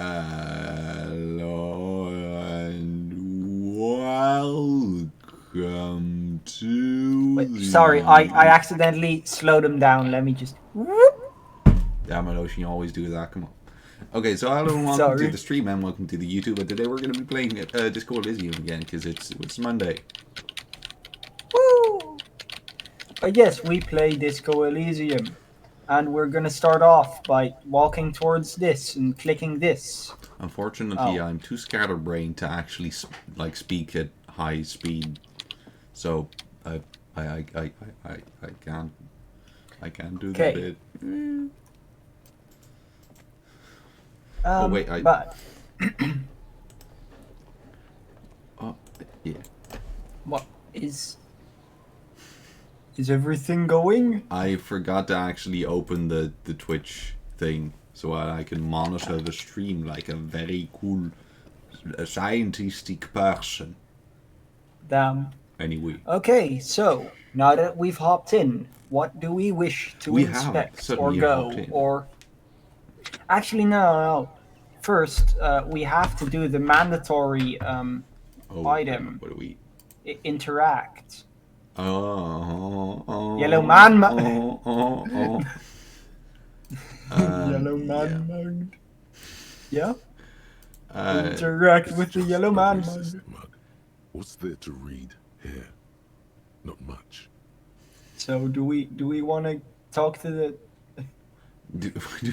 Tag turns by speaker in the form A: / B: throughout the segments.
A: Hello and welcome to
B: Wait, sorry, I accidentally slowed him down. Let me just...
A: Damn it, Ocean, you always do that. Come on. Okay, so hello and welcome to
B: Sorry.
A: the stream and welcome to the YouTube. And today we're going to be playing Disco Elysium again because it's Monday.
B: Woo! But yes, we play Disco Elysium. And we're gonna start off by walking towards this and clicking this.
A: Unfortunately,
B: Oh.
A: I'm too scatterbrained to actually speak at high speed, so I can't do the bit. Oh wait,
B: But
A: oh yeah.
B: what is everything going?
A: I forgot to actually open the Twitch thing so I can monitor the stream like a very cool scientific person.
B: Damn.
A: Anyway.
B: Okay, so now that we've hopped in, what do we wish to inspect or go? Or actually, no. First, we have to do the mandatory item.
A: What do we?
B: Interact.
A: Oh.
B: Yellow man. Yellow man
A: yeah.
B: mug. Yeah. Interact with the yellow man
C: mug. What's there to read here? Not much.
B: So do we want to talk to the?
A: Do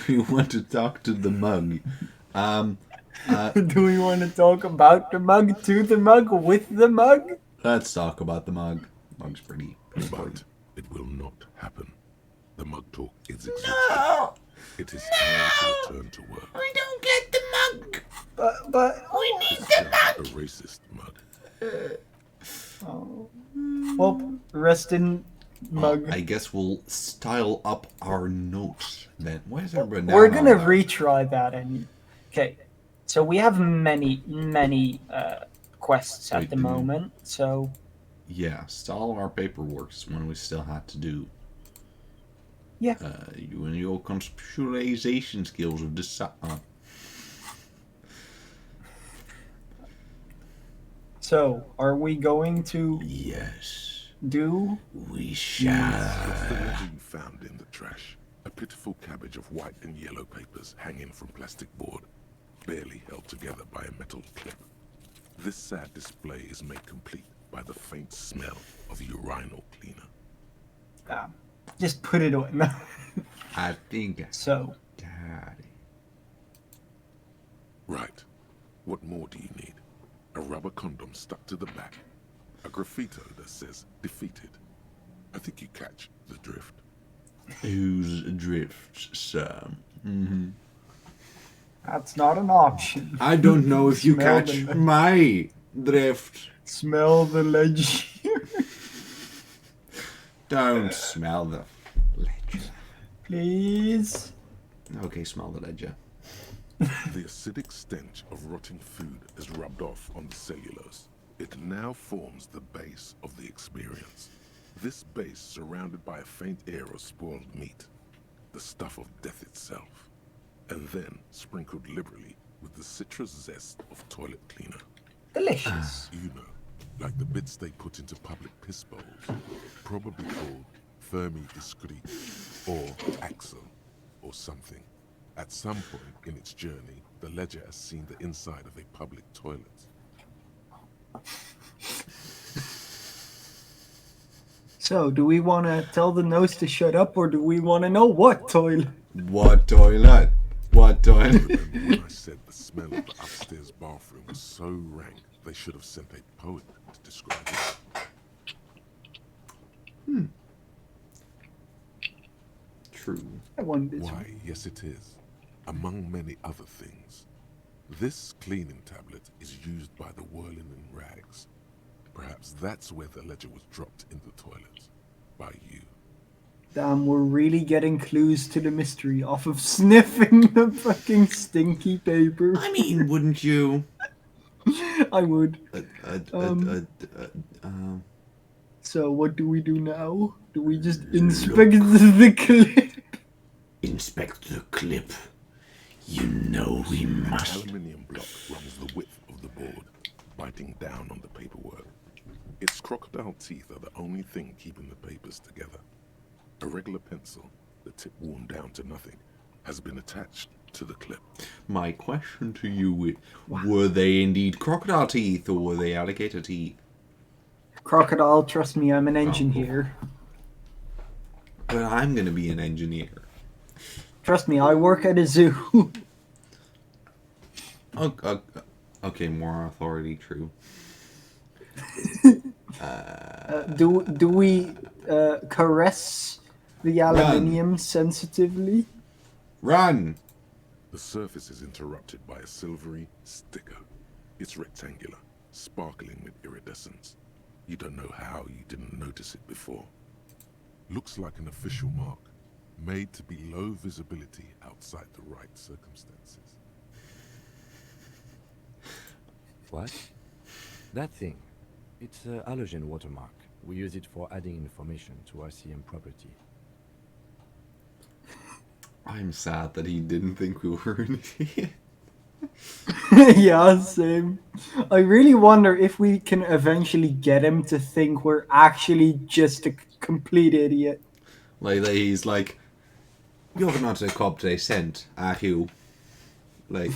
A: we want to talk to the mug?
B: Do we want to talk about the mug, to the mug, with the mug?
A: Let's talk about the mug. Mug's pretty important.
C: But it will not happen. The mug talk is exhausted. No! It is time to return to work.
A: We don't get the mug.
B: But
A: we need the mug.
C: A racist mug.
B: Oh. Well, rest in mug.
A: I guess we'll style up our notes then. Why is everybody down?
B: We're gonna retry that. Okay, so we have many quests at the moment. So
A: yeah, style our paperwork is one we still had to do.
B: Yeah.
A: You and your conceptualization skills of this.
B: So, are we going to?
A: Yes.
B: Do
A: we shall?
C: What's the letter you found in the trash? A pitiful cabbage of white and yellow papers hanging from plastic board, barely held together by a metal clip. This sad display is made complete by the faint smell of urinal cleaner.
B: Just put it away.
A: I think
B: so.
A: Daddy.
C: Right. What more do you need? A rubber condom stuck to the back. A graffito that says defeated. I think you catch the drift.
A: Whose drift, sir? Mm-hmm.
B: That's not an option.
A: I don't know if you catch my drift.
B: Smell the ledger.
A: Don't smell the ledger.
B: Please.
A: Okay, smell the ledger.
C: The acidic stench of rotting food is rubbed off on the cellulose. It now forms the base of the experience. This base surrounded by a faint air of spoiled meat, the stuff of death itself, and then sprinkled liberally with the citrus zest of toilet cleaner.
B: Delicious.
C: You know, like the bits they put into public piss bowls, probably called Fermi Discrete or Axel or something. At some point in its journey, the ledger has seen the inside of a public toilet.
B: So, do we want to tell the nose to shut up, or do we want to know what toilet?
A: What toilet? What toilet?
C: Remember when I said the smell of the upstairs bathroom was so rank, they should have sent a poet to describe it.
A: True.
C: Why, yes it is. Among many other things. This cleaning tablet is used by the whirling in rags. Perhaps that's where the ledger was dropped in the toilet. By you.
B: Damn, we're really getting clues to the mystery off of sniffing the fucking stinky paper.
A: I mean, wouldn't you?
B: I would. So what do we do now? Do we just inspect the clip?
A: Inspect the clip. You know we must.
C: An aluminium block runs the width of the board, biting down on the paperwork. Its crocodile teeth are the only thing keeping the papers together. A regular pencil, the tip worn down to nothing, has been attached to the clip.
A: My question to you, were they indeed crocodile teeth or were they alligator teeth?
B: Crocodile, trust me, I'm an engineer.
A: But I'm gonna be an engineer.
B: Trust me, I work at a zoo.
A: Okay, more authority, true.
B: Do we caress the aluminium sensitively?
A: Run!
C: The surface is interrupted by a silvery sticker. It's rectangular, sparkling with iridescence. You don't know how you didn't notice it before. Looks like an official mark, made to be low visibility outside the right circumstances.
D: What? That thing. It's a halogen watermark. We use it for adding information to RCM property.
A: I'm sad that he didn't think we were an idiot.
B: Yeah, same. I really wonder if we can eventually get him to think we're actually just a complete idiot.
A: Like he's like, you're not a cop they sent, are you? Like,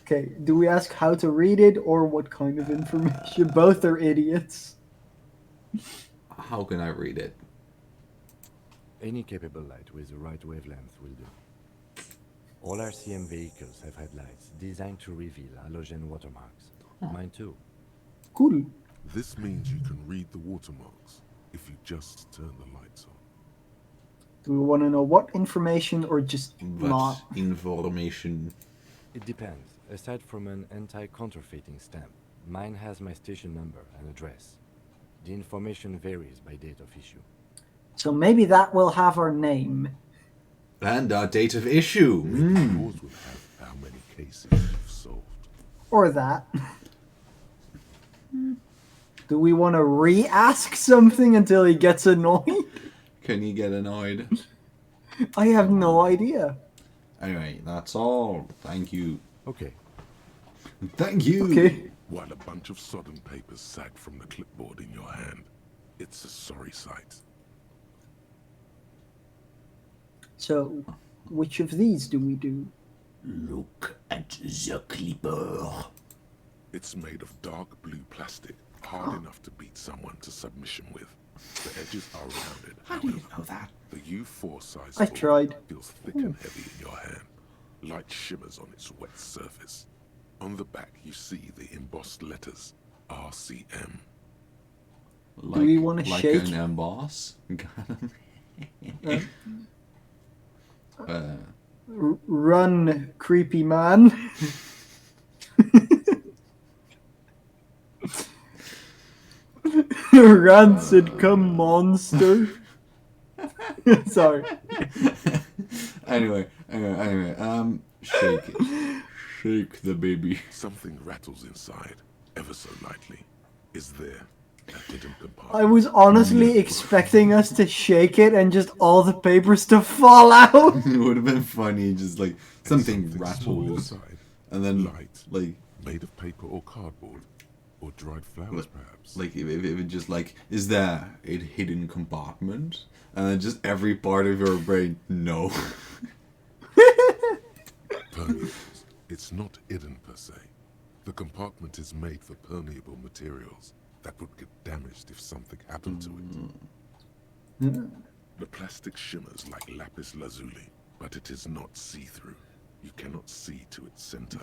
B: Okay, do we ask how to read it or what kind of information? Both are idiots.
A: how can I read it?
D: Any capable light with the right wavelength will do. All RCM vehicles have headlights designed to reveal halogen watermarks. Mine too.
B: Cool.
C: This means you can read the watermarks if you just turn the lights on.
B: Do we want to know what information or just
A: What
B: not?
A: information?
D: It depends. Aside from an anti-counterfeiting stamp, mine has my station number and address. The information varies by date of issue.
B: So maybe that will have our name.
A: And our date of issue.
C: Yours will have how many cases you've solved.
B: Or that. Do we want to re-ask something until he gets annoyed?
A: Can you get annoyed?
B: I have no idea.
A: Anyway, that's all. Thank you.
D: Okay.
A: Thank you.
B: Okay.
C: While a bunch of sodden papers sag from the clipboard in your hand, it's a sorry sight.
B: So, which of these do we do?
A: Look at the clipper.
C: It's made of dark blue plastic, hard enough to beat someone to submission with. The edges are rounded.
A: How do you know that?
C: The U4 size
B: I
C: tool
B: tried.
C: feels thick and heavy in your hand. Light shimmers on its wet surface. On the back, you see the embossed letters, RCM.
A: Like,
B: we wanna
A: like
B: shake?
A: an emboss?
B: Run, creepy man. Rancid cum monster. Sorry.
A: Anyway, shake it. Shake the baby.
C: Something rattles inside, ever so lightly. Is there a hidden compartment?
B: I was honestly expecting us to shake it and just all the papers to fall out.
A: It would have been funny, just like something
C: small
A: rattles,
C: inside.
A: and then
C: Light,
A: like
C: made of paper or cardboard, or dried flowers, perhaps.
A: if it just like, is there a hidden compartment? And then just every part of your brain, no.
C: Permeables. It's not hidden per se. The compartment is made for permeable materials that would get damaged if something happened to it. The plastic shimmers like lapis lazuli, but it is not see-through. You cannot see to its center.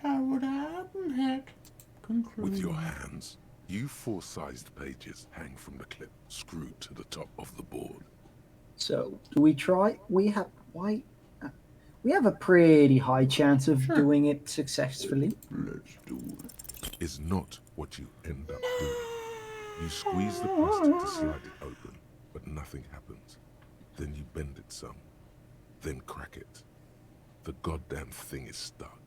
A: How would I open it?
C: With your hands, U4-sized pages hang from the clip screwed to the top of the board.
B: So, do we try? We have a pretty high chance of doing it successfully.
A: Let's do it.
C: Is not what you end up doing. You squeeze the plastic to slide it open, but nothing happens. Then you bend it some, then crack it. The goddamn thing is stuck.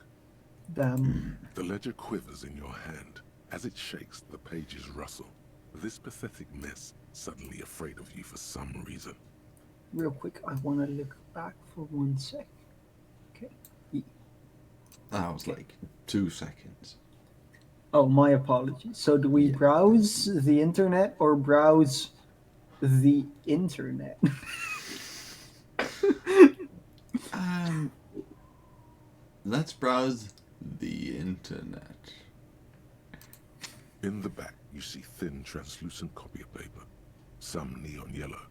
B: Damn.
C: The ledger quivers in your hand. As it shakes, the pages rustle. This pathetic mess suddenly afraid of you for some reason.
B: real quick, I want to look back for 1 sec. Okay.
A: That was like 2 seconds.
B: Oh, my apologies. So do we browse the internet or browse the internet?
A: Let's browse the internet.
C: In the back, you see thin, translucent copy of paper. Some neon yellow,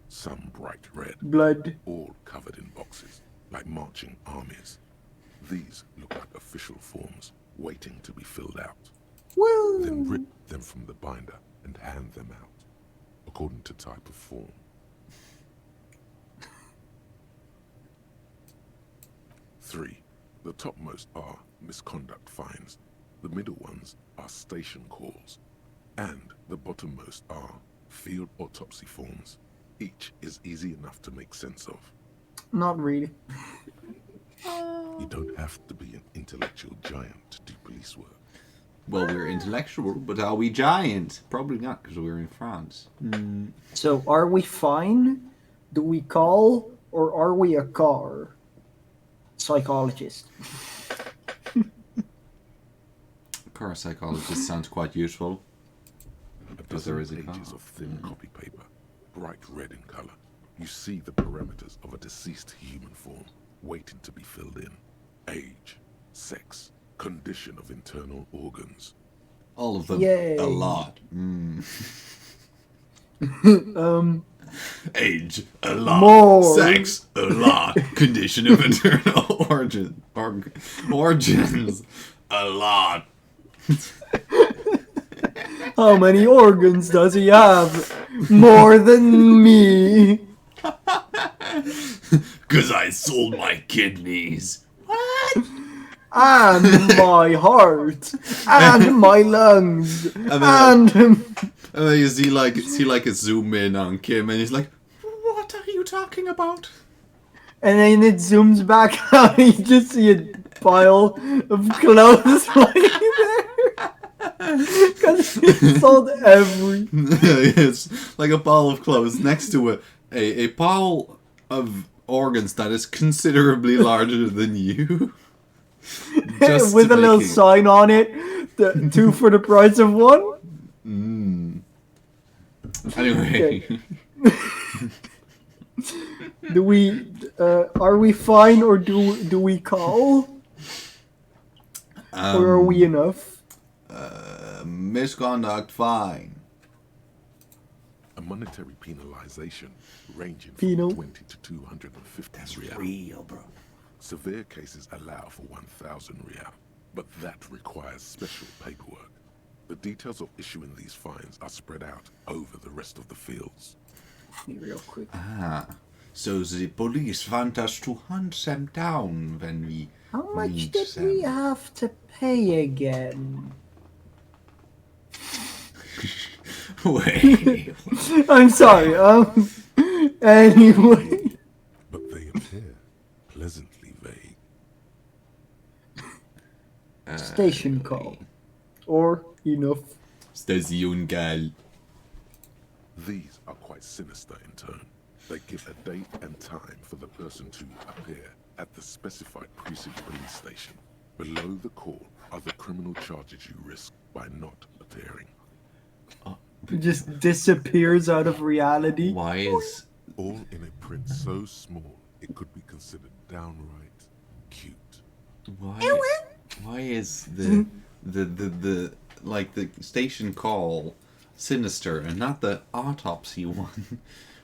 C: some bright red.
B: Blood.
C: All covered in boxes, like marching armies. These look like official forms, waiting to be filled out.
B: Woo!
C: Then rip them from the binder and hand them out, according to type of form. Three. The topmost are misconduct fines. The middle ones are station calls. And the bottommost are field autopsy forms. Each is easy enough to make sense of.
B: Not really.
C: You don't have to be an intellectual giant to do police work.
A: Well, we're intellectual, but are we giant? Probably not, because we're in France.
B: So, are we fine? Do we call? Or are we a car? Psychologist.
A: Car psychologist sounds quite useful.
C: Because there is pages of thin copy paper, bright red in color. You see the parameters of a deceased human form, waiting to be filled in. Age, sex, condition of internal organs.
A: All of them.
B: Yay.
A: A lot. Age, a lot.
B: More.
A: Sex, a lot. Condition of internal origins, a lot.
B: How many organs does he have? More than me.
A: Because I sold my kidneys. What?
B: And my heart. And my lungs. And
A: then you see like a zoom in on Kim, and he's like, "What are you talking about?"
B: And then it zooms back out, and you just see a pile of clothes lying there. Because he sold every.
A: It's like a pile of clothes next to a pile of organs that is considerably larger than you. Just
B: with a little sign on it, 2 for the price of 1.
A: Anyway,
B: do we are we fine or do we call? Or are we enough?
A: Misconduct fine.
C: A monetary penalization ranging
B: Penal.
C: from 20 to 250
A: That's
C: real.
A: real, bro.
C: Severe cases allow for 1,000 real, but that requires special paperwork. The details of issuing these fines are spread out over the rest of the fields.
B: Real quick.
A: So the police want us to hunt them down when we
B: How much
A: meet
B: did
A: them.
B: we have to pay again?
A: Wait.
B: I'm sorry. Anyway.
C: But they appear pleasantly vague.
B: Station call. Or enough.
A: Station call.
C: These are quite sinister in turn. They give a date and time for the person to appear at the specified precinct police station. Below the call are the criminal charges you risk by not appearing.
B: Just disappears out of reality.
A: Why is
C: All in a print so small it could be considered downright cute.
A: why is the station call sinister and not the autopsy one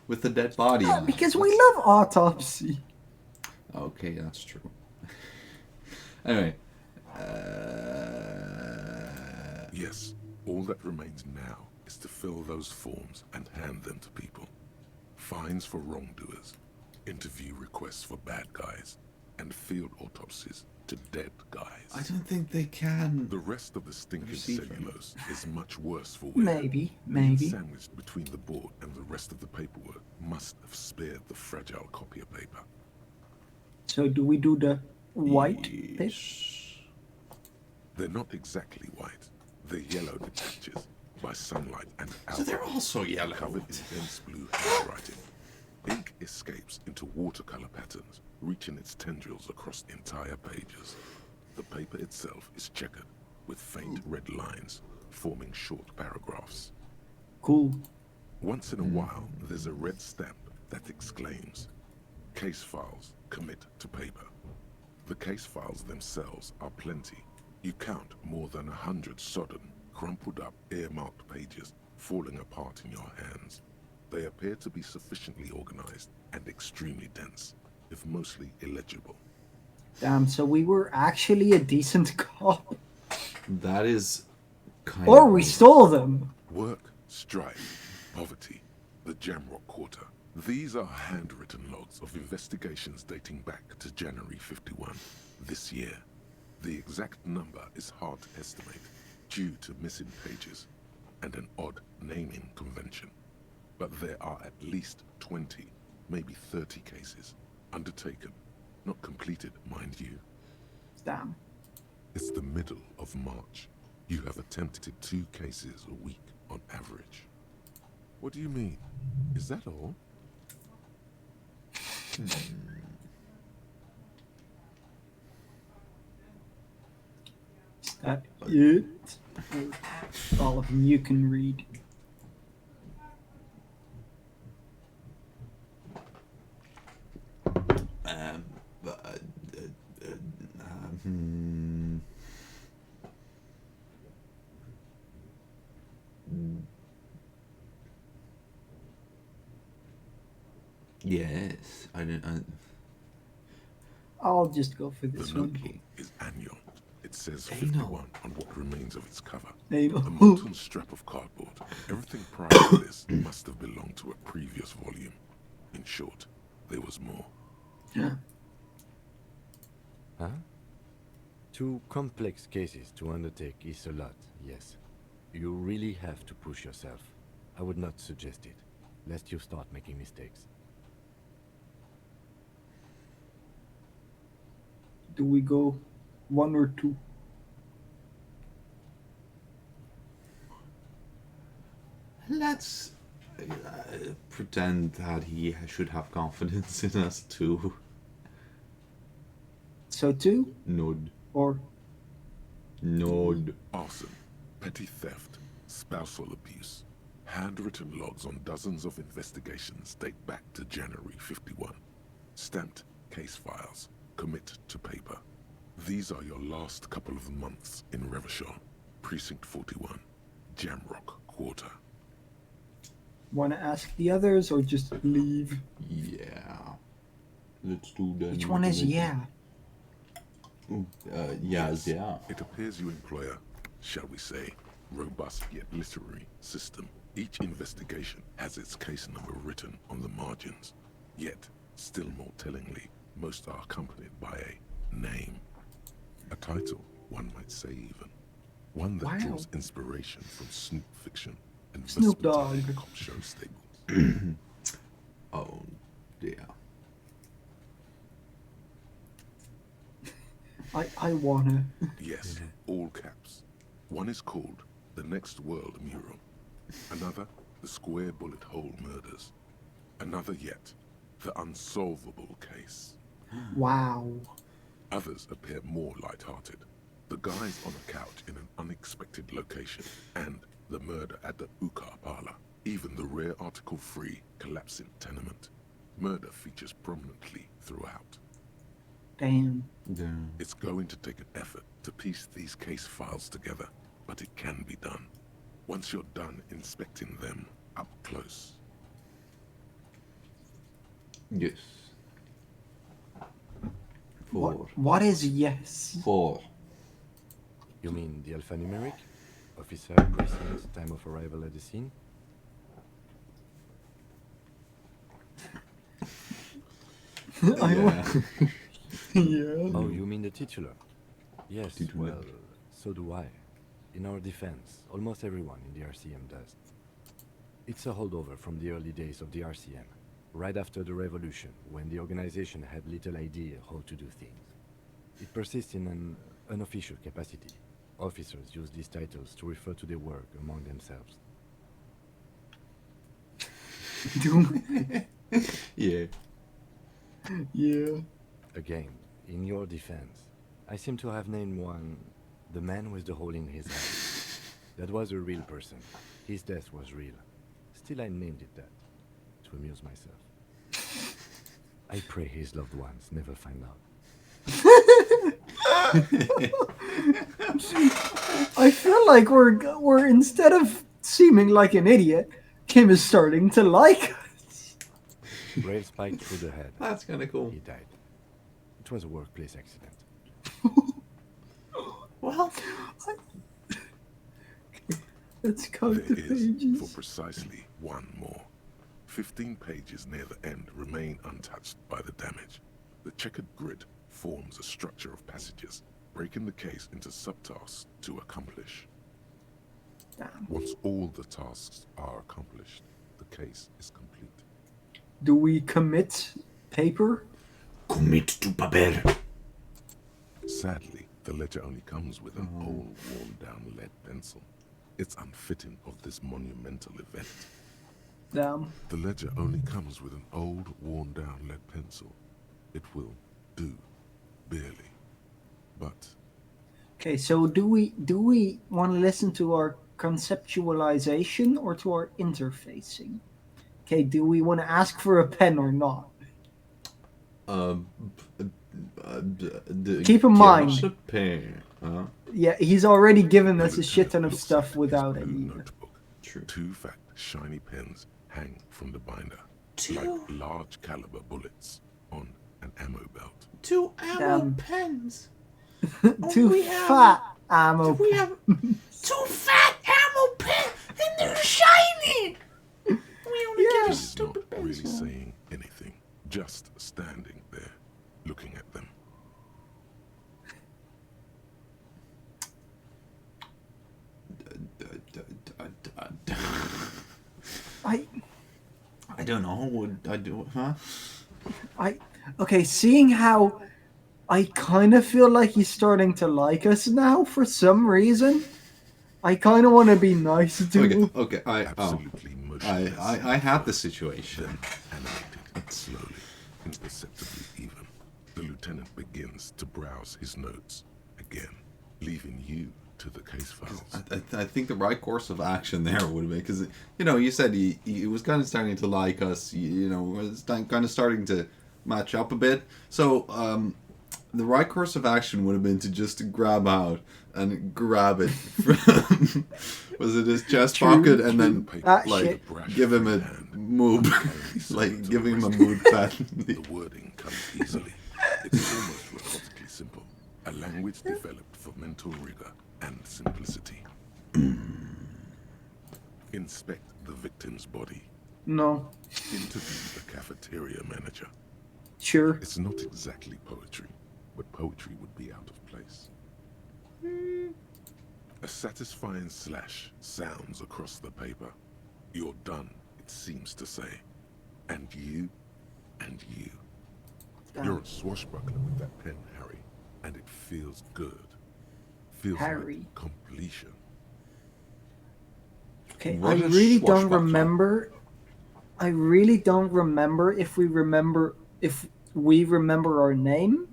A: with the dead body on it?
B: Because we love autopsy.
A: Okay, that's true. Anyway,
C: Yes, all that remains now is to fill those forms and hand them to people. Fines for wrongdoers, interview requests for bad guys, and field autopsies to dead guys.
A: I don't think they can.
C: The rest of the stinking
A: Receiver.
C: cellulose is much worse for wear.
B: Maybe.
C: Sandwiched between the board and the rest of the paperwork must have spared the fragile copy of paper.
B: So do we do the white bit?
C: They're not exactly white. The yellow detaches by sunlight and
A: So they're
C: alcohol,
A: also yellow.
C: covered in dense blue handwriting. Ink escapes into watercolor patterns, reaching its tendrils across entire pages. The paper itself is checkered, with faint red lines, forming short paragraphs.
B: Cool.
C: Once in a while, there's a red stamp that exclaims, "Case files, commit to paper." The case files themselves are plenty. You count more than 100 sodden, crumpled up, earmarked pages falling apart in your hands. They appear to be sufficiently organized and extremely dense, if mostly illegible.
B: Damn, so we were actually a decent cop.
A: That is kind
B: Or
A: of...
B: we stole them.
C: Work, strife, poverty, the Jamrock Quarter. These are handwritten logs of investigations dating back to January 51, this year. The exact number is hard to estimate due to missing pages and an odd naming convention. But there are at least 20, maybe 30 cases undertaken, not completed, mind you.
B: Damn.
C: It's the middle of March. You have attempted 2 cases a week on average. What do you mean? Is that all?
B: Is that it? All of them you can read.
A: Yes, I don't...
B: I'll just go for this
C: The
B: one.
C: notebook is annual. It says
A: Anal.
C: 51 on what remains of its cover.
B: Anal.
C: A molten strap of cardboard. Everything prior to this must have belonged to a previous volume. In short, there was more.
B: Yeah.
D: Huh? 2 complex cases to undertake is a lot, yes. You really have to push yourself. I would not suggest it, lest you start making mistakes.
B: Do we go 1 or 2?
A: Let's pretend that he should have confidence in us too.
B: So 2?
A: Nod.
B: Or
A: Nod.
C: Arson, petty theft, spousal abuse. Handwritten logs on dozens of investigations date back to January 51. Stamped case files. Commit to paper. These are your last couple of months in Revachol, Precinct 41, Jamrock Quarter.
B: want to ask the others or just leave?
A: Yeah. Let's do that.
B: Which one is yeah?
A: Yes, yeah.
C: It appears you employ a, shall we say, robust yet literary system. Each investigation has its case number written on the margins. Yet, still more tellingly, most are accompanied by a name. A title, one might say even. One that draws inspiration from Snoop fiction and
B: Snoop Dogg.
C: cop show staples.
A: Oh, dear.
B: I wanna.
C: Yes, all caps. One is called The Next World Mural. Another, The Square Bullet Hole Murders. Another yet, The Unsolvable Case.
B: Wow.
C: Others appear more light-hearted. The guys on a couch in an unexpected location, and the murder at the Ukar parlor. Even the rare article-free collapsing tenement. Murder features prominently throughout.
B: Damn.
A: Damn.
C: It's going to take an effort to piece these case files together, but it can be done. Once you're done inspecting them up close.
A: Yes. 4.
B: What is yes?
A: 4.
D: You mean the alphanumeric? Officer, precinct, time of arrival at the scene?
A: Yeah.
B: Yeah.
D: Oh, you mean the titular? Yes,
A: Titular.
D: well, so do I. In our defense, almost everyone in the RCM does. It's a holdover from the early days of the RCM, right after the revolution, when the organization had little idea how to do things. It persists in an unofficial capacity. Officers use these titles to refer to their work among themselves.
A: Yeah.
B: Yeah.
D: Again, in your defense, I seem to have named one the man with the hole in his head. That was a real person. His death was real. Still, I named it that, to amuse myself. I pray his loved ones never find out.
B: I feel like we're instead of seeming like an idiot, Kim is starting to like us.
D: Rail spiked through the head.
A: That's kind of cool.
D: He died. It was a workplace accident.
A: Well,
B: Let's count
C: There
B: the
C: is, for
B: pages.
C: precisely one more. 15 pages near the end remain untouched by the damage. The checkered grid forms a structure of passages, breaking the case into subtasks to accomplish.
B: Damn.
C: Once all the tasks are accomplished, the case is complete.
B: Do we commit paper?
A: commit to papel.
C: Sadly, the ledger only comes with an old, worn-down lead pencil. It's unfitting of this monumental event.
B: Damn.
C: The ledger only comes with an old, worn-down lead pencil. It will do, barely. But
B: Okay, so do we want to listen to our conceptualization or to our interfacing? Okay, do we want to ask for a pen or not? Keep in mind-
A: Give us a pen.
B: Yeah, he's already given
C: the
B: us a shit ton of
C: lieutenant
B: stuff
C: looks at his
B: without
C: blue
B: any.
C: notebook.
A: True.
C: 2 fat, shiny pens hang from the binder,
A: Two?
C: like large caliber bullets on an ammo belt.
A: 2 ammo
B: Damn.
A: pens.
B: Too
A: we have-
B: fat ammo.
A: We have 2 fat ammo pens, and they're shiny. We only
B: Yeah.
A: get a
C: He's not
A: stupid
C: really
A: pencil.
C: saying anything, just standing there, looking at them.
B: I
A: don't know. Would I do it? Huh?
B: okay, seeing how I kind of feel like he's starting to like us now for some reason. I kind of want to be nice to him.
A: Okay.
C: Absolutely motionless.
A: I had the situation.
C: Then animated, slowly, imperceptibly even. The lieutenant begins to browse his notes again, leaving you to the case files.
A: I think the right course of action there would have been, because you said he was kind of starting to like us. Was kind of starting to match up a bit. So the right course of action would have been to just grab out and grab it from was it his chest pocket and then
B: Shit.
A: give him a moob, like give him a mood pat.
C: The wording comes easily. It's almost robotically simple. A language developed for mental rigor and simplicity. Inspect the victim's body.
B: No,
C: Interview the cafeteria manager.
B: sure.
C: It's not exactly poetry, but poetry would be out of place. A satisfying slash sounds across the paper. You're done, it seems to say. And you, and you. You're a swashbuckler with that pen, Harry, and it feels good. Feels
B: Harry.
C: like completion.
B: Okay,
A: What
B: I
A: a
B: really don't
A: swashbuckler.
B: remember. I really don't remember if we remember our name.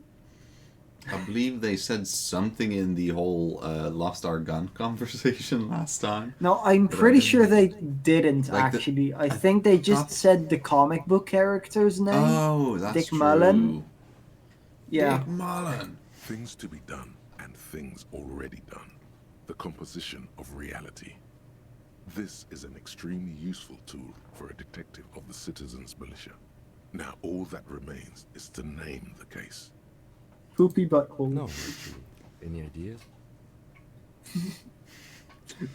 A: I believe they said something in the whole lost our gun conversation last time.
B: No, I'm
A: But I
B: pretty
A: didn't-
B: sure they didn't
A: Like the-
B: actually. I think they just
A: thought-
B: said the comic book character's name.
A: Oh, that's
B: Dick
A: true.
B: Mullen? Yeah.
A: Dick Mullen.
C: Things to be done and things already done. The composition of reality. This is an extremely useful tool for a detective of the Citizens Militia. Now all that remains is to name the case.
B: Poopy butthole.
D: No, actually. Any ideas?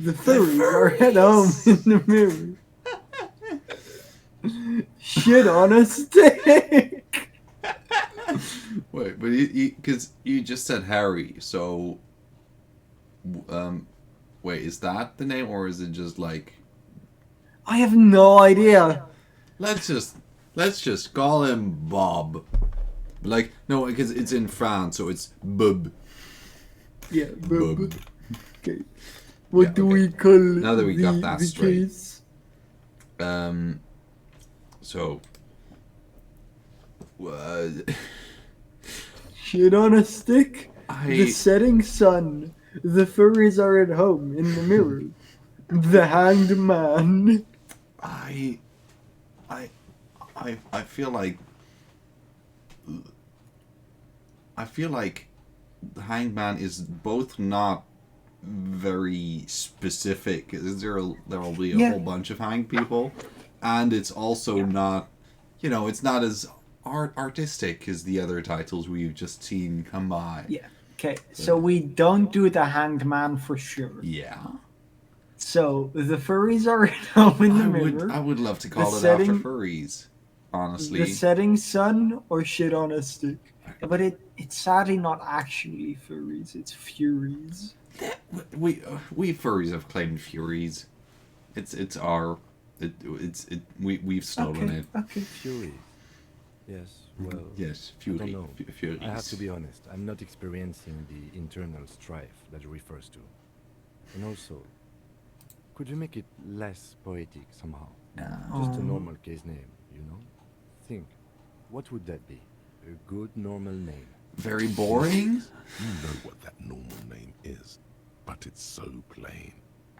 B: The furries are at home in the mirror. Shit on a stick.
A: Wait, but because you just said Harry, so wait, is that the name or is it just like
B: I have no idea.
A: let's just call him Bob. Like no, because it's in France, so it's Bub.
B: Yeah,
A: Bub.
B: okay. What
A: Yeah,
B: do
A: okay.
B: we call
A: Now that we got that
B: the
A: straight.
B: case?
A: So
B: Shit on a stick. The setting sun. The furries are at home in the mirror. The hanged man.
A: I feel like the hanged man is both not very specific. There will be a whole bunch of hanged people, and it's also not, it's not as artistic as the other titles we've just seen come by.
B: Yeah. Okay, so we don't do the hanged man for sure.
A: Yeah.
B: So the furries are at home in the mirror.
A: I would love to call it after furries, honestly.
B: The setting sun or shit on a stick. But it's sadly not actually furries, it's furies.
A: We furries have claimed furies. We've stolen it.
B: Okay.
D: Furies. Yes, well...
A: Yes,
D: I don't know.
A: furies.
D: I have to be honest, I'm not experiencing the internal strife that it refers to. And also, could you make it less poetic somehow? Just a normal case name, Think, what would that be? A good normal name.
A: Very boring?
C: You know what that normal name is, but it's so plain.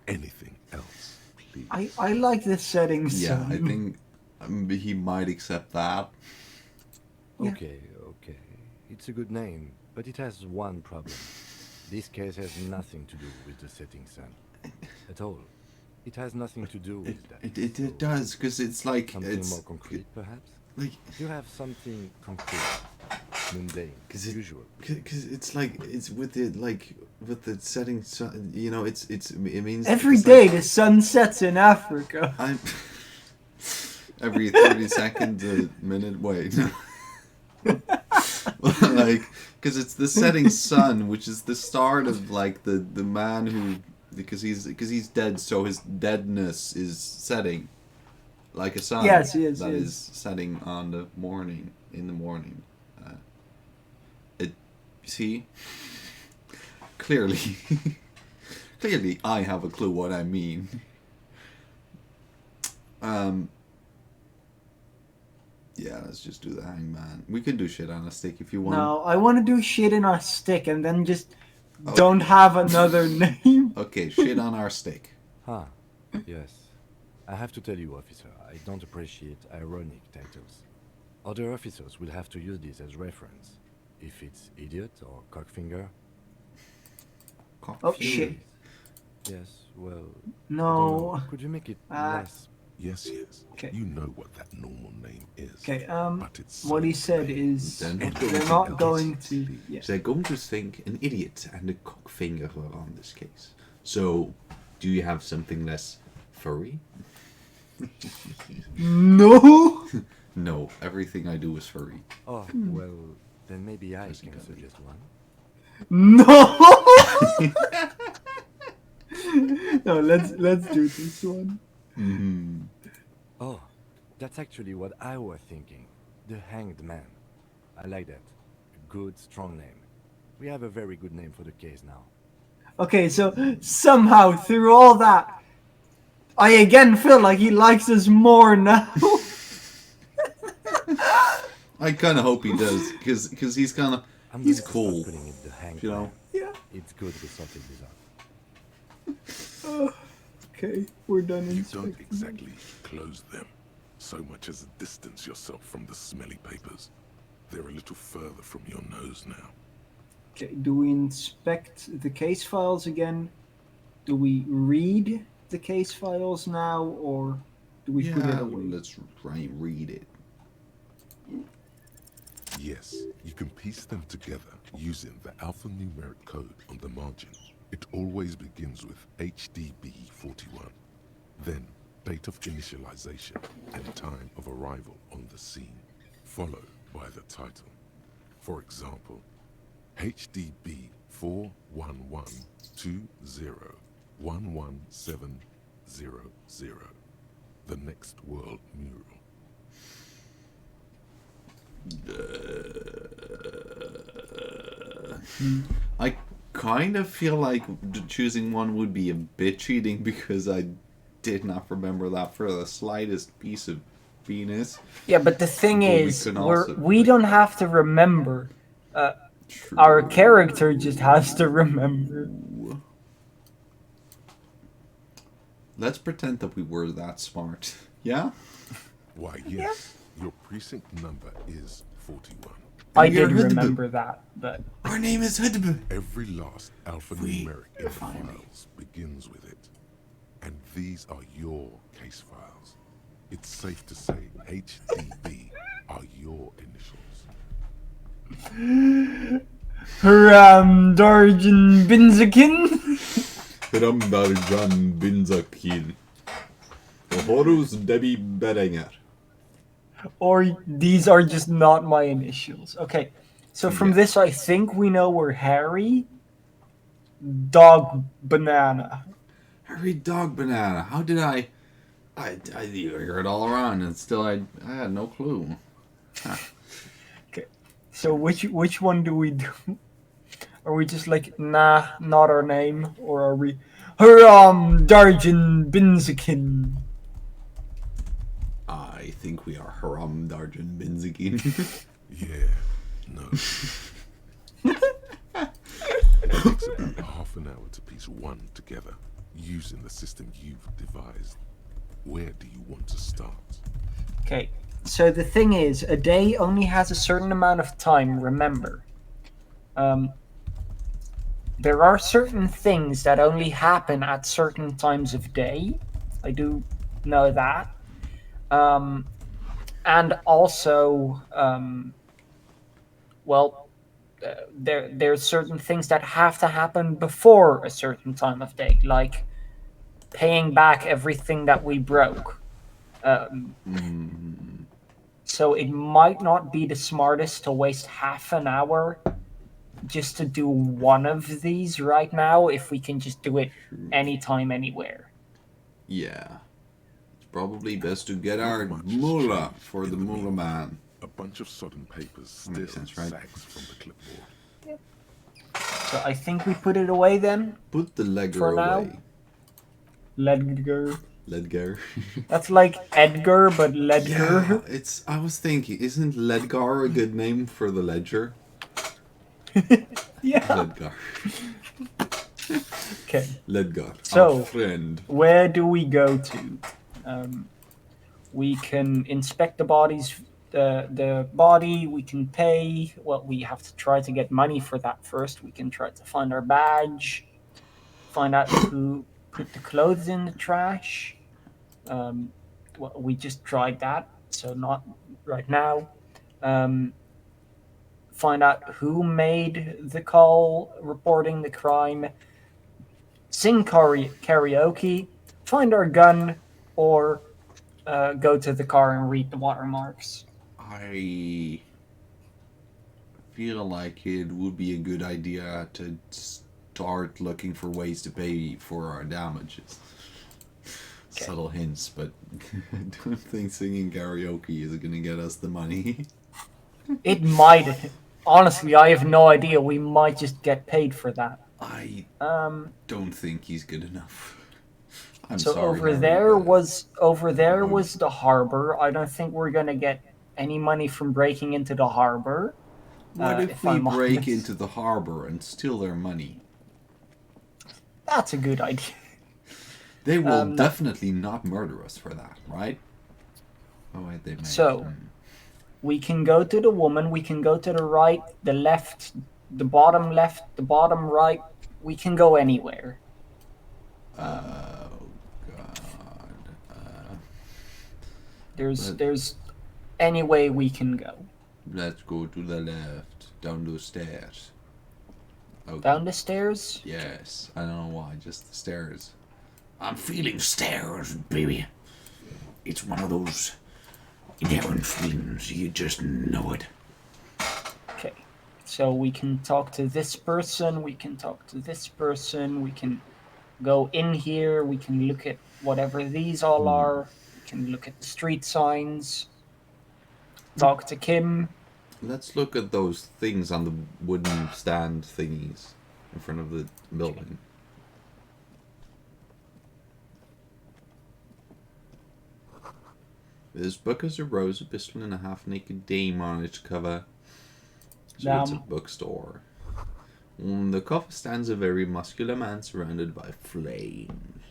C: Anything else, please?
B: I like the setting sun.
A: Yeah, I think he might accept that.
B: Yeah.
D: Okay. It's a good name, but it has one problem. This case has nothing to do with the setting sun. At all. It has nothing to do with that.
A: It does, because it's like...
D: Something more concrete, perhaps?
A: Like...
D: You have something concrete, mundane, usual.
A: Because it's like, it's with the setting sun, it means...
B: Every day the sun sets in Africa.
A: Every 30 seconds, a minute, wait. Because it's the setting sun, which is the start of, the man who... Because he's dead, so his deadness is setting. Like a sun.
B: Yes, he is.
A: That is setting in the morning. See? Clearly, I have a clue what I mean. Yeah, let's just do the hangman. We can do shit on a stick if you want.
B: No, I want to do shit in our stick and then just don't have another name.
A: Okay, shit on our stick.
D: Yes. I have to tell you, officer, I don't appreciate ironic titles. Other officers will have to use this as reference. If it's idiot or cockfinger.
B: Oh, shit.
D: Yes, well...
B: No.
D: Could you make it less...
C: Yes.
B: Okay.
C: You know what that normal name is.
B: Okay,
C: but it's
B: what he said is they're not going to... Yeah.
A: They're going to think an idiot and a cockfinger are on this case. So, do you have something less furry?
B: No!
A: No, everything I do is furry.
D: Oh, well, then maybe I can suggest one.
B: No! No, let's do this one.
A: Mm-hmm.
D: Oh, that's actually what I was thinking. The Hanged Man. I like that. A good, strong name. We have a very good name for the case now.
B: Okay, so somehow through all that, I again feel like he likes us more now.
A: I kind of hope he does, because he's kind of... He's cool.
D: Putting it the Hanged
A: You know?
D: Man.
B: Yeah.
D: It's good we sorted this out.
B: Okay, we're done
C: You
B: inspecting.
C: don't exactly close them, so much as distance yourself from the smelly papers. They're a little further from your nose now.
B: Okay, do we inspect the case files again? Do we read the case files now, or do we put it away?
A: Let's try and read it.
C: Yes, you can piece them together using the alphanumeric code on the margin. It always begins with HDB41, then date of initialization and time of arrival on the scene, followed by the title. For example, HDB 41120111700, the next world mural.
A: I kind of feel like choosing one would be a bit cheating because I did not remember that for the slightest piece of Venus.
B: Yeah, but the thing
A: But
B: is,
A: we can also
B: we don't have to remember. Our character just has to remember.
A: Let's pretend that we were that smart. Yeah?
C: Why, yes. Your precinct number is 41.
B: I did remember that, but...
A: Our name is Hudb.
C: Every last alphanumeric in the files begins with it. And these are your case files. It's safe to say HDB are your initials.
B: Darjan Binzakin?
A: Ramdarjan Binzakin. Horus Debbie Berenger.
B: Or these are just not my initials. Okay, so from this I think we know we're Harry Dog Banana.
A: Harry Dog Banana. How did I hear it all around and still I had no clue. Huh.
B: Okay, so which one do we do? Are we just like, nah, not our name? Or are we, Darjan Binzakin?
A: I think we are Haram Darjan Binzakin.
C: Yeah, no. It takes about half an hour to piece one together, using the system you've devised. Where do you want to start?
B: Okay, so the thing is, a day only has a certain amount of time, remember. There are certain things that only happen at certain times of day. I do know that. And also, there's certain things that have to happen before a certain time of day, like paying back everything that we broke. So it might not be the smartest to waste half an hour just to do one of these right now if we can just do it anytime, anywhere.
A: Yeah. It's probably best to get our mullah for the mullah man.
C: A bunch of sodden papers still
A: right?
C: sags from the clipboard.
B: Yep. So I think we put it away then.
A: Put the ledger
B: for now.
A: away.
B: Ledger.
A: Ledger.
B: That's like Edgar, but Ledger.
A: Yeah, I was thinking, isn't Ledgar a good name for the ledger?
B: Yeah.
A: Ledgar.
B: Okay.
A: Ledgar.
B: So,
A: our friend.
B: Where do we go to? We can inspect the bodies. The body. We can pay. Well, we have to try to get money for that first. We can try to find our badge. Find out who put the clothes in the trash. Well, we just tried that, so not right now. Find out who made the call reporting the crime. Sing karaoke. Find our gun, or go to the car and read the watermarks.
A: I feel like it would be a good idea to start looking for ways to pay for our damages. Okay. Subtle hints, but I don't think singing karaoke is going to get us the money.
B: It might. Honestly, I have no idea. We might just get paid for that.
A: I don't think he's good enough. I'm
B: so
A: sorry,
B: over there was the harbor. I don't think we're gonna get any money from breaking into the harbor.
A: What if we break into the harbor and steal their money?
B: That's a good idea.
A: They will definitely not murder us for that, right? Oh wait, they may.
B: So we can go to the woman. We can go to the right, the left, the bottom left, the bottom right. We can go anywhere.
A: Oh God.
B: There's any way we can go.
A: Let's go to the left, down those stairs.
B: Okay. Down the stairs?
A: Yes. I don't know why, just the stairs. I'm feeling stairs, baby. It's one of those inherent feelings. You just know it.
B: Okay. So we can talk to this person. We can talk to this person. We can go in here. We can look at whatever these all are. We can look at the street signs. Talk to Kim.
A: Let's look at those things on the wooden stand thingies in front of the building. This book has a rose, a pistol, and a half-naked dame on its cover. So it's a bookstore. On the cover stands a very muscular man surrounded by flames.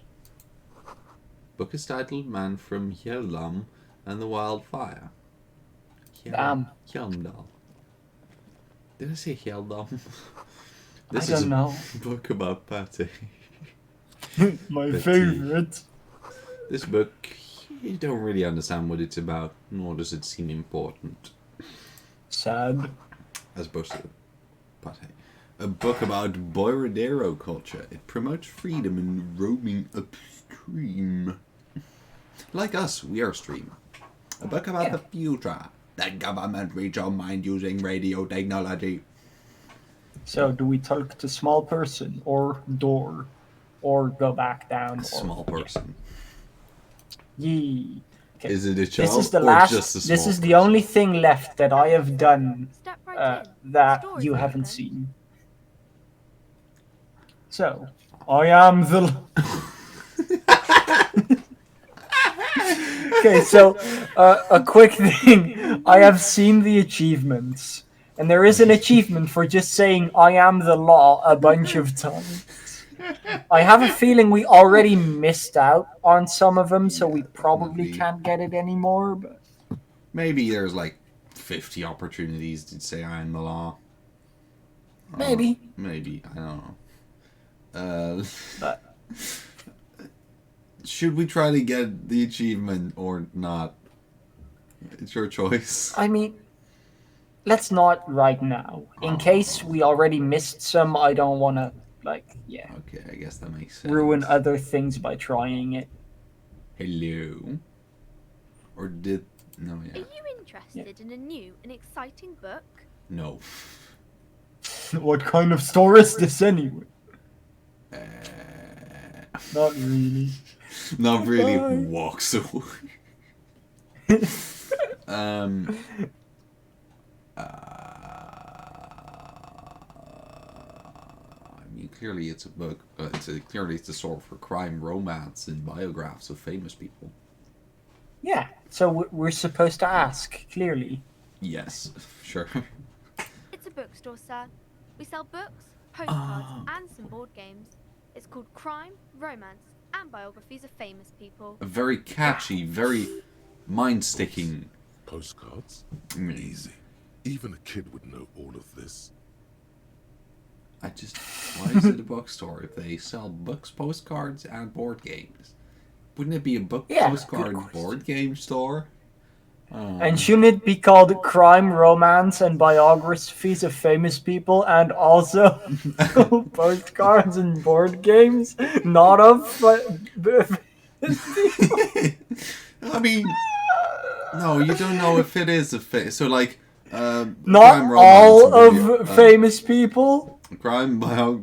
A: Book is titled Man from Hjelm and the Wildfire. Hjelmdal. Did I say Hjeldam?
B: I don't know.
A: Book about pate.
B: My favorite.
A: This book, you don't really understand what it's about, nor does it seem important.
B: Sad.
A: As opposed to pate. A book about Boiradero culture. It promotes freedom and roaming upstream. Like us, we are stream. A book about the future. The government reach our mind using radio technology.
B: So, do we talk to small person or door? Or go back down?
A: A small person.
B: Yee. Okay.
A: Is it a child
B: this is the
A: or
B: last,
A: just a small
B: This is
A: person?
B: the only thing left that I have done that you haven't
E: open.
B: seen. So, I am the... Okay, so, a quick thing. I have seen the achievements. And there is an achievement for just saying, I am the law a bunch of times. I have a feeling we already missed out on some of them, so we probably
A: definitely.
B: can't get it anymore. But
A: Maybe there's like 50 opportunities to say I am the law.
B: maybe.
A: Maybe, I don't know.
B: But
A: Should we try to get the achievement or not? It's your choice.
B: I mean, let's not right now. In case we already missed some, I don't want to,
A: Okay, I guess that makes sense.
B: ruin other things by trying it.
A: Hello? Or did... No,
E: Are
A: yeah.
E: you interested in a new and exciting book?
A: No.
B: What kind of store is this anyway? Not really.
A: Not really.
B: Bye.
A: Walks away. I mean, clearly it's a book. Clearly it's a sort for crime, romance, and biographs of famous people.
B: Yeah, so we're supposed to ask, clearly.
A: Yes, sure.
E: It's a bookstore, sir. We sell books, postcards, and some board games. It's called Crime, Romance, and Biographies of Famous People.
A: A very catchy, very mind-sticking.
C: Postcards?
A: Mm.
C: Easy. Even a kid would know all of this.
A: Why is it a bookstore if they sell books, postcards, and board games? Wouldn't it be a book,
B: Yeah,
A: postcard,
B: good
A: and
B: question.
A: board game store?
B: And shouldn't it be called Crime, Romance, and Biographies of Famous People, and also postcards and board games? Not of...
A: I mean, no, you don't know if it is a so like
B: Not
A: crime, romance,
B: all
A: and
B: of famous people?
A: crime,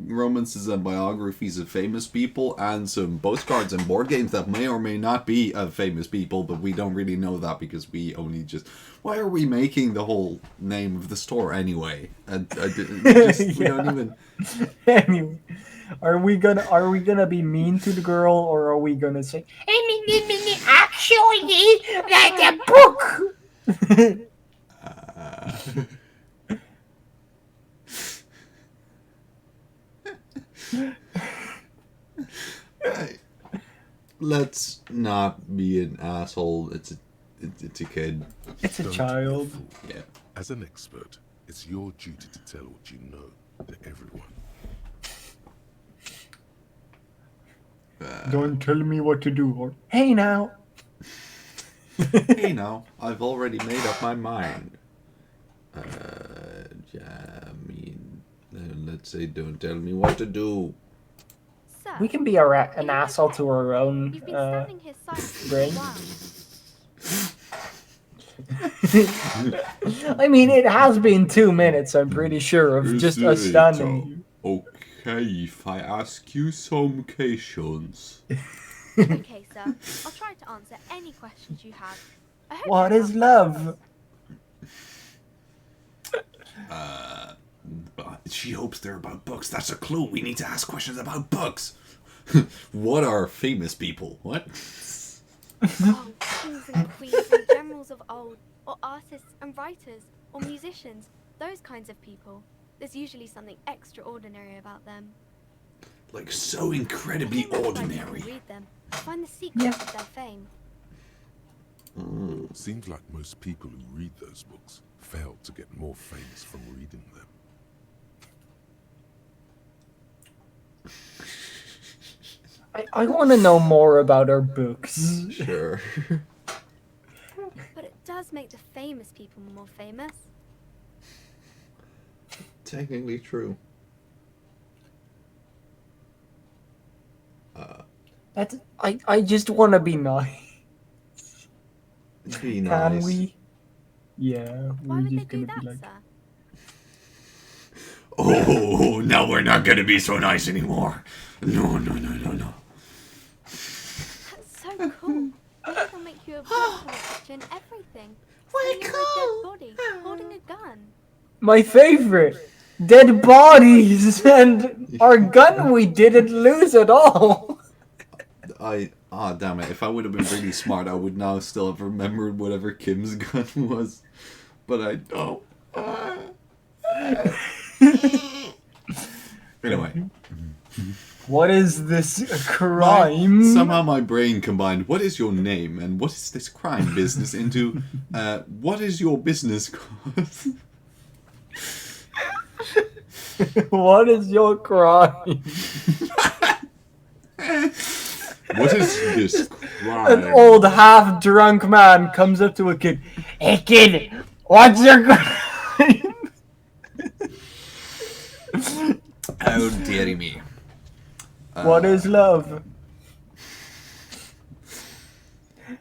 A: romances, and biographies of famous people, and some postcards and board games that may or may not be of famous people, but we don't really know that because we only just. Why are we making the whole name of the store anyway? We don't even.
B: Anyway, are we gonna be mean to the girl, or are we gonna say, actually, that's a book?
A: Let's not be an asshole. It's a kid.
B: It's a
C: Don't be
B: child.
C: fool.
A: Yeah.
C: As an expert, it's your duty to tell what you know to everyone.
B: Don't tell me what to do, or hey now.
A: Hey now, I've already made up my mind. Yeah, I mean, let's say don't tell me what to do.
E: Sir,
B: We can be an asshole to our own
E: you've been standing here silently
B: brain.
E: for a while.
B: I mean, it has been 2 minutes, I'm pretty sure, of just us standing.
A: Okay, if I ask you some questions.
E: Okay, sir. I'll try to answer any questions you have. I hope
B: What
E: you
B: is
E: have-
B: love?
A: She hopes they're about books. That's a clue. We need to ask questions about books. What are famous people? What?
E: Oh, kings and queens and heroes of old, or artists and writers, or musicians, those kinds of people. There's usually something extraordinary about them.
A: Like so incredibly ordinary.
E: Read them, find the secrets of their fame.
C: Seems like most people who read those books fail to get more famous from reading them.
B: I want to know more about our books.
A: Sure.
E: But it does make the famous people more famous.
A: Technically true.
B: I just want to be nice.
A: Be nice.
B: Can we? Yeah,
E: Why
B: we're
E: would they
B: just
E: do
B: gonna
E: that,
B: be like.
E: sir?
A: Oh, now we're not gonna be so nice anymore. No.
E: That's so cool. They'll make you a beautiful picture and everything. We're cool. A dead body, holding a gun.
B: My favorite, dead bodies, and our gun we didn't lose at all.
A: Damn it. If I would have been really smart, I would now still have remembered whatever Kim's gun was. But I don't. Anyway.
B: What is this crime?
A: Somehow my brain combined, what is your name and what is this crime business into, what is your business card?
B: What is your crime?
A: What is this crime?
B: An old half-drunk man comes up to a kid. Hey kid, what's your crime?
A: How dare me.
B: What is love?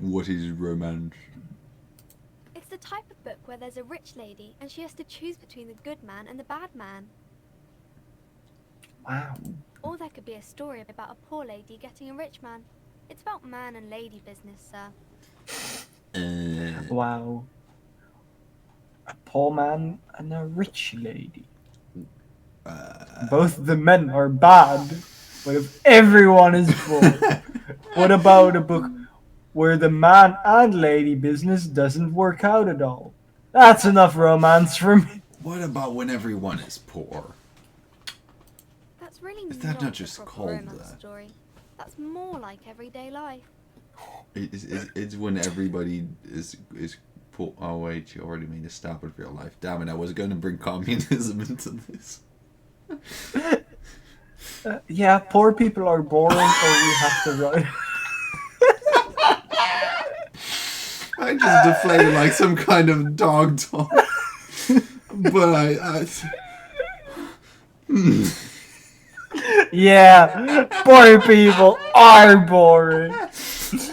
A: What is romance?
E: It's the type of book where there's a rich lady and she has to choose between the good man and the bad man.
B: Wow.
E: Or there could be a story about a poor lady getting a rich man. It's about man and lady business, sir.
B: Wow. A poor man and a rich lady. Both the men are bad, but if everyone is poor, what about a book where the man and lady business doesn't work out at all? That's enough romance for me.
A: What about when everyone is poor?
E: That's really
A: Is that not
E: a
A: just
E: proper
A: called
E: romance
A: that?
E: story. That's more like everyday life.
A: It's when everybody is poor. Oh wait, you already made a stab at real life. Damn it, I was going to bring communism into this.
B: Yeah, poor people are boring, or we have to write.
A: I just deflated like some kind of dog talk. But
B: Yeah, poor people are boring.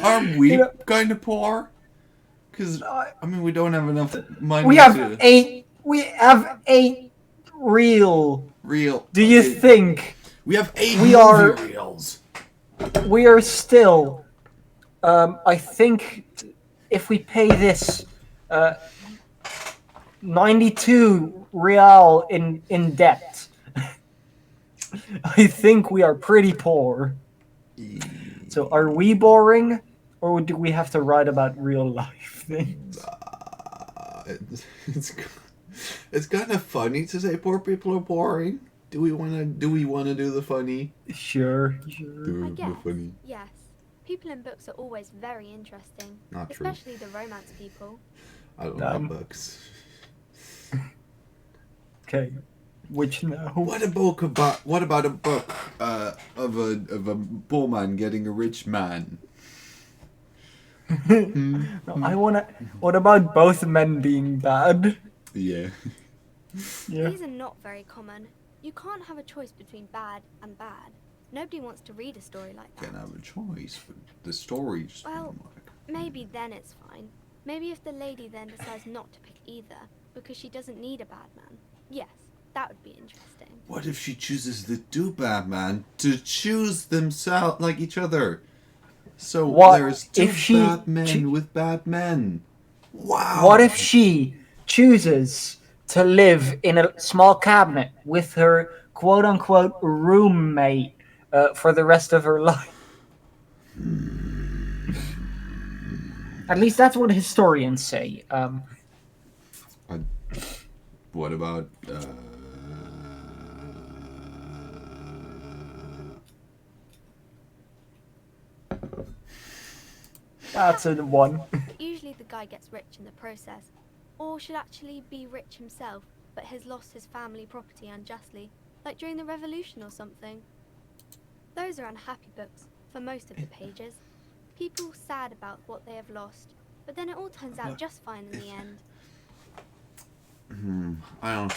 A: Are we kind of poor? Because I mean, we don't have enough money.
B: We have eight. We have eight real. Do you think
A: we have 8
B: we
A: movie reels?
B: We are still. I think if we pay this 92 real in debt, I think we are pretty poor. So are we boring, or do we have to write about real life things?
A: It's kind of funny to say poor people are boring. Do we want to do the funny?
B: Sure.
E: I guess, funny. Yes. People in books are always very interesting.
A: Not true.
E: Especially the romance people.
A: I don't like books.
B: Okay. Which no.
A: What about a book of a poor man getting a rich man?
B: No, I wanna. What about both men being bad?
A: Yeah.
E: These are not very common. You can't have a choice between bad and bad. Nobody wants to read a story like that.
A: Can't have a choice, but the story just
E: well, maybe then it's fine. Maybe if the lady then decides not to pick either because she doesn't need a bad man. Yes, that would be interesting.
A: What if she chooses the bad man to choose themselves like each other? So there's two bad men with bad men. Wow.
B: What if she chooses to live in a small cabinet with her quote-unquote roommate for the rest of her life? At least that's what historians say.
A: What about?
B: That's a one.
E: But usually the guy gets rich in the process, or should actually be rich himself, but has lost his family property unjustly, like during the revolution or something. Those are unhappy books for most of the pages. People sad about what they have lost, but then it all turns out just fine in the end.
A: I don't.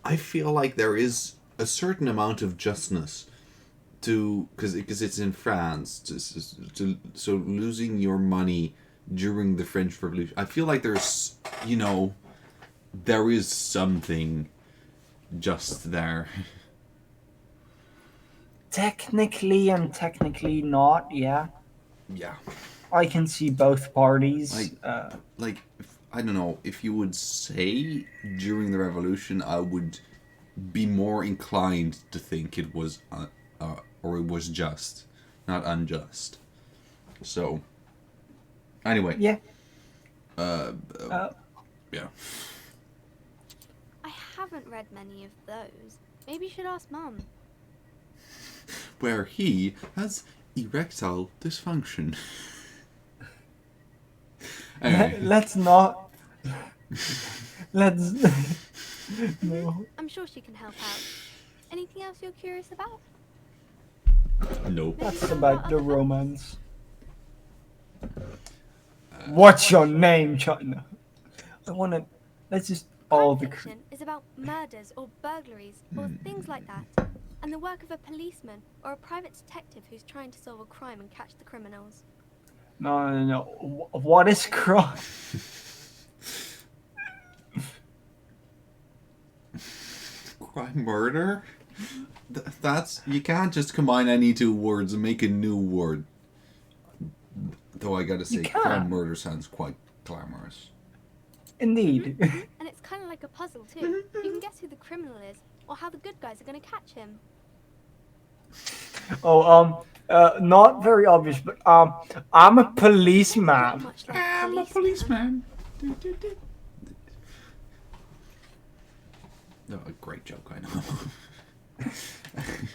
A: I feel like there is a certain amount of justness to because it's in France. So losing your money during the French Revolution, I feel like there's there is something just there.
B: Technically and technically not. Yeah,
A: Yeah.
B: I can see both parties.
A: I don't know, if you would say during the revolution, I would be more inclined to think it was or it was just, not unjust. So anyway,
B: yeah.
A: Yeah.
E: I haven't read many of those. Maybe you should ask Mum.
A: Where he has erectile dysfunction. Anyway.
B: Let's not. Let's. No.
E: I'm sure she can help out. Anything else you're curious about?
A: Nope.
B: That's about the romance. What's your name, China? I wanna. Let's just all the.
E: Fiction is about murders or burglaries or things like that, and the work of a policeman or a private detective who's trying to solve a crime and catch the criminals.
B: No. What is crime?
A: Crime, murder? That's, you can't just combine any two words and make a new word. Though I gotta say, crime, murder sounds quite glamorous.
B: Indeed.
E: And it's kind of like a puzzle too. You can guess who the criminal is or how the good guys are going to catch him.
B: Not very obvious, but I'm a policeman.
E: Much like
A: I'm a policeman. No, a great joke, I know.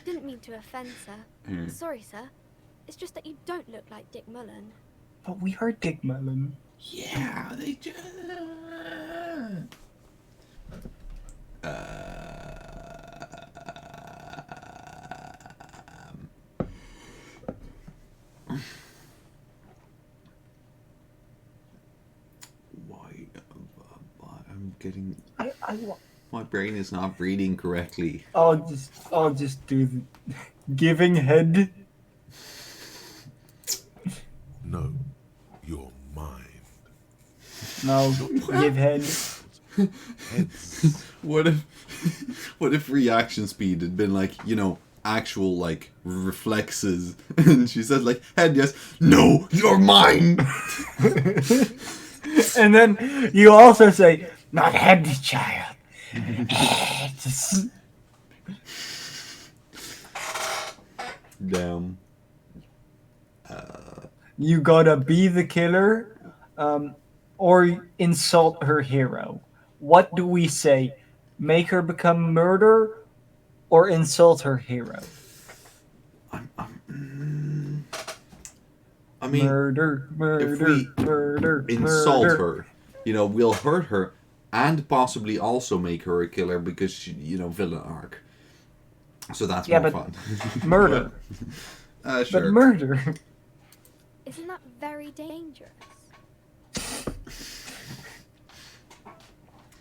E: Didn't mean to offend, sir. Sorry, sir. It's just that you don't look like Dick Mullen.
B: But we are Dick Mullen.
A: Yeah, they just. Why? I'm getting. My brain is not reading correctly.
B: I'll just do the giving head.
C: No, your mind.
B: No, give head.
A: What if reaction speed had been like, actual like reflexes, and she says like head, yes, no, you're mine.
B: And then you also say not head, child.
A: Damn.
B: You gotta be the killer, or insult her hero. What do we say? Make her become murder, or insult her hero?
A: I mean,
B: murder,
A: if we
B: murder,
A: insult
B: murder.
A: her, we'll hurt her, and possibly also make her a killer because she, villain arc. So that's more fun.
B: Murder.
A: Sure.
B: But murder.
E: Isn't that very dangerous?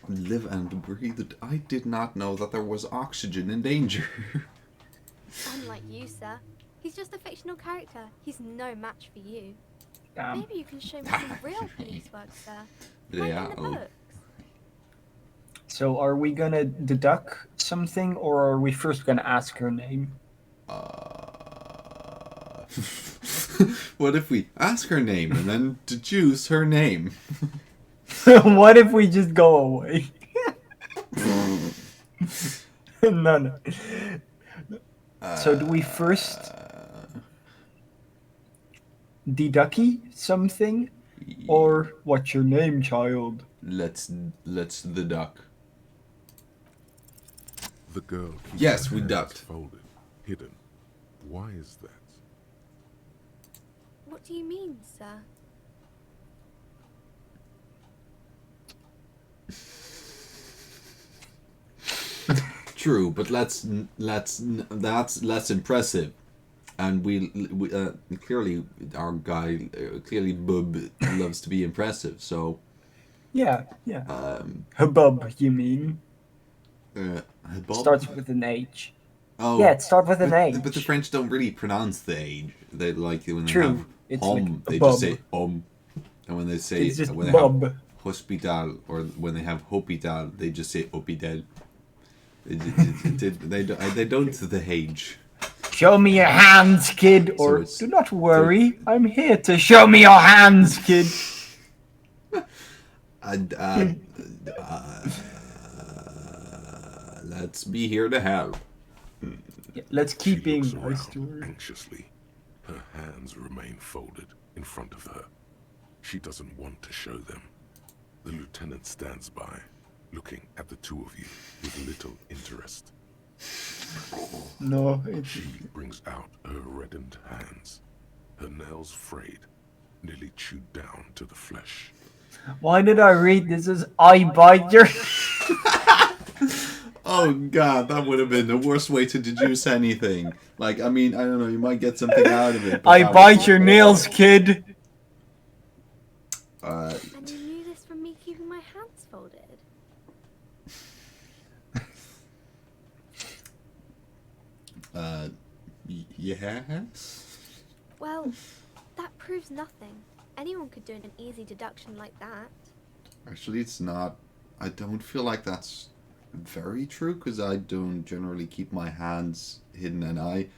A: Live and breathe. I did not know that there was oxygen in danger.
E: Unlike you, sir. He's just a fictional character. He's no match for you. Maybe you can show me some real police work, sir.
A: Yeah.
E: Like in the books.
B: So are we gonna deduct something, or are we first gonna ask her name?
A: What if we ask her name and then deduce her name?
B: What if we just go away? No. So do we first Deducky something? Or what's your name, child?
A: Let's the duck.
C: The girl keeps
A: Yes,
C: her
A: we
C: hands
A: ducked.
C: folded, hidden. Why is that?
E: What do you mean, sir?
A: True, but that's less impressive, and we clearly our guy clearly Bub loves to be impressive. So
B: Yeah. Hubbub, you mean?
A: Bob?
B: Starts with an H.
A: Oh,
B: Yeah, it starts with an H.
A: But the French don't really pronounce the H. They like when they
B: True.
A: have
B: It's
A: hom,
B: like a
A: they
B: bub.
A: just say and when they say
B: It's just
A: when they
B: bub.
A: have hospital or when they have hopital, they just say hôpital. They don't the H.
B: Show me your hands, kid,
A: So
B: or
A: it's-
B: do not worry, I'm here to show me your hands, kid.
A: Let's be here to help.
B: Yeah, let's
C: She
B: keep being
C: looks
B: nice
C: around
B: to her.
C: anxiously. Her hands remain folded in front of her. She doesn't want to show them. The lieutenant stands by, looking at the two of you with little interest.
B: No,
C: She brings out her reddened hands, her nails frayed, nearly chewed down to the flesh.
B: why did I read this as I bite your...
A: Oh god, that would have been the worst way to deduce anything. Like, I mean, I don't know, you might get something out of it. But
B: I
A: that
B: bite
A: was
B: your nails, kid.
E: And you knew this from me keeping my hands folded?
A: Yes?
E: Well, that proves nothing. Anyone could do an easy deduction like that.
A: Actually, it's not. I don't feel like that's very true because I don't generally keep my hands hidden, and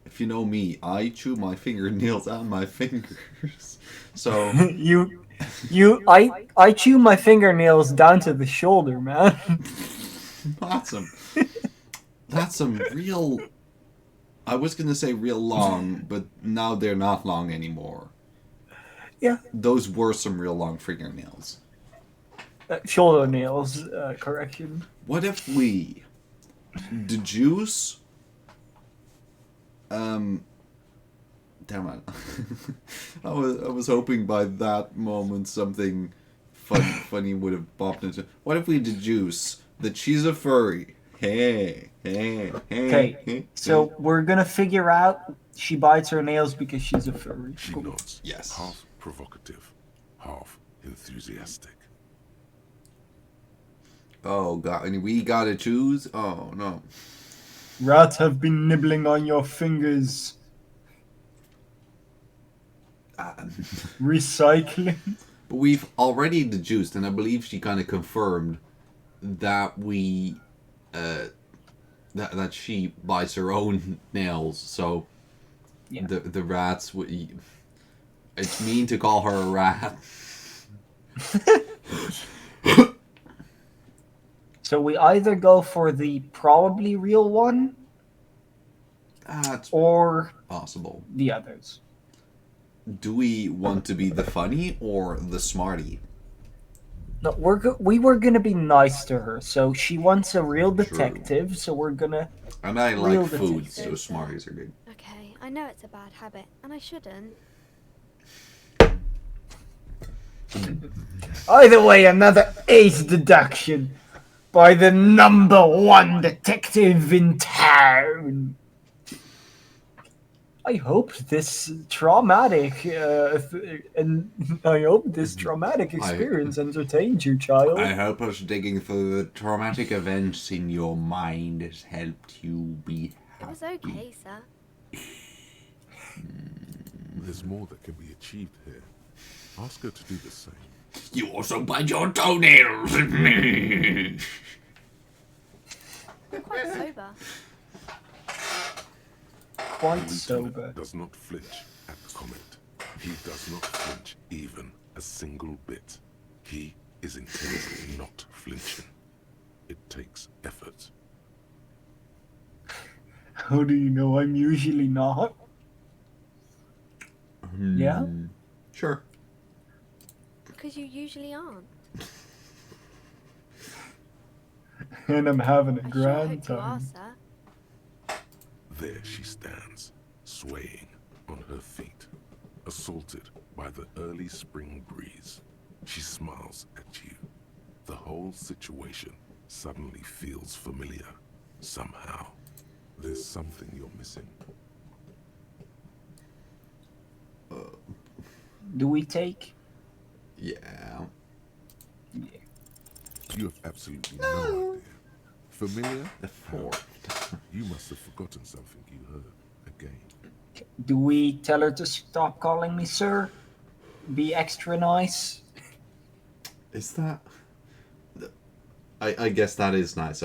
A: if you know me, I chew my fingernails and my fingers. So
B: I chew my fingernails down to the shoulder, man.
A: that's some real. I was gonna say real long, but now they're not long anymore.
B: Yeah.
A: Those were some real long fingernails.
B: Shoulder nails, correction.
A: What if we deduce? Damn it! I was hoping by that moment something funny would have popped into. What if we deduce that she's a furry? Hey.
B: Okay, so we're gonna figure out she bites her nails because she's a furry.
C: She
B: Cool.
C: nods,
A: Yes.
C: half provocative, half enthusiastic.
A: Oh god, and we gotta choose? Oh no.
B: Rats have been nibbling on your fingers. Recycling.
A: But we've already deduced, and I believe she kind of confirmed that we, that she bites her own nails. So,
B: Yeah.
A: the rats. It's mean to call her a rat.
B: So we either go for the probably real one
A: That's
B: or
A: possible.
B: the others.
A: Do we want to be the funny or the smarty?
B: No, we were gonna be nice to her. So she wants a real detective. So we're gonna.
A: And I
B: Real
A: like food,
B: detective.
A: so smarties are good.
E: Okay, I know it's a bad habit, and I shouldn't.
B: Either way, another ace deduction by the #1 detective in town. I hope this traumatic experience entertained you, child.
A: I hope us digging through the traumatic events in your mind has helped you be
E: It was
A: happy.
E: okay, sir.
C: There's more that can be achieved here. Ask her to do the same.
A: You also bite your toenails at me.
E: I'm quite sober.
B: Quite
C: The
B: sober.
C: lieutenant does not flinch at the comment. He does not flinch even a single bit. He is intensely not flinching. It takes effort.
B: How do you know I'm usually not? Yeah?
A: Sure.
E: Because you usually aren't.
B: And I'm having a
E: I sure
B: grand
E: hope you are,
B: time.
E: sir.
C: There she stands, swaying on her feet, assaulted by the early spring breeze. She smiles at you. The whole situation suddenly feels familiar. Somehow, there's something you're missing.
B: Do we take?
A: Yeah.
C: You have absolutely no idea. Familiar?
A: The fourth.
C: You must have forgotten something you heard again.
B: Do we tell her to stop calling me sir? Be extra nice?
A: Is that? I guess that is nice.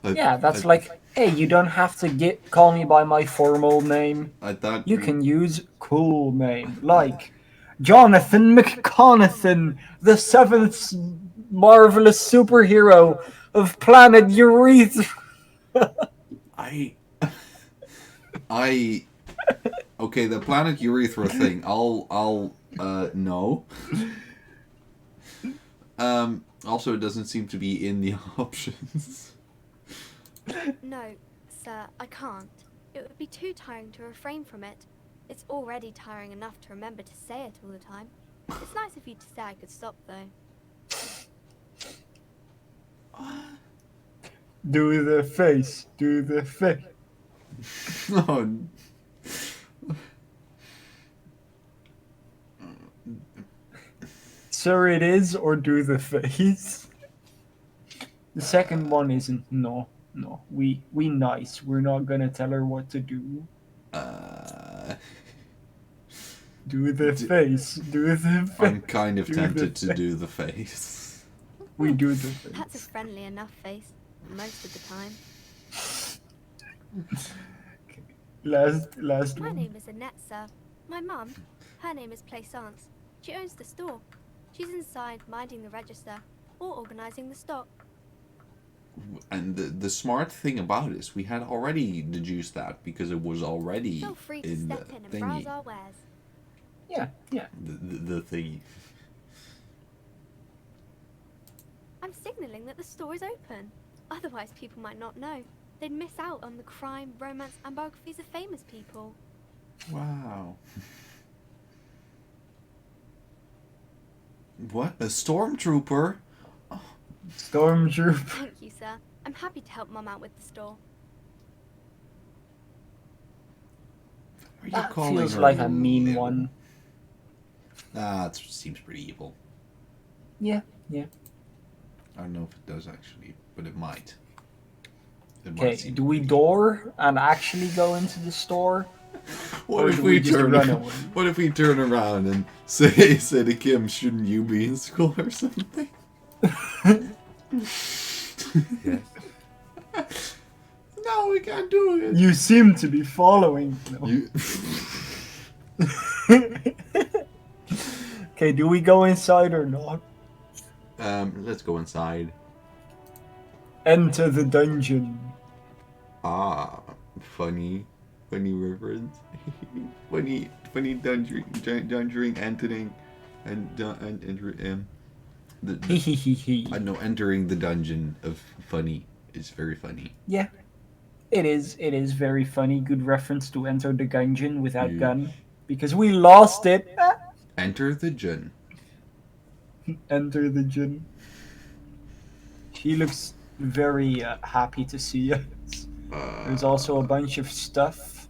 B: Yeah, that's like, hey, you don't have to call me by my formal name.
A: I thought
B: You can use cool name, like Jonathan McConathan, the seventh marvelous superhero of planet Urethra.
A: Okay, the planet urethra thing. I'll no. Also, it doesn't seem to be in the options.
E: No, sir, I can't. It would be too tiring to refrain from it. It's already tiring enough to remember to say it all the time. It's nice of you to say I could stop, though.
B: Do the face. Do the face.
A: No.
B: Sir, it is, or do the face. The second one isn't. No. We nice. We're not gonna tell her what to do. Do the face. Do the face.
A: I'm kind of
B: Do
A: tempted
B: the
A: to do the face.
B: We do the face.
E: That's a friendly enough face, most of the time.
B: Last
E: My
B: one.
E: name is Annette, sir. My mum, her name is Plaisance. She owns the store. She's inside minding the register or organising the stock.
A: And the smart thing about it is we had already deduced that because it was already
E: Feel free to
A: in
E: step
A: the
E: in and browse
A: thingy.
E: our wares.
B: Yeah.
A: The thingy.
E: I'm signalling that the store is open. Otherwise, people might not know. They'd miss out on the crime, romance, and biographies of famous people.
A: Wow. What? A stormtrooper?
B: Stormtrooper.
E: Thank you, sir. I'm happy to help Mum out with the store.
A: Are you
B: That
A: calling
B: feels
A: her
B: like a mean
A: little?
B: one.
A: It seems pretty evil.
B: Yeah.
A: I don't know if it does actually, but it might. It might
B: Okay,
A: seem
B: do we
A: pretty
B: door and actually go into the store?
A: What
B: Or
A: if
B: do
A: we
B: just
A: turn?
B: run away?
A: What if we turn around and say to Kim, "Shouldn't you be in school or something?"
D: Yes.
A: No, we can't do it.
B: You seem to be following. No.
A: You-
B: Okay, do we go inside or not?
A: Let's go inside.
B: Enter the dungeon.
A: Funny reference. funny dungeon entering and I know entering the dungeon of funny is very funny.
B: Yeah. It is very funny. Good reference to enter the dungeon without
A: Yeah.
B: gun. Because we lost it.
A: Enter the djinn.
B: Enter the djinn. She looks very happy to see us. There's also a bunch of stuff.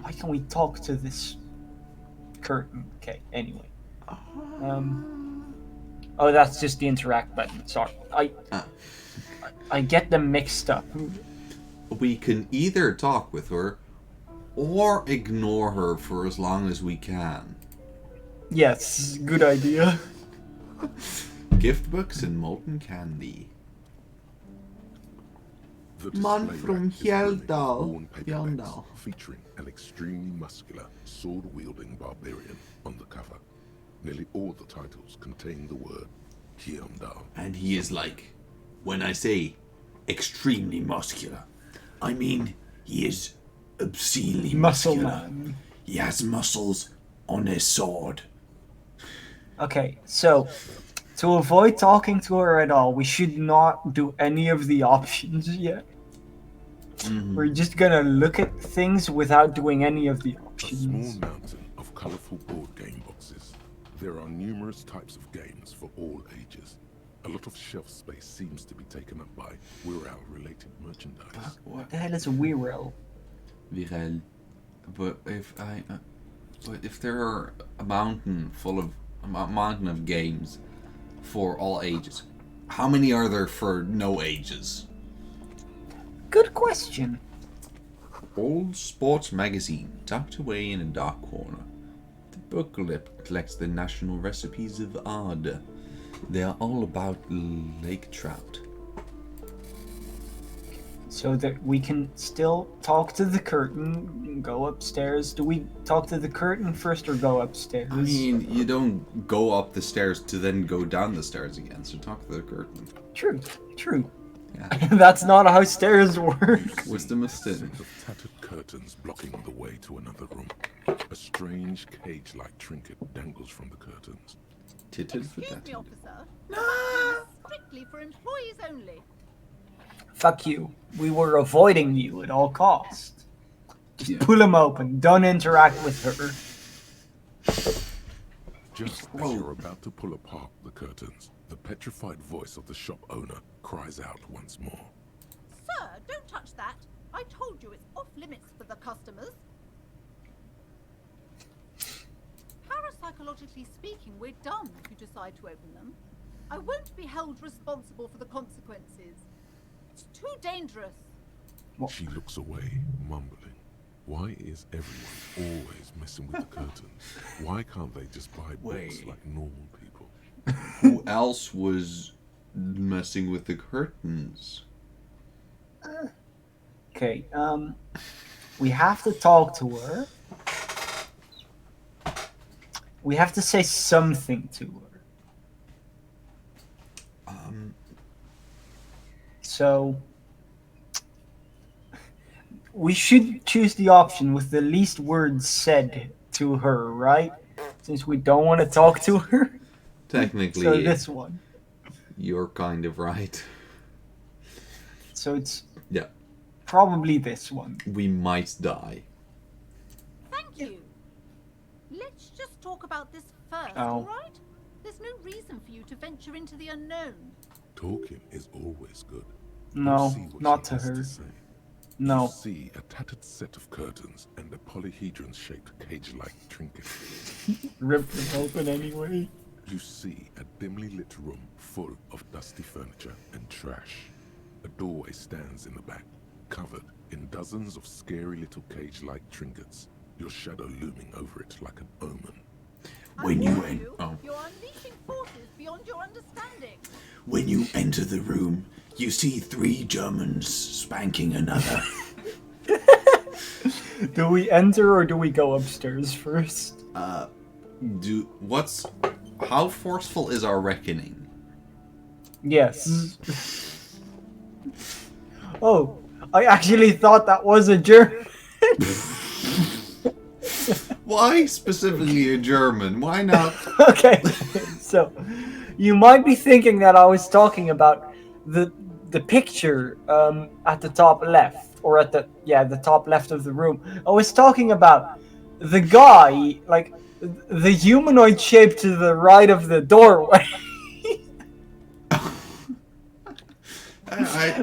B: Why can't we talk to this curtain? Okay, anyway. Oh, that's just the interact button. Sorry. I get them mixed up.
A: We can either talk with her or ignore her for as long as we can.
B: Yes, good idea.
A: Gift books and molten candy.
C: The
A: Man
C: display
A: from
C: rack is brimming with
A: Hjelldal.
C: worn paperbacks featuring an extremely muscular, sword-wielding barbarian on the cover. Nearly all the titles contain the word Hjelldal.
A: And he is like, when I say extremely muscular, I mean he is obscenely
B: Muscle
A: muscular.
B: man.
A: He has muscles on his sword.
B: Okay, so to avoid talking to her at all, we should not do any of the options yet.
A: Mm-hmm.
B: We're just gonna look at things without doing any of the
C: A
B: options.
C: small mountain of colorful board game boxes. There are numerous types of games for all ages. A lot of shelf space seems to be taken up by Wirral-related merchandise.
B: What the hell is a Wirral?
A: Wirral. But if there are a mountain of games for all ages, how many are there for no ages?
B: Good question.
A: Old sports magazine, tucked away in a dark corner. The book collects the national recipes of Ard. They are all about lake trout.
B: So that we can still talk to the curtain and go upstairs. Do we talk to the curtain first or go upstairs?
A: I mean, you don't go up the stairs to then go down the stairs again, so talk to the curtain.
B: True.
A: Yeah.
B: That's not how stairs work.
A: Wisdom of
C: Set
A: sin.
C: of tattered curtains blocking the way to another room. A strange cage-like trinket dangles from the curtains.
A: Titted for
F: Excuse me,
A: that.
F: officer. This is strictly for employees only.
B: Fuck you. We were avoiding you at all costs. Just
A: Yeah.
B: pull them open. Don't interact with her.
C: Just as you're about to pull apart the curtains, the petrified voice of the shop owner cries out once more.
F: Sir, don't touch that. I told you it's off limits for the customers. Parapsychologically speaking, we're done if you decide to open them. I won't be held responsible for the consequences. It's too dangerous.
C: She looks away, mumbling. Why is everyone always messing with the curtains? Why can't they just buy books
A: Wait.
C: like normal people?
A: Who else was messing with the curtains?
B: Okay, we have to talk to her. We have to say something to her. So we should choose the option with the least words said to her, right? Since we don't want to talk to her.
A: Technically,
B: So this one.
A: you're kind of right.
B: So it's
A: Yeah.
B: probably this one.
A: We might die.
F: Thank you. Let's just talk about this first,
B: Oh.
F: all right? There's no reason for you to venture into the unknown.
C: Talking is always good.
B: No,
C: See what
B: not
C: she
B: to
C: has
B: her.
C: say.
B: No.
C: You see a tattered set of curtains and a polyhedron-shaped cage-like trinket.
B: Rip them open anyway.
C: You see a dimly lit room full of dusty furniture and trash. A doorway stands in the back, covered in dozens of scary little cage-like trinkets, your shadow looming over it like an omen.
A: When
F: I
A: you
F: warn
A: en-
F: you,
A: oh.
F: you're unleashing forces beyond your understanding.
A: When you enter the room, you see 3 Germans spanking another.
B: Do we enter or do we go upstairs first?
A: How forceful is our reckoning?
B: Yes. Oh, I actually thought that was a German.
A: Why specifically a German? Why not?
B: Okay, so you might be thinking that I was talking about the picture at the top left, or at the top left of the room. I was talking about the guy, like the humanoid shape to the right of the doorway.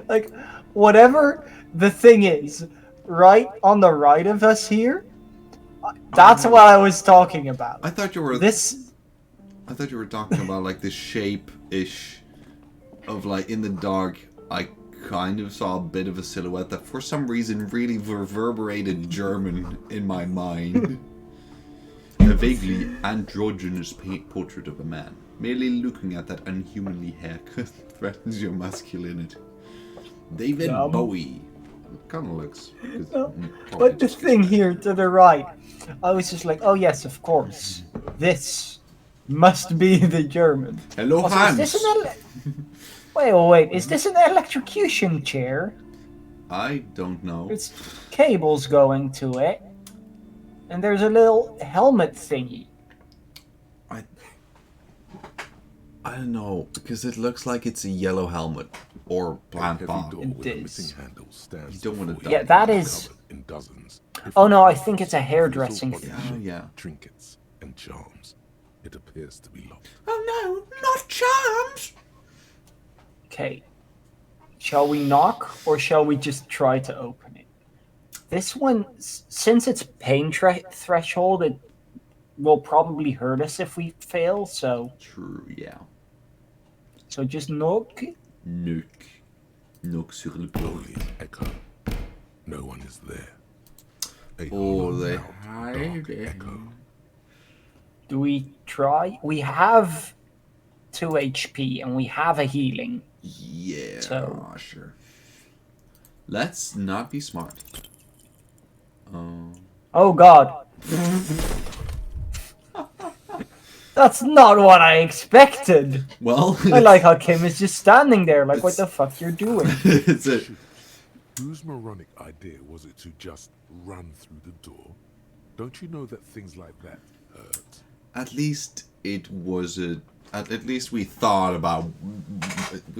B: Like whatever the thing is, right on the right of us here. That's what I was talking about.
A: I thought you were
B: This.
A: I thought you were talking about like this shape-ish of like in the dark. I kind of saw a bit of a silhouette that for some reason really reverberated German in my mind. A vaguely androgynous portrait of a man. Merely looking at that unhumanly haircut threatens your masculinity. David Bowie. Kind of looks.
B: But the thing here to the right, I was just like, oh yes, of course. This must be the German.
A: Hello,
B: Also,
A: Hans.
B: is this wait, is this an electrocution chair?
A: I don't know.
B: It's cables going to it. And there's a little helmet thingy.
A: I don't know, because it looks like it's a yellow helmet or plant bomb.
C: You
A: don't want to die.
B: Yeah, that is.
C: In dozens,
B: Oh no, I think it's a hairdressing thing.
A: Yeah.
C: Trinkets and charms. It appears to be locked.
A: Oh no, not charms!
B: Okay. Shall we knock or shall we just try to open it? This one, since it's pain threshold, it will probably hurt us if we fail, so...
A: True, yeah.
B: So just knock.
A: Knock sur le
C: Only an echo. No one is there. A
A: Oh,
C: hollow
A: they
C: mouth, dark
A: hide.
C: echo.
B: Do we try? We have 2 HP and we have a healing.
A: Yeah,
B: So-
A: sure. Let's not be smart.
B: Oh god. That's not what I expected.
A: Well,
B: I like how Kim is just standing there like, what the fuck you're doing?
A: it's a...
C: Whose moronic idea was it to just run through the door? Don't you know that things like that hurt?
A: At least it was a... At least we thought about...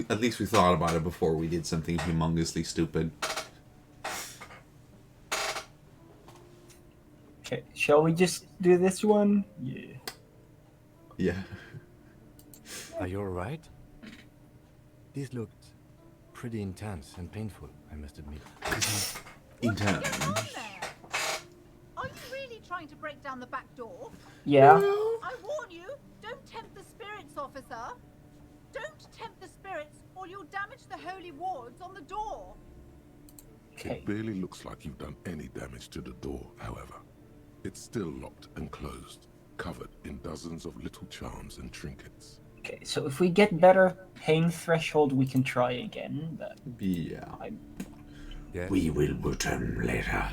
A: At least we thought about it before we did something humongously stupid.
B: Okay, shall we just do this one? Yeah.
A: Yeah.
D: Are you alright? These looked pretty intense and painful, I must admit.
A: Intense.
F: Get on there! Are you really trying to break down the back door?
B: Yeah.
F: I warn you, don't tempt the spirits, officer. Don't tempt the spirits, or you'll damage the holy wards on the door.
B: Okay.
C: It barely looks like you've done any damage to the door, however. It's still locked and closed, covered in dozens of little charms and trinkets.
B: Okay, so if we get better pain threshold, we can try again. But
A: Yeah.
D: Yes.
A: We will return later.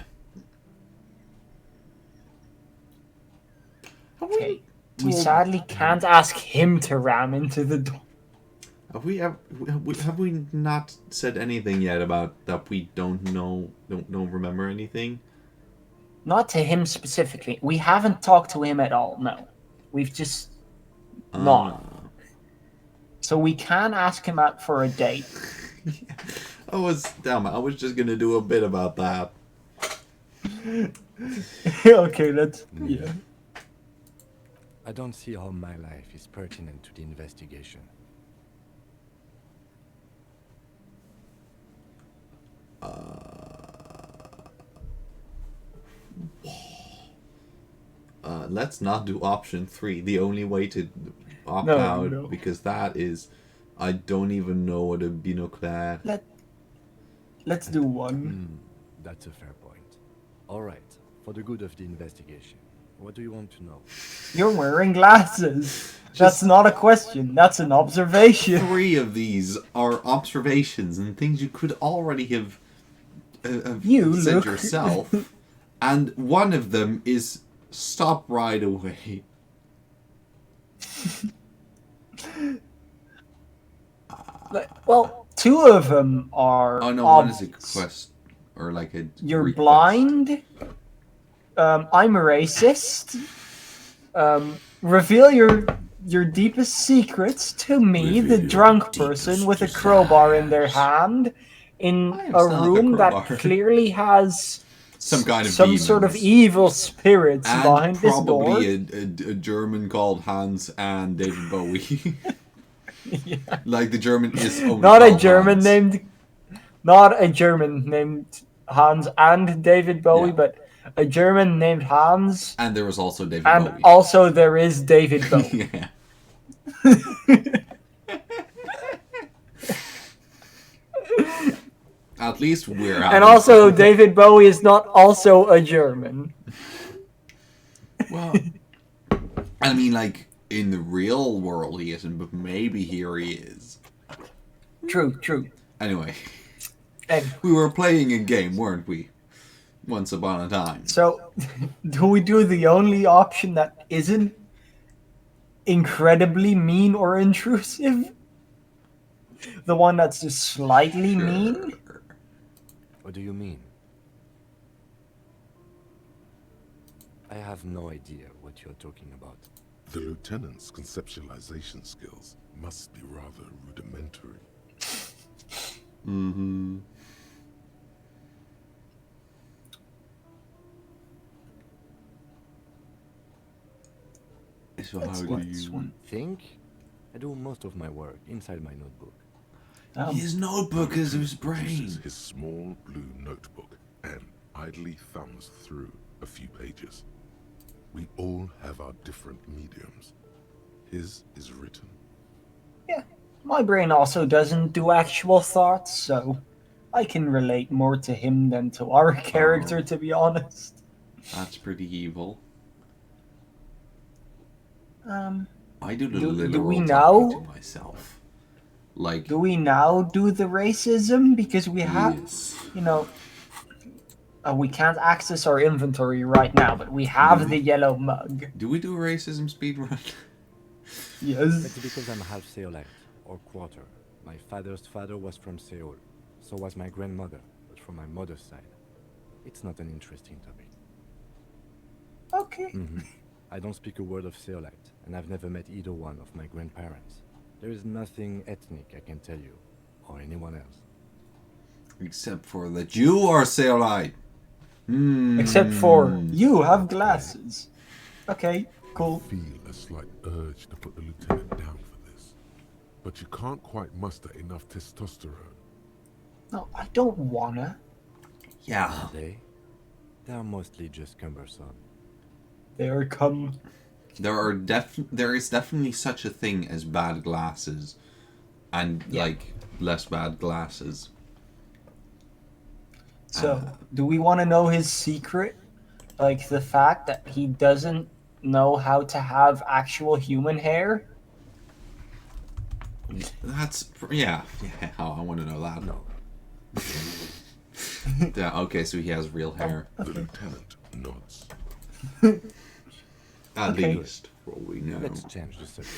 B: okay, we sadly can't ask him to ram into the door.
A: Have we not said anything yet about that we don't remember anything?
B: Not to him specifically. We haven't talked to him at all. No, we've just not. So we can ask him out for a date.
A: I was just gonna do a bit about that.
B: Okay, let's. Yeah.
D: I don't see how my life is pertinent to the investigation.
A: Let's not do option 3. The only way to opt
B: No,
A: out,
B: no.
A: because that is, I don't even know what a binocular.
B: Let's do one.
D: That's a fair point. Alright, for the good of the investigation, what do you want to know?
B: You're wearing glasses. That's not a question. That's an observation.
A: 3 of these are observations and things you could already have
B: You
A: said
B: look-
A: yourself, and one of them is stop right away.
B: Well, 2 of them are.
A: Oh no, one is a quest or like a.
B: You're
A: request.
B: blind. I'm a racist. Reveal your deepest secrets to me, the
C: Reveal
B: drunk
C: your
B: person
C: deepest
B: with a crowbar in their hand, in
A: I
B: a
A: understand the
B: room that
A: crowbar.
B: clearly has
A: Some kind of
B: some sort of
A: demons.
B: evil spirits
A: And
B: behind this door.
A: probably a German called Hans and David Bowie.
B: Yeah.
A: Like the German is only
B: Not a
A: called
B: German
A: Hans.
B: named Hans and David Bowie,
A: Yeah.
B: but a German named Hans,
A: And there was also David
B: and
A: Bowie.
B: also there is David Bowie.
A: Yeah. At least we're
B: And also, David Bowie is not also a German.
A: Well, I mean, like in the real world he isn't, but maybe here he is.
B: True.
A: Anyway,
B: And
A: we were playing a game, weren't we? Once upon a time.
B: so, do we do the only option that isn't incredibly mean or intrusive? The one that's just slightly mean?
D: What do you mean? I have no idea what you're talking about.
C: The lieutenant's conceptualization skills must be rather rudimentary.
A: Mm-hmm. So how do you
D: think? I do most of my work inside my notebook.
A: His notebook is his brain.
C: His small blue notebook and idly thumbs through a few pages. We all have our different mediums. His is written.
B: Yeah, my brain also doesn't do actual thoughts, so I can relate more to him than to our character, to be honest.
A: That's pretty evil.
B: I
A: do the literal
B: do we
A: talking
B: now,
A: to myself. Like,
B: do we now do the racism? Because we have, you know, we can't access our inventory right now, but we have the yellow mug.
A: Do we do a racism speedrun?
B: Yes.
D: It's because I'm half Seolite, or quarter. My father's father was from Seoul. So was my grandmother, but from my mother's side. It's not an interesting topic.
B: Okay.
D: I don't speak a word of Seolite, and I've never met either one of my grandparents. There is nothing ethnic I can tell you, or anyone else.
A: Except for that you are Seolite.
B: Except for you have glasses. Okay, cool.
C: I feel a slight urge to put the lieutenant down for this. But you can't quite muster enough testosterone.
B: No, I don't wanna.
A: Yeah.
D: They're mostly just cumbersome.
B: There
A: is definitely such a thing as bad glasses and like less bad glasses.
B: So, do we want to know his secret? Like the fact that he doesn't know how to have actual human hair?
A: That's I want to know that.
D: No.
A: Yeah, okay, so he has real hair.
C: The lieutenant nods.
A: At least, for all we know.
D: Let's change the subject.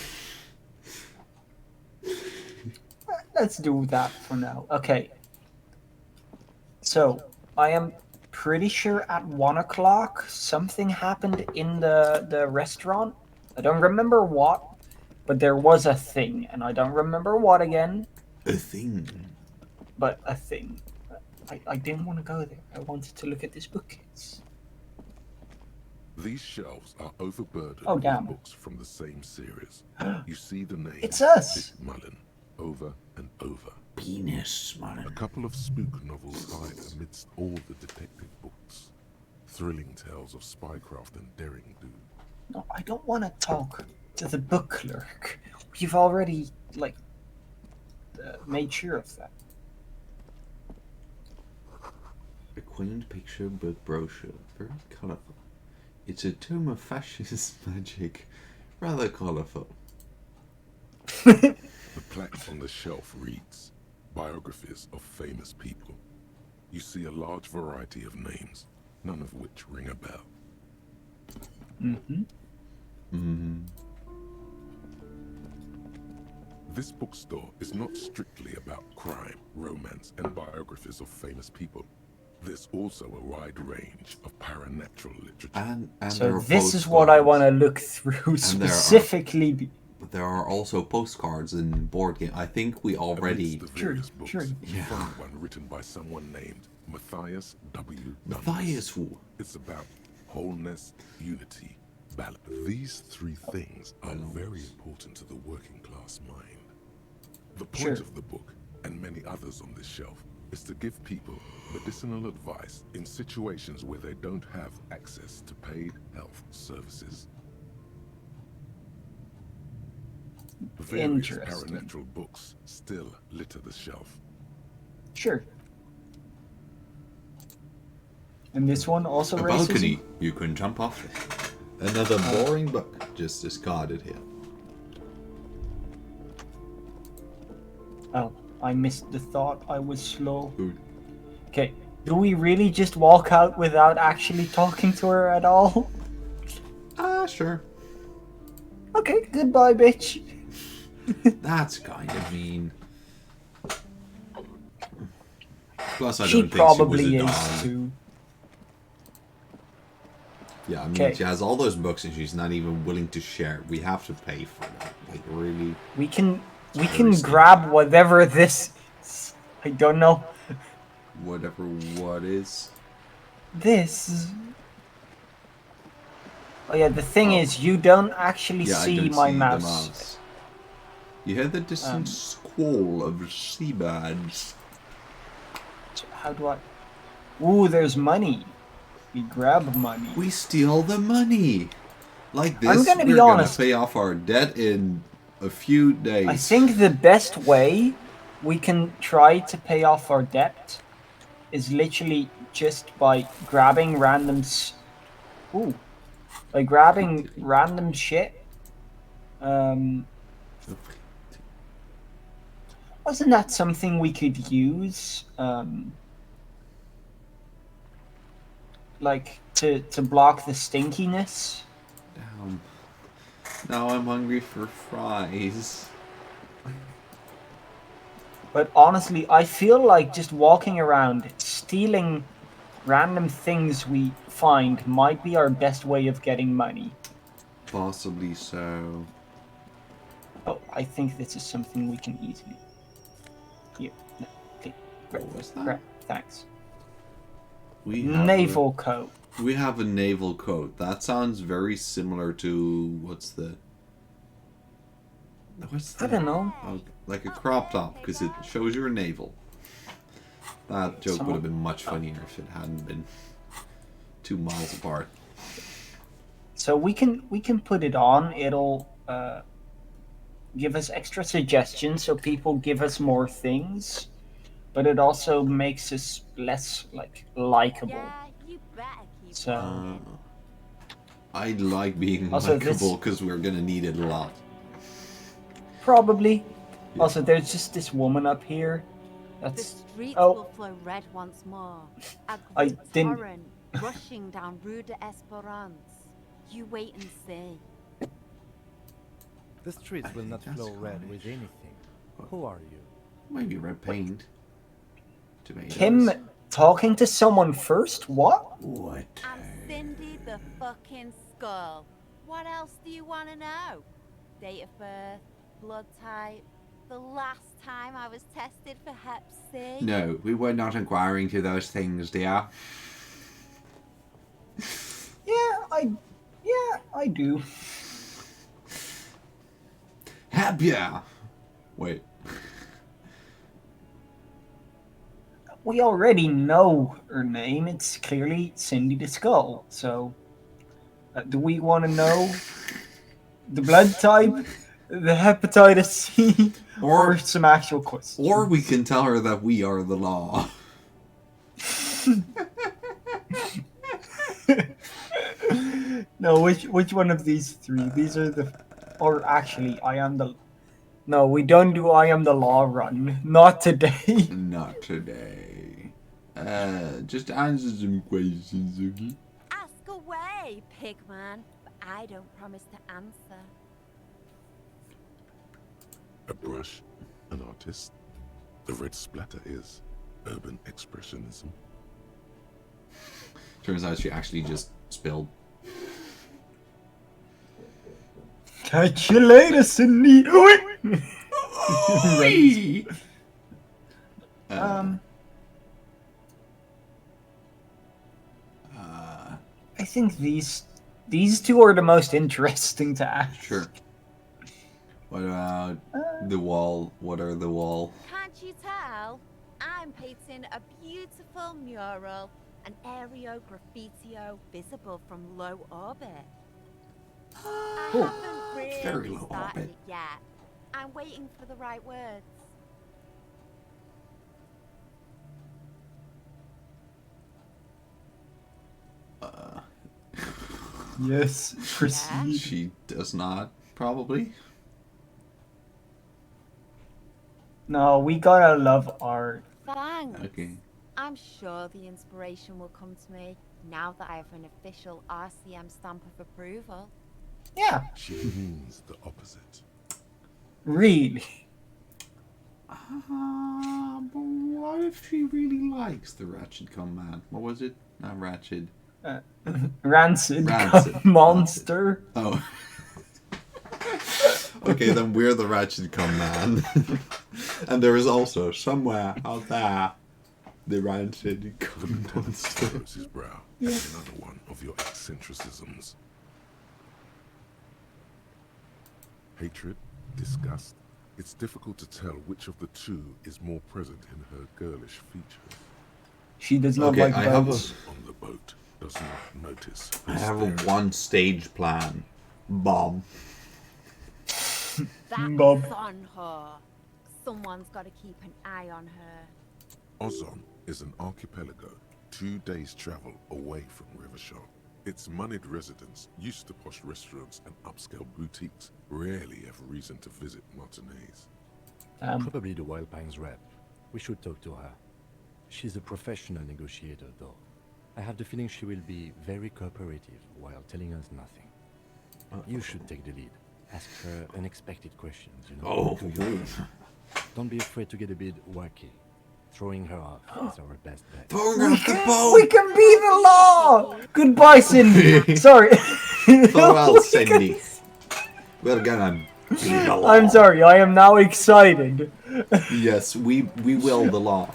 B: Let's do that for now. Okay. So, I am pretty sure at 1 o'clock something happened in the restaurant. I don't remember what, but there was a thing, and I don't remember what again.
A: A thing.
B: But a thing. I didn't want to go there. I wanted to look at this bookcase.
C: These shelves are overburdened
B: damn.
C: with books from the same series. You see the name.
B: It's us!
C: Mullen over and over.
A: Penis Mullen.
C: A couple of spook novels hide amidst all the detective books. Thrilling tales of spycraft and daring do.
B: No, I don't want to talk to the book clerk. We've already, made sure of that.
A: A quaint picture book brochure. Very colourful. It's a tome of fascist magic. Rather colourful.
C: The plaque on the shelf reads, Biographies of Famous People. You see a large variety of names, none of which ring a bell. This bookstore is not strictly about crime, romance, and biographies of famous people. There's also a wide range of paranatural literature.
A: And
B: so this is what I want to look through specifically.
A: There are also postcards and board game. I think we already...
C: The various books,
A: Yeah.
C: found one written by someone named Matthias W.
A: Matthias who?
C: It's about wholeness, unity, balance. These three things are very important to the working class mind. The point of the book, and many others on this shelf, is to give people medicinal advice in situations where they don't have access to paid health services. Various paranatural books still litter the shelf.
B: Sure. And this one also
A: a
B: racism?
A: balcony. You can jump off it. Another boring book just discarded here.
B: Oh, I missed the thought. I was slow.
A: Ooh.
B: Okay, do we really just walk out without actually talking to her at all?
A: Sure.
B: Okay, goodbye, bitch.
A: That's kind of mean. Plus, I
B: She
A: don't think
B: probably
A: she was a
B: is
A: dog.
B: too.
A: Yeah, I mean, she has all those books and she's not even willing to share. We have to pay for that. Like, really?
B: We can grab whatever this is. I don't know.
A: Whatever what is.
B: This. Oh yeah, the thing is, you don't actually see my mouse.
A: You hear the distant squall of seabirds.
B: How do I... Ooh, there's money. We grab money.
A: We steal the money. Like this,
B: I'm gonna be
A: we're
B: honest.
A: gonna pay off our debt in a few days.
B: I think the best way we can try to pay off our debt is literally just by grabbing random... By grabbing random shit. Wasn't that something we could use? Like, to block the stinkiness?
A: Damn. Now I'm hungry for fries.
B: But honestly, I feel like just walking around, stealing random things we find might be our best way of getting money.
A: Possibly so.
B: Oh, I think this is something we can easily... Here. No, okay.
A: What was that?
B: Great. Thanks.
A: We have
B: naval coat.
A: We have a naval coat. That sounds very similar to... What's the...
B: I don't know.
A: Like a crop top, because it shows your navel. That joke would have been much funnier if it hadn't been 2 miles apart.
B: So we can put it on. It'll give us extra suggestions, so people give us more things. But it also makes us less likable.
F: Yeah, you better keep
B: so
A: I like being likable because we're gonna need it a lot.
B: Probably. Yeah. Also, there's just this woman up here. That's...
F: The streets will flow red once more. A torrent rushing down Rue de Esperance. You wait and see.
D: The streets will not flow red with anything. Who are you?
A: Maybe red paint. Tomatoes.
B: Kim talking to someone first? What?
A: What?
F: I'm Cindy the fucking Skull. What else do you want to know? Date of birth, blood type, the last time I was tested for Hep C?
A: No, we were not inquiring to those things, dear.
B: Yeah, I do.
A: Happier. Wait.
B: We already know her name. It's clearly Cindy the Skull. So, do we want to know the blood type, the hepatitis C, or some actual questions?
A: Or we can tell her that we are the law.
B: No, which one of these three? These are the... Or actually, I am the... No, we don't do I am the law run. Not today.
A: Not today. Just answer some questions, okay?
F: Ask away, pigman. But I don't promise to answer.
C: A brush, an artist. The red splatter is urban expressionism.
A: Turns out she actually just spilled.
B: Catch you later, Cindy. I think these two are the most interesting to ask.
A: Sure. What about the wall? What are the wall?
F: Can't you tell? I'm painting a beautiful mural, an aereo graffitio visible from low orbit. I haven't really
A: very low
F: started
A: orbit.
F: it yet. I'm waiting for the right words.
B: Yes, proceed.
F: Yeah?
A: She does not, probably.
B: No, we gotta love art.
F: Thanks.
A: Okay.
F: I'm sure the inspiration will come to me now that I have an official RCM stamp of approval.
B: Yeah.
C: She means the opposite.
B: Really?
A: But what if she really likes the Ratchet Command? What was it? Not Ratchet.
B: Rancid.
A: Rancid.
B: Monster.
A: Oh. Okay, then we're the Ratchet Cum Man. And there is also somewhere out there the Rancid Cum Monster.
C: Furrows his brow at another one of your eccentricisms. Hatred, disgust. It's difficult to tell which of the two is more present in her girlish features.
B: She does not like boats.
C: On the boat does not notice.
A: I have a one-stage plan. Bob.
F: That's on her. Someone's got to keep an eye on her.
C: Ozon is an archipelago 2 days' travel away from Rivershaw. Its moneyed residents, used to posh restaurants and upscale boutiques, rarely have reason to visit Martinez.
D: Probably the Wild Pines rep. We should talk to her. She's a professional negotiator, though. I have the feeling she will be very cooperative while telling us nothing. You should take the lead. Ask her unexpected questions, you know.
A: Oh.
D: Don't be afraid to get a bit wacky. Throwing her off is our best bet.
A: Throwing her off the boat!
B: We can be the law! Goodbye, Cindy. Sorry.
A: Farewell, Cindy. We're gonna be the law.
B: I'm sorry, I am now excited.
A: Yes, we will the law.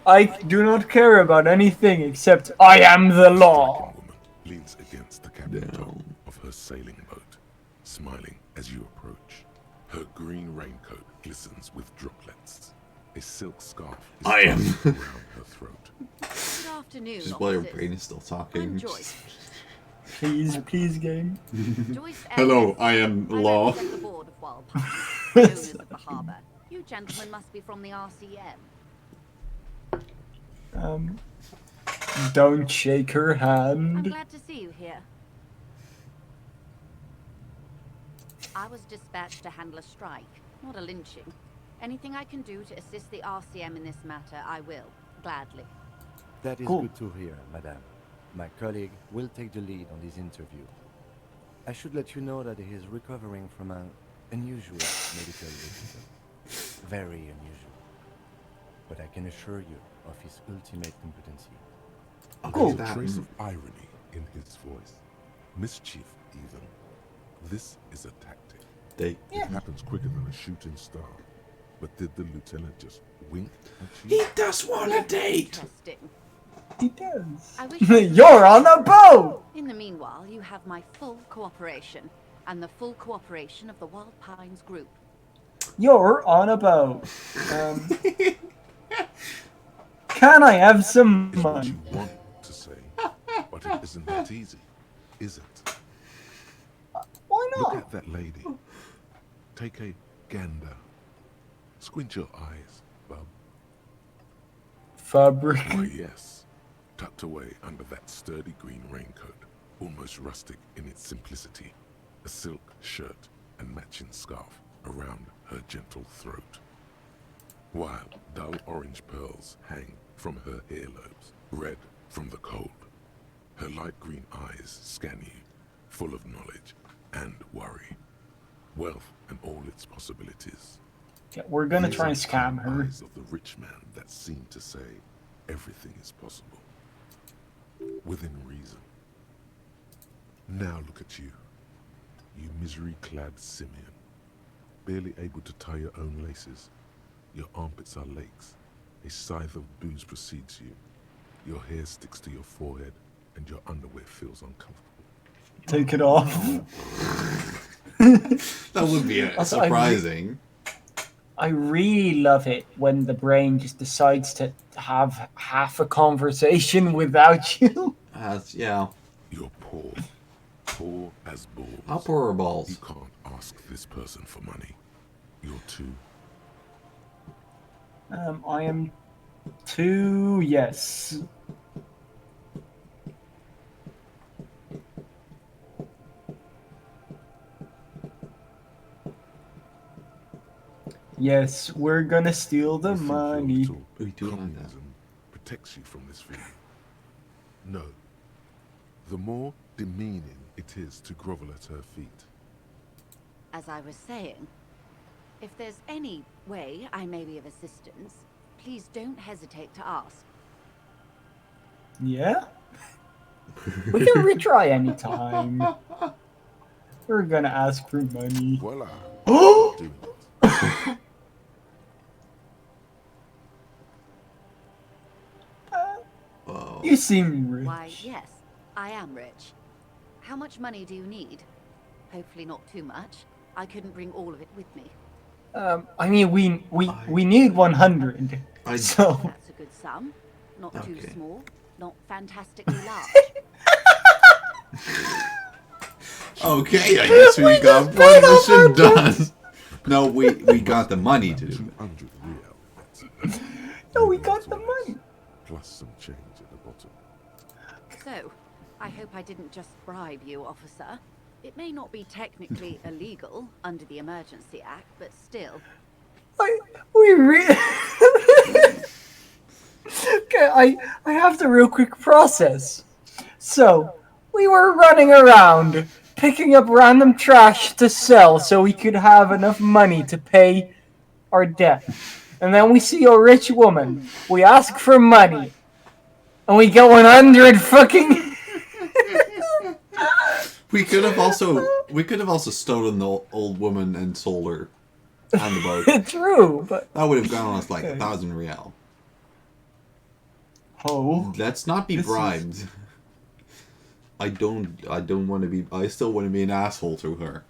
B: I do not care about anything except I am the law.
C: Woman leans against the cabin top of her sailing boat, smiling as you approach. Her green raincoat glistens with droplets. A silk scarf is around her throat.
F: Good afternoon,
A: Just while your
F: officers.
A: brain is still talking.
F: I'm Joyce.
B: Please, game.
F: Joyce
A: Hello,
F: Elliott.
A: I am
F: I
A: Law.
F: represent the board of Wild Pines, the owners of the harbour. You gentlemen must be from the RCM.
B: Don't shake her
F: I'm
B: hand.
F: glad to see you here. I was dispatched to handle a strike, not a lynching. Anything I can do to assist the RCM in this matter, I will, gladly.
D: That is
B: Cool.
D: good to hear, madame. My colleague will take the lead on this interview. I should let you know that he is recovering from an unusual medical episode. Very unusual. But I can assure you of his ultimate competency.
C: There's a trace of irony in his voice. Mischief, even. This is a tactic. It happens quicker than a shooting star. But did the lieutenant just wink at you?
A: He does want a date!
F: Interesting.
B: He does.
F: I wish
B: You're on a boat!
F: In the meanwhile, you have my full cooperation, and the full cooperation of the Wild Pines group.
B: You're on a boat. Can I have some
C: Is what
B: money?
C: you want to say, but it isn't that easy, is it?
B: Why
C: Look
B: not?
C: at that lady. Take a gander. Squint your eyes, bub.
B: Fabric.
C: Why, yes. Tucked away under that sturdy green raincoat, almost rustic in its simplicity, a silk shirt and matching scarf around her gentle throat, while dull orange pearls hang from her earlobes, red from the cold. Her light green eyes scan you, full of knowledge and worry, wealth and all its possibilities.
B: Yeah, we're gonna
C: These
B: try
C: are
B: and
C: the
B: scam
C: calm
B: her.
C: eyes of the rich man that seem to say everything is possible, within reason. Now look at you, you misery-clad simian, barely able to tie your own laces. Your armpits are lakes. A scythe of booze precedes you. Your hair sticks to your forehead, and your underwear feels uncomfortable.
B: Take it off.
A: That would be
B: Also,
A: surprising.
B: I really love it when the brain just decides to have half a conversation without you.
A: Yeah.
C: You're poor. Poor as balls.
A: How poor are
C: You
A: balls?
C: can't ask this person for money. You're too.
B: I am 2, yes. Yes, we're gonna steal the
C: You think your
B: money.
C: little
A: We do like that.
C: communism protects you from this feeling. No. The more demeaning it is to grovel at her feet.
F: As I was saying, if there's any way I may be of assistance, please don't hesitate to ask.
B: Yeah? We can retry anytime. We're gonna ask for money.
C: Voila.
B: Oh!
C: Doing it.
A: Oh.
B: You seem rich.
F: Why, yes, I am rich. How much money do you need? Hopefully not too much. I couldn't bring all of it with me.
B: I mean, we need 100. So
F: That's a good sum. Not too
A: Okay.
F: small, not fantastically large.
A: Okay, I guess we got one mission done. No, we got the money to do it.
C: 200 real. That's it.
B: no, we
C: Maybe
B: got
C: that's
B: the
C: all
B: money.
C: Plus some change at the bottom.
F: So, I hope I didn't just bribe you, officer. It may not be technically illegal under the Emergency Act, but still.
B: We really. Okay, I have to real quick process. So, we were running around picking up random trash to sell so we could have enough money to pay our debt. And then we see a rich woman. We ask for money. And we get 100 fucking.
A: We could have also stolen the old woman and sold her on the boat.
B: True, but.
A: That would have gone us like 1,000 real.
B: Oh.
A: Let's not be
B: This
A: bribed. I don't want to be. I still want to be an asshole to her.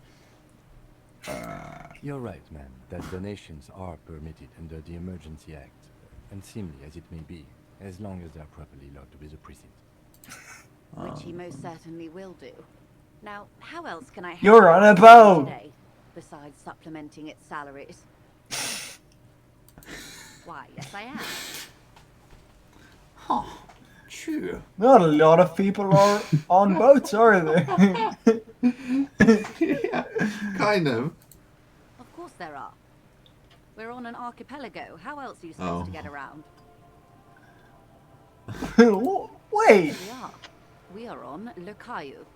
D: You're right, man, that donations are permitted under the Emergency Act, unseemly as it may be, as long as they're properly logged with the precinct.
F: Which he most certainly will do. Now, how else can I help
B: You're
F: you
B: on a boat.
F: today, besides supplementing its salaries? Why, yes I am.
A: Huh. Sure.
B: Not a lot of people are on boats, are there?
A: Yeah, kind of.
F: Of course there are. We're on an archipelago. How else are you supposed to get around?
B: Wait,
F: Here we are. We are on Le Caillou.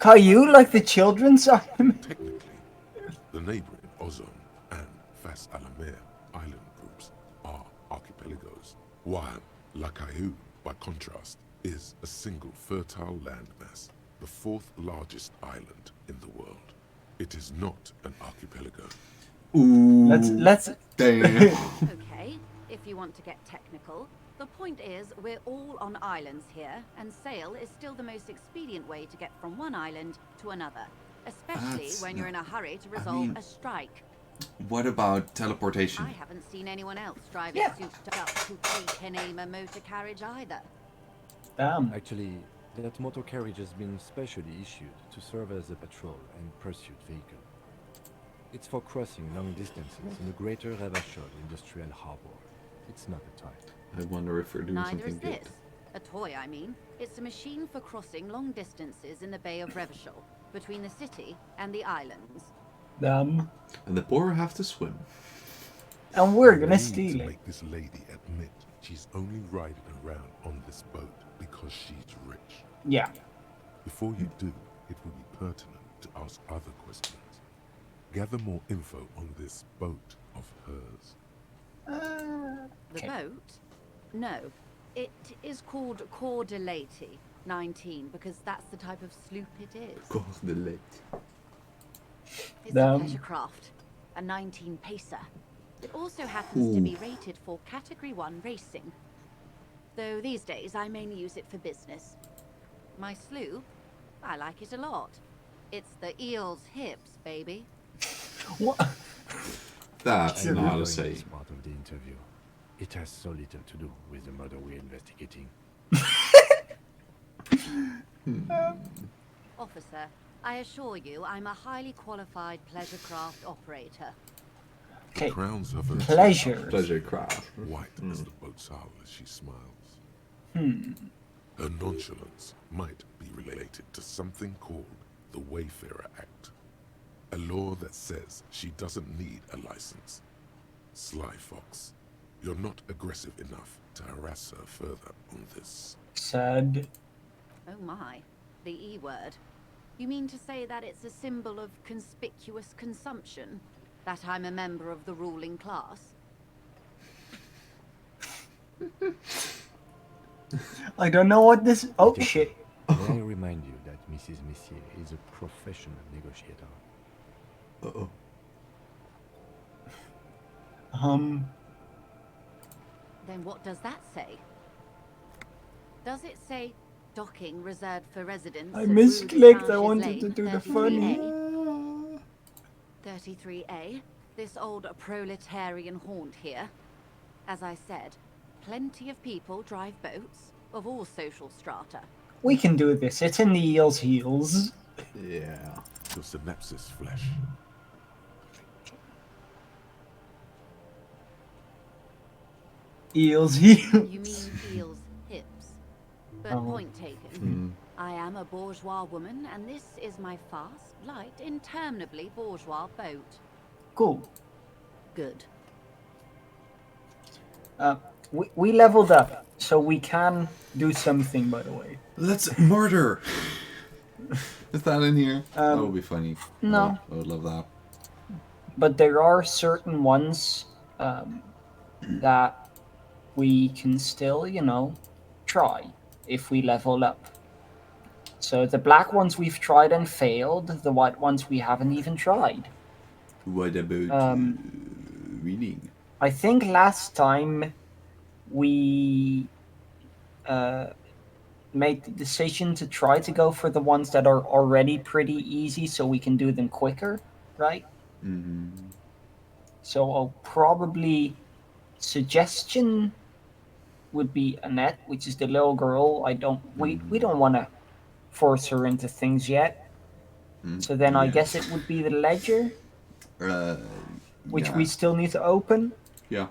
B: Caillou like the children's argument?
C: Technically, the neighboring Ozone and Fas Alamer island groups are archipelagos, while La Caillou, by contrast, is a single fertile landmass, the fourth largest island in the world. It is not an archipelago.
A: Ooh.
B: Let's
A: Damn.
F: Okay, if you want to get technical, the point is we're all on islands here, and sail is still the most expedient way to get from one island to another, especially
A: That's
F: when you're in a hurry to resolve
A: mean-
F: a strike.
A: What about teleportation?
F: I haven't seen anyone else driving
B: Yeah.
F: souped up to take and aim a motor carriage either.
B: Damn.
D: Actually, that motor carriage has been specially issued to serve as a patrol and pursuit vehicle. It's for crossing long distances in the greater Revachol industrial harbor. It's not a toy.
A: I wonder if we're doing
F: Neither
A: something
F: is
A: good.
F: this. A toy, I mean. It's a machine for crossing long distances in the Bay of Revachol, between the city and the islands.
B: Damn.
A: And the poor have to swim.
B: And we're
C: We
B: gonna
C: need
B: steal
C: to
B: it.
C: make this lady admit she's only riding around on this boat because she's rich.
B: Yeah.
C: Before you do, it would be pertinent to ask other questions. Gather more info on this boat of hers.
F: The
B: Okay.
F: boat? No. It is called Cordelati 19 because that's the type of sloop it is.
A: God, the lake.
F: It's
B: Damn.
F: a pleasure craft, a 19 pacer. It also happens to be rated for Category 1 racing. Though these days I mainly use it for business. My sloop? I like it a lot. It's the eel's hips, baby.
B: What?
A: That's
D: I'm
A: not a
D: enjoying
A: say.
D: this part of the interview. It has so little to do with the murder we're investigating.
F: Officer, I assure you I'm a highly qualified pleasure craft operator.
B: Okay.
C: Crowns of her
B: Pleasure.
A: Pleasure craft.
C: white as the boat's hull as she smiles.
B: Hmm.
C: Her nonchalance might be related to something called the Wayfarer Act, a law that says she doesn't need a license. Sly Fox, you're not aggressive enough to harass her further on this.
B: Sad.
F: Oh my, the E word. You mean to say that it's a symbol of conspicuous consumption? That I'm a member of the ruling class?
B: I don't know what this. Oh shit!
D: May I remind you that Mrs. Messier is a professional negotiator.
A: Uh-oh.
F: Then what does that say? Does it say docking reserved for residents?
B: I
F: of
B: misclicked. I
F: Rue
B: wanted to do the funny.
F: 33A, this old proletarian haunt here. As I said, plenty of people drive boats of all social strata.
B: We can do this. It's in the eel's heels.
A: Yeah.
C: Your synapses flesh.
B: Eel's heels.
F: You mean eel's hips. But point taken. I am a bourgeois woman, and this is my fast, light, interminably bourgeois boat.
B: Cool.
F: Good.
B: We leveled up, so we can do something, by the way.
A: Let's murder! Is that in here? That would be funny.
B: No.
A: I would love that.
B: But there are certain ones that we can still, try if we level up. So the black ones we've tried and failed, the white ones we haven't even tried.
A: What about reading?
B: I think last time we made the decision to try to go for the ones that are already pretty easy so we can do them quicker, right?
A: Mm-hmm.
B: So I'll probably suggestion would be Annette, which is the little girl. We don't want to force her into things yet. So then I guess it would be the ledger, which we still need to open.
A: Yeah.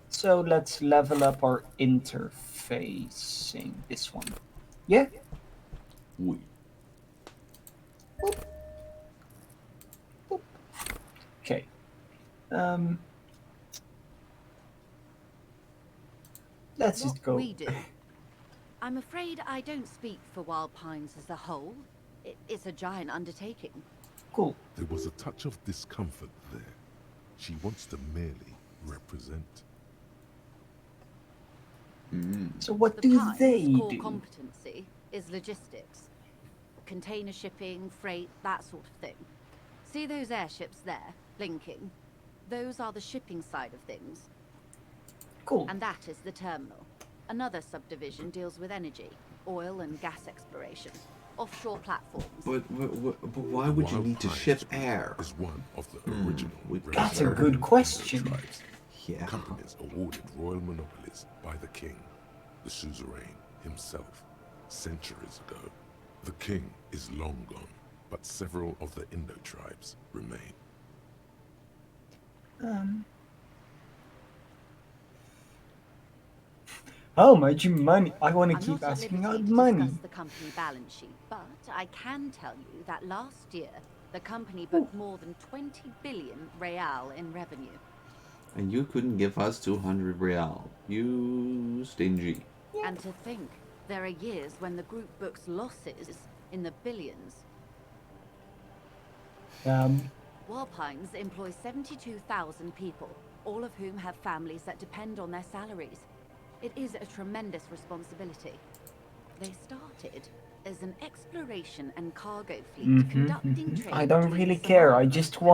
B: So let's level up our interfacing. This one. Yeah.
A: Oui.
B: Boop. Boop. Okay. Let's just go.
F: We do. I'm afraid I don't speak for Wild Pines as a whole. It's a giant undertaking.
B: Cool.
C: There was a touch of discomfort there. She wants to merely represent.
B: So what
F: The
B: do
F: Pines'
B: they
F: core
B: do?
F: competency is logistics. Container shipping, freight, that sort of thing. See those airships there, blinking? Those are the shipping side of things.
B: Cool.
F: And that is the terminal. Another subdivision deals with energy, oil and gas exploration, offshore platforms.
A: But why would you need to ship air?
C: Is one of the original.
B: That's a good question.
C: Tribes.
A: Yeah.
C: Companies awarded royal monopolies by the king, the suzerain himself, centuries ago. The king is long gone, but several of the Indo tribes remain.
B: How much money? I want to
F: I'm
B: keep
F: not at
B: asking
F: liberty
B: out
F: to
B: money.
F: discuss the company balance sheet, but I can tell you that last year the company booked more than 20 billion real in revenue.
A: And you couldn't give us 200 real. You stingy.
F: And to think, there are years when the group books losses in the billions. Walpines employ 72,000 people, all of whom have families that depend on their salaries. It is a tremendous responsibility. They started as an exploration and cargo fleet conducting trade.
B: I don't
F: between
B: really care. I
F: Somalia
B: just
F: and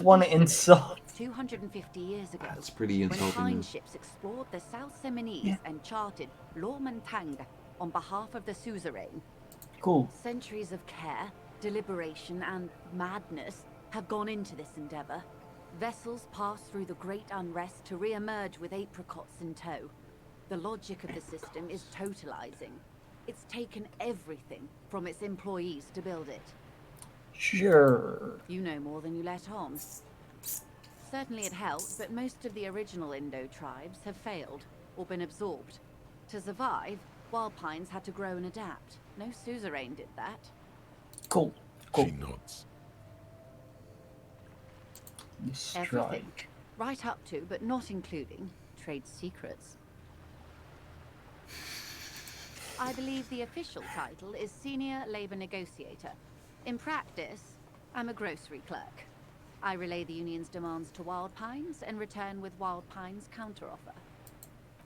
B: wanna
F: Insulindian
B: insult.
F: 250 years ago,
A: That's pretty
F: when
A: insulting.
F: Pine ships explored the South Seminese and charted Lomantang on behalf of the suzerain.
B: Cool.
F: Centuries of care, deliberation, and madness have gone into this endeavor. Vessels pass through the great unrest to re-emerge with apricots in tow. The logic of the system is totalizing. It's taken everything from its employees to build it.
B: Sure.
F: You know more than you let on. Certainly it helped, but most of the original Indo tribes have failed or been absorbed. To survive, Wild Pines had to grow and adapt. No suzerain did that.
B: Cool. Cool.
C: She nods.
F: Everything. Right up to, but not including, trade secrets. I believe the official title is Senior Labor Negotiator. In practice, I'm a grocery clerk. I relay the union's demands to Wild Pines and return with Wild Pines' counteroffer.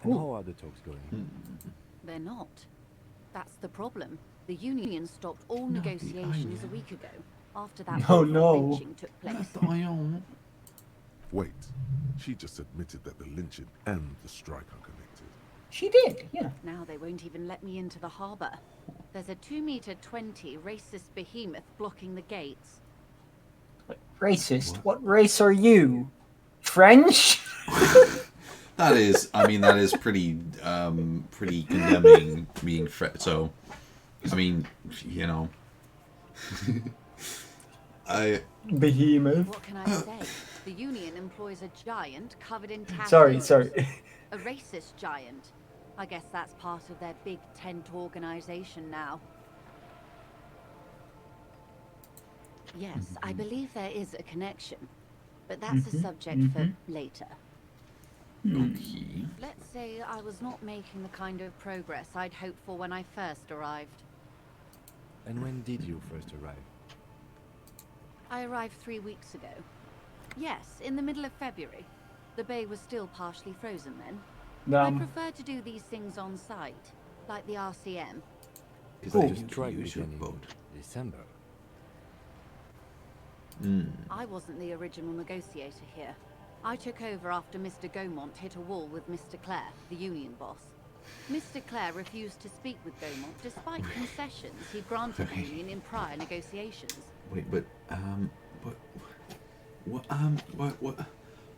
D: And how are the talks going?
F: They're not. That's the problem. The Union stopped all negotiations a week ago, after that lynching took place.
C: Wait, she just admitted that the lynching and the strike are connected.
B: She did, yeah.
F: Now they won't even let me into the harbor. There's a 2-meter 20 racist behemoth blocking the gates.
B: Racist? What race are you? French?
A: That is pretty condemning being so. I mean, you know.
B: Behemoth.
F: What can I say? The Union employs a giant covered in tattoos.
B: Sorry.
F: A racist giant. I guess that's part of their big tent organization now. Yes, I believe there is a connection. But that's a subject for later.
A: Okay.
F: Let's say I was not making the kind of progress I'd hoped for when I first arrived.
D: And when did you first arrive?
F: I arrived 3 weeks ago. Yes, in the middle of February. The bay was still partially frozen then. I prefer to do these things on site, like the RCM.
D: Cool. Strike began in December.
F: I wasn't the original negotiator here. I took over after Mr. Gaumont hit a wall with Mr. Clare, the Union boss. Mr. Clare refused to speak with Gaumont despite concessions he granted the Union in prior negotiations.
A: Wait,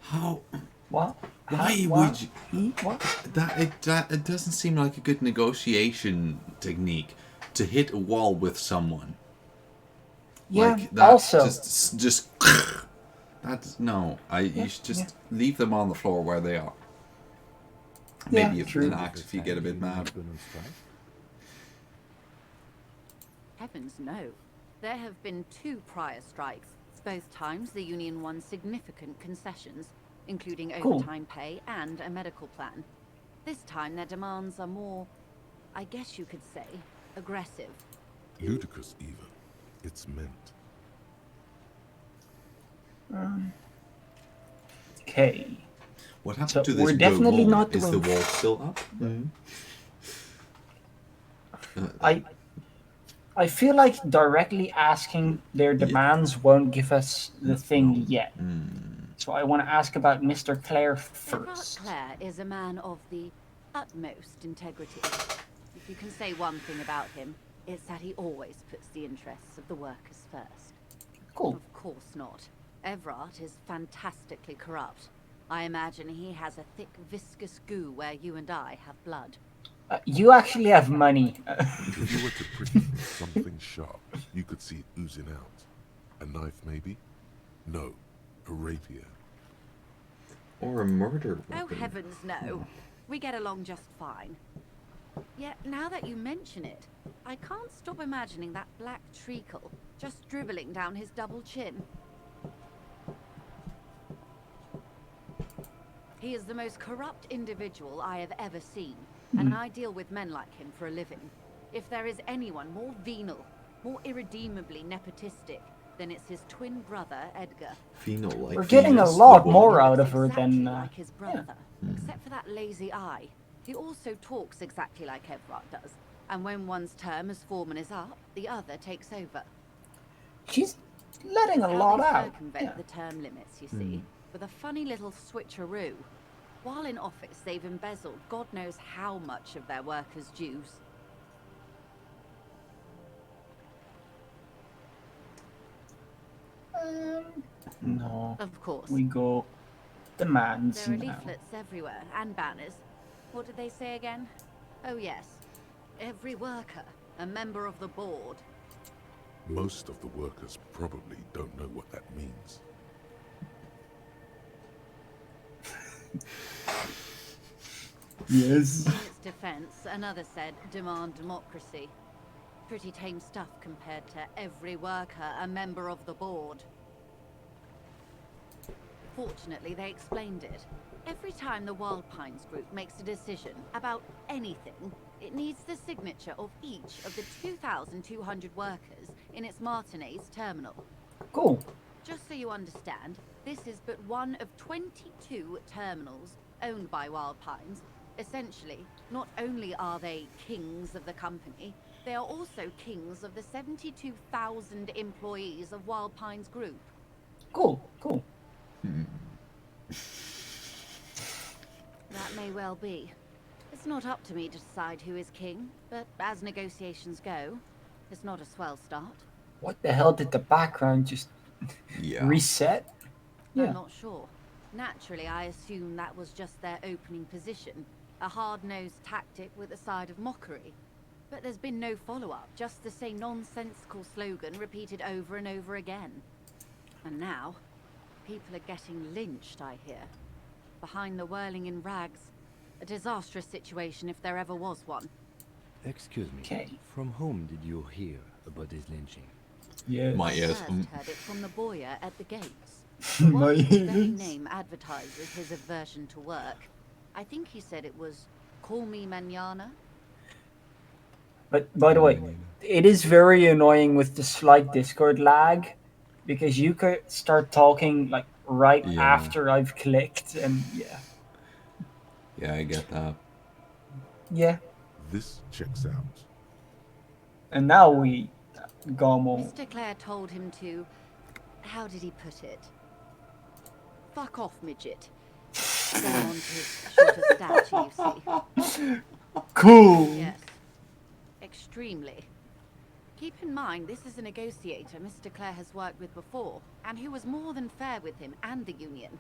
A: how?
B: What?
A: Why would you? What? It doesn't seem like a good negotiation technique to hit a wall with someone.
B: Yeah.
A: Like that,
B: also,
A: just that's no. You should just leave them on the floor where they are. Maybe if you get a bit mad.
F: Heavens no. There have been 2 prior strikes. Both times the Union won significant concessions, including overtime pay and a medical plan. This time their demands are more, I guess you could say, aggressive.
C: Ludicrous even. It's meant.
B: Okay.
A: What happened to this
B: we're definitely
A: wall?
B: not
A: Is
B: doing...
A: the wall still up?
B: I feel like directly asking their demands won't give us the thing yet. So I want to ask about Mr. Clare first.
F: Mr. Clare is a man of the utmost integrity. If you can say one thing about him, it's that he always puts the interests of the workers first.
B: Cool.
F: Of course not. Everard is fantastically corrupt. I imagine he has a thick, viscous goo where you and I have blood.
B: You actually have money.
C: If you were to prick it with something sharp, you could see it oozing out. A knife, maybe? No, a rapier.
A: Or a murder weapon.
F: Oh, heavens no. We get along just fine. Yet, now that you mention it, I can't stop imagining that black treacle just dribbling down his double chin. He is the most corrupt individual I have ever seen, and I deal with men like him for a living. If there is anyone more venal, more irredeemably nepotistic, then it's his twin brother, Edgar.
A: Venal, like
B: we're getting a lot more out of her than...
F: like his brother, except for that lazy eye. He also talks exactly like Everard does, and when one's term as foreman is up, the other takes over.
B: She's letting a lot out.
F: Circumvent the term limits, you see, with a funny little switcheroo. While in office, they've embezzled God knows how much of their workers' dues.
B: No.
F: Of course.
B: We go demands
F: There are
B: now.
F: leaflets everywhere, and banners. What did they say again? Oh yes. Every worker, a member of the board.
C: Most of the workers probably don't know what that means.
B: Yes.
F: In its defense, another said, demand democracy. Pretty tame stuff compared to every worker, a member of the board. Fortunately, they explained it. Every time the Wild Pines group makes a decision about anything, it needs the signature of each of the 2,200 workers in its Martinez terminal.
B: Cool.
F: Just so you understand, this is but one of 22 terminals owned by Wild Pines, Essentially, not only are they kings of the company, they are also kings of the 72,000 employees of Wild Pines Group.
B: Cool.
F: That may well be. It's not up to me to decide who is king, but as negotiations go, it's not a swell start.
B: What the hell did the background just reset? Yeah.
F: I'm not sure. Naturally, I assume that was just their opening position, a hard-nosed tactic with a side of mockery. But there's been no follow-up, just the same nonsensical slogan repeated over and over again. And now, people are getting lynched, I hear. Behind the whirling in rags. A disastrous situation if there ever was one.
D: Excuse me.
B: Okay.
D: From whom did you hear about this lynching?
B: Yes.
A: My ears.
F: First heard it from the boyer at the gates.
B: My
F: One whose very
B: ears.
F: name advertises his aversion to work. I think he said it was, "Call me mañana."
B: But by the way, it is very annoying with the slight Discord lag, because you could start talking like right after I've clicked, and yeah.
A: Yeah, I get that.
B: Yeah.
C: This checks out.
B: And now we Gomo.
F: Mr. Clare told him to, how did he put it? Fuck off, midget. Go on to his shorter stature, you see.
B: Cool.
F: Yes. Extremely. Keep in mind, this is a negotiator Mr. Clare has worked with before, and who was more than fair with him and the union.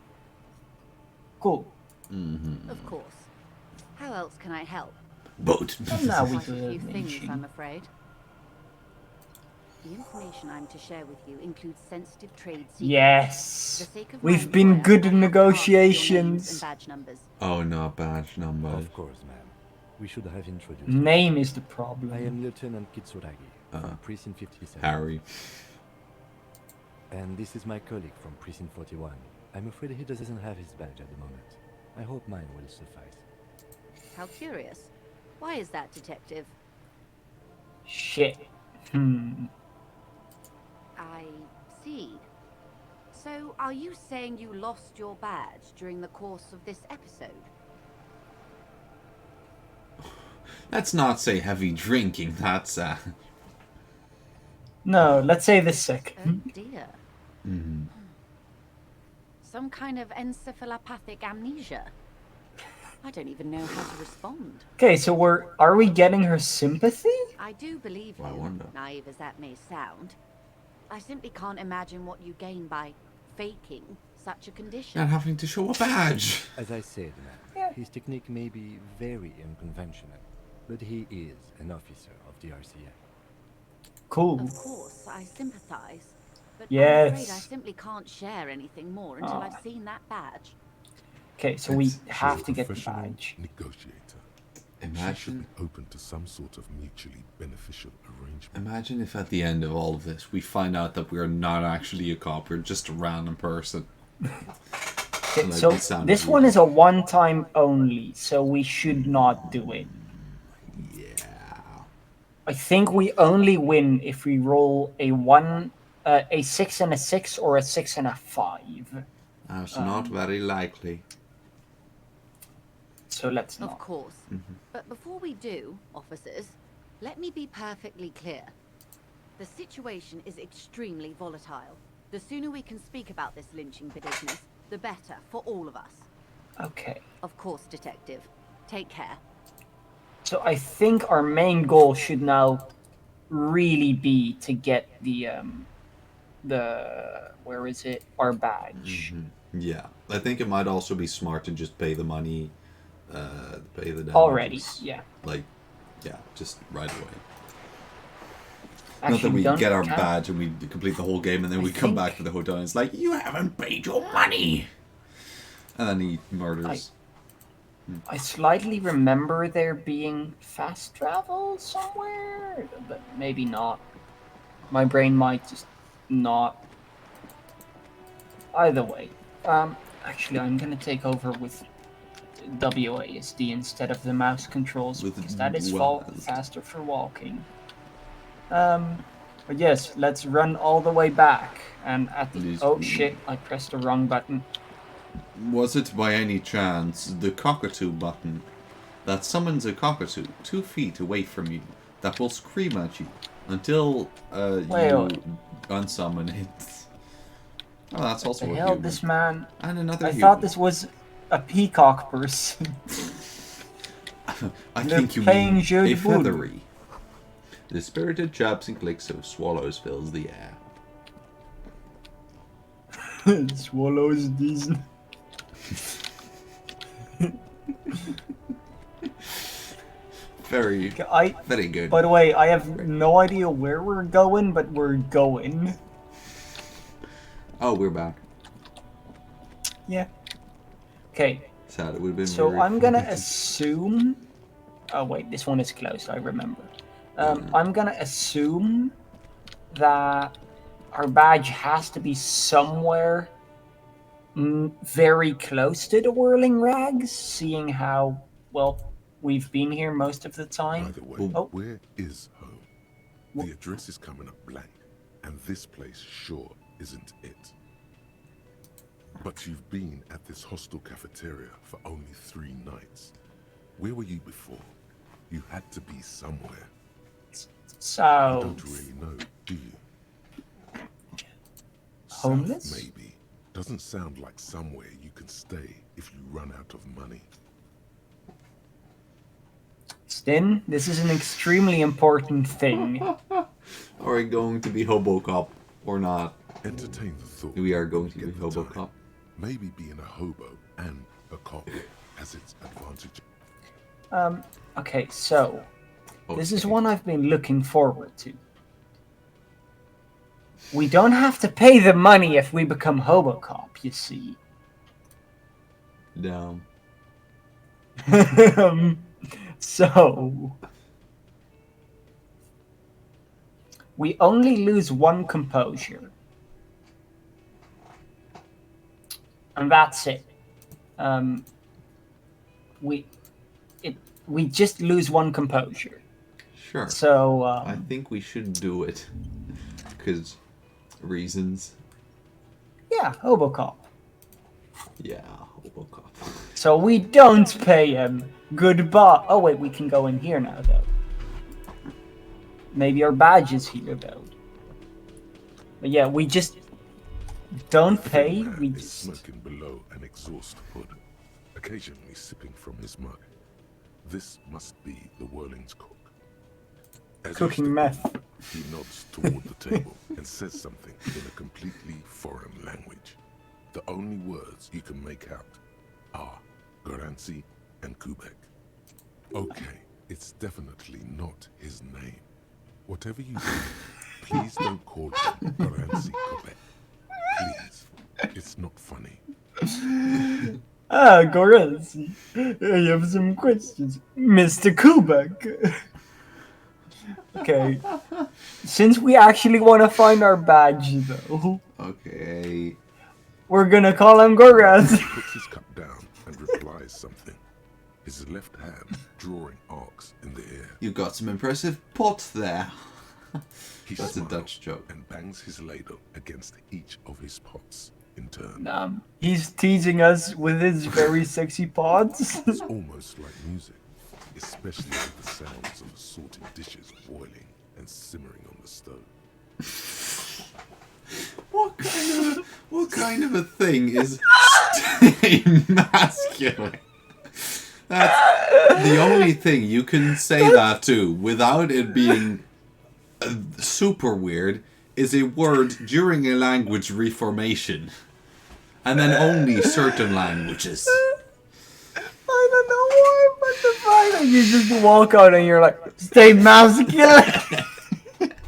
B: Cool.
F: Of course. How else can I help?
A: But
B: And now we
F: Quite
B: do
F: a few
B: the
F: things,
B: lynching.
F: I'm afraid. The information I'm to share with you includes sensitive trade secrets. For
B: Yes.
F: the sake of
B: We've
F: my
B: been
F: employer,
B: good
F: I
B: in
F: have to ask for your names
B: negotiations.
F: and badge numbers.
A: oh no, badge number.
D: Of course, ma'am. We should have introduced.
B: Name is the
D: I
B: problem.
D: am Lieutenant Kitsuragi from Precinct 57.
A: Harry.
D: And this is my colleague from Precinct 41. I'm afraid he doesn't have his badge at the moment. I hope mine will suffice.
F: How curious. Why is that, Detective?
B: Shit.
F: I see. So, are you saying you lost your badge during the course of this episode?
A: Let's not say heavy drinking. That's
B: No, let's say the sick.
F: Oh dear. Some kind of encephalopathic amnesia. I don't even know how to respond.
B: Okay, so are we getting her sympathy?
F: I do believe
A: I
F: you,
A: wonder.
F: naive as that may sound. I simply can't imagine what you gain by faking such a condition.
A: not having to show a badge.
D: As I said, ma'am,
B: Yeah.
D: his technique may be very unconventional, but he is an officer of the RCM.
B: Cool.
F: Of course, I sympathize. But
B: Yes.
F: I'm afraid I simply can't share anything more until I've seen that badge.
B: Okay, so we
C: She's
B: have
C: a
B: to get the
C: professional
B: badge.
C: negotiator. She should
A: Imagine,
C: be open to some sort of mutually beneficial arrangement.
A: imagine if at the end of all of this we find out that we're not actually a cop, we're just a random person.
B: Okay,
A: Like,
B: so
A: it sounded
B: this one
A: weird.
B: is a one-time only, so we should not do it.
A: Yeah.
B: I think we only win if we roll a 6 and a 6 or a 6 and a 5.
A: That's not very likely.
B: So let's
F: Of
B: not.
F: course. But before we do, officers, let me be perfectly clear. The situation is extremely volatile. The sooner we can speak about this lynching business, the better for all of us.
B: Okay.
F: Of course, Detective. Take care.
B: So I think our main goal should now really be to get the where is it? Our badge.
A: Yeah. I think it might also be smart to just pay the money, pay the damages.
B: Already, yeah.
A: Like, yeah, just right away.
B: Actually,
A: Not that we
B: don't
A: get our
B: count-
A: badge and we complete the whole game and then
B: I
A: we come
B: think-
A: back to the hotel and it's like, you haven't paid your money! And then he murders.
B: I slightly remember there being fast travel somewhere, but maybe not. My brain might just not. Either way, actually, I'm gonna take over with WASD instead of the mouse controls
A: With
B: because that is
A: WASD.
B: faster for walking. But yes, let's run all the way back. And at the
A: Please.
B: oh shit, I pressed the wrong button.
A: Was it by any chance the cockatoo button? that summons a cockatoo 2 feet away from you that will scream at you until you unsummon it. Oh, that's also a human.
B: This man...
A: And another human.
B: thought this was a peacock person.
A: I think you mean a feathery. The spirited jabs and clicks of swallows fills the air.
B: Swallows these...
A: Very good.
B: By the way, I have no idea where we're going, but we're going.
A: Oh, we're back.
B: Yeah. Okay.
A: Sad, it would have been
B: so I'm gonna assume... Oh wait, this one is closed, I remember. I'm gonna assume that our badge has to be somewhere very close to the Whirling Rags, seeing how, well, we've been here most of the time.
C: By the way, where is home? The address is coming up blank, and this place sure isn't it. But you've been at this hostel cafeteria for only 3 nights. Where were you before? You had to be somewhere.
B: So...
C: You don't really know, do you?
B: Homeless?
C: South, maybe. Doesn't sound like somewhere you can stay if you run out of money.
B: Stin, this is an extremely important thing.
A: Are we going to be Hobocop or not?
C: Entertain the thought.
A: We are going to be Hobocop.
C: Maybe being a hobo and a cop has its advantage.
B: Okay, so... This is one I've been looking forward to. We don't have to pay the money if we become Hobocop, you see.
A: No.
B: So... We only lose 1 composure. And that's it. We just lose 1 composure.
A: Sure.
B: So,
A: I think we should do it. Because reasons.
B: Yeah, Hobocop.
A: Yeah, Hobocop.
B: So we don't pay him. Goodbye. Oh wait, we can go in here now though. Maybe our badge is here though. But yeah, we just don't pay. We just
C: smoking below an exhaust hood, occasionally sipping from his mug. This must be the Whirling's cook. As
B: cooking meth.
C: He nods toward the table and says something in a completely foreign language. The only words you can make out are Garansi and Kubek. Okay, it's definitely not his name. Whatever you do, please don't call him Garansi Kubek. Please, it's not funny.
B: Garansi, I have some questions. Mr. Kubek. Okay. Since we actually want to find our badge, though.
A: Okay.
B: We're gonna call him Garansi.
C: He puts his cup down and replies something. His left hand drawing arcs in the air.
A: You got some impressive pot there.
C: That's
A: a Dutch joke.
C: And bangs his ladle against each of his pots in turn.
B: He's teasing us with his very sexy pots.
C: It's almost like music, especially with the sounds of assorted dishes boiling and simmering on the stove.
A: What kind of a thing is stay masculine? That's the only thing you can say that to without it being super weird is a word during a language reformation. And then only certain languages.
B: I don't know why, but the fact that you just walk out and you're like, stay masculine.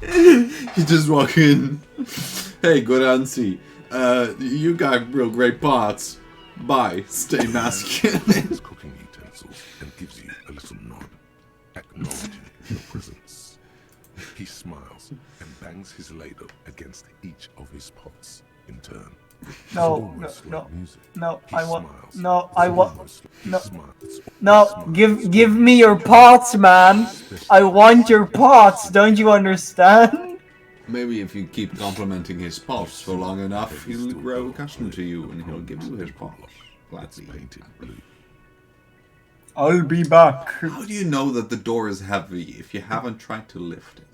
A: You just walk in. Hey, Garansi, you got real great pots. Bye. Stay masculine.
C: His cooking utensils and gives you a little nod, acknowledging your presence. He smiles and bangs his ladle against each of his pots in turn.
B: No, give me your pots, man. I want your pots, don't you understand?
A: Maybe if you keep complimenting his pots for long enough, he'll grow accustomed to you and he'll give you his pots. Gladly.
B: I'll be back.
A: How do you know that the door is heavy if you haven't tried to lift it?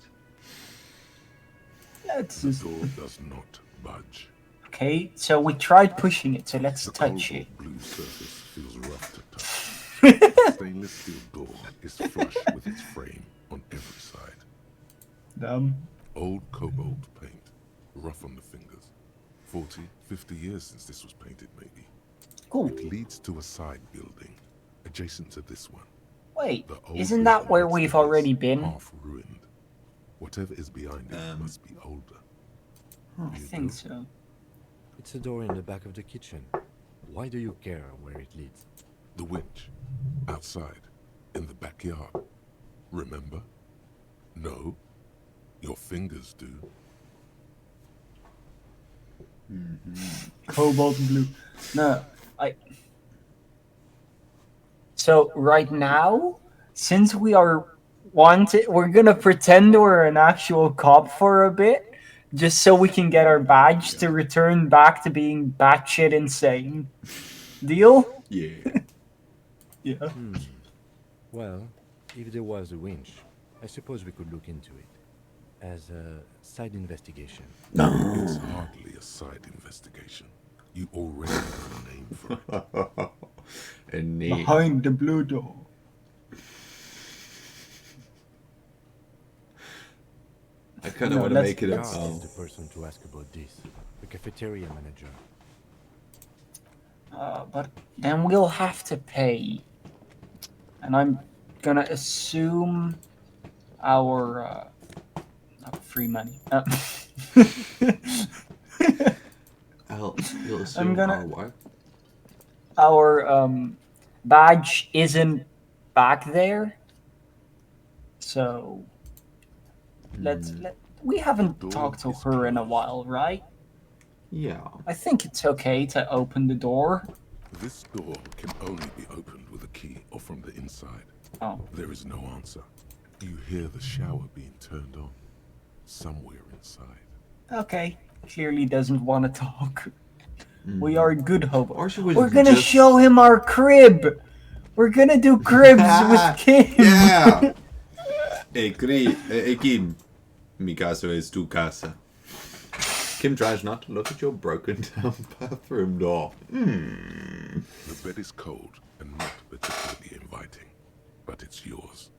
B: Let's
C: The
B: just...
C: door does not budge.
B: Okay, so we tried pushing it, so let's
C: The
B: touch
C: cobalt
B: it.
C: blue surface feels rough to touch. The stainless steel door is flush with its frame on every side.
B: Damn.
C: Old cobalt paint, rough on the fingers. 40, 50 years since this was painted, maybe.
B: Cool.
C: It leads to a side building, adjacent to this one.
B: Wait,
C: The old
B: isn't that
C: building
B: where
C: next
B: we've
C: to this,
B: already been?
C: half ruined. Whatever is behind it must be older.
B: I think so.
D: It's a door in the back of the kitchen. Why do you care where it leads?
C: The winch, outside, in the backyard. Remember? No, your fingers do.
B: Cobalt blue. No, So right now, since we're gonna pretend we're an actual cop for a bit, just so we can get our badge to return back to being batshit insane. Deal?
A: Yeah.
B: Yeah.
D: Well, if there was a winch, I suppose we could look into it. As a side investigation.
C: It's hardly a side investigation. You already have a name for it.
A: A name.
B: Behind the blue door.
A: I kind of want to make it a...
D: Guard is the person to ask about this. The cafeteria manager.
B: But then we'll have to pay. And I'm gonna assume our free money.
A: You'll assume our what?
B: Our badge isn't back there. So we haven't talked to her in a while, right?
A: Yeah.
B: I think it's okay to open the door.
C: This door can only be opened with a key or from the inside.
B: Oh.
C: There is no answer. You hear the shower being turned on somewhere inside.
B: Okay. Clearly doesn't want to talk. We are good hobo.
A: Or she was
B: We're gonna
A: just...
B: show him our crib. We're gonna do cribs with Kim.
A: Yeah. Hey, Kim. Mi caso es tu casa. Kim tries not to look at your broken down bathroom door.
C: The bed is cold and not particularly inviting, but it's yours.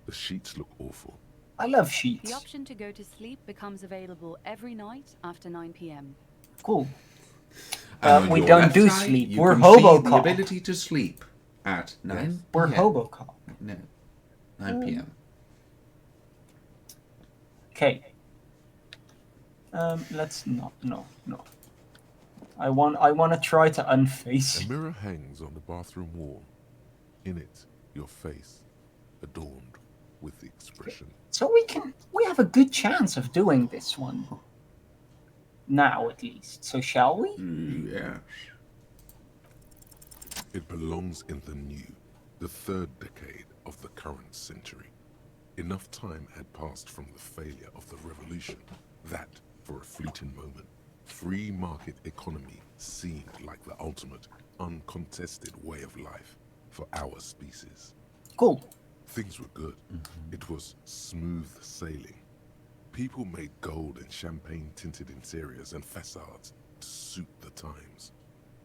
C: The sheets look awful.
B: I love sheets.
G: The option to go to sleep becomes available every night after 9 p.m.
B: Cool.
A: And on
B: We
A: your
B: don't
A: left
B: do
A: side,
B: sleep.
A: you
B: We're
A: can see the
B: Hobocop.
A: ability to sleep at 9
B: We're
A: p.m.
B: Hobocop.
A: No, 9 p.m.
B: Okay. Let's not. No. I want to try to unface.
C: A mirror hangs on the bathroom wall. In it, your face, adorned with the expression.
B: So we have a good chance of doing this one. Now, at least. So shall we?
A: Yeah.
C: It belongs in the new, the third decade of the current century. Enough time had passed from the failure of the revolution that, for a fleeting moment, free market economy seemed like the ultimate, uncontested way of life for our species.
B: Cool.
C: Things were good. It was smooth sailing. People made gold and champagne-tinted interiors and facades to suit the times,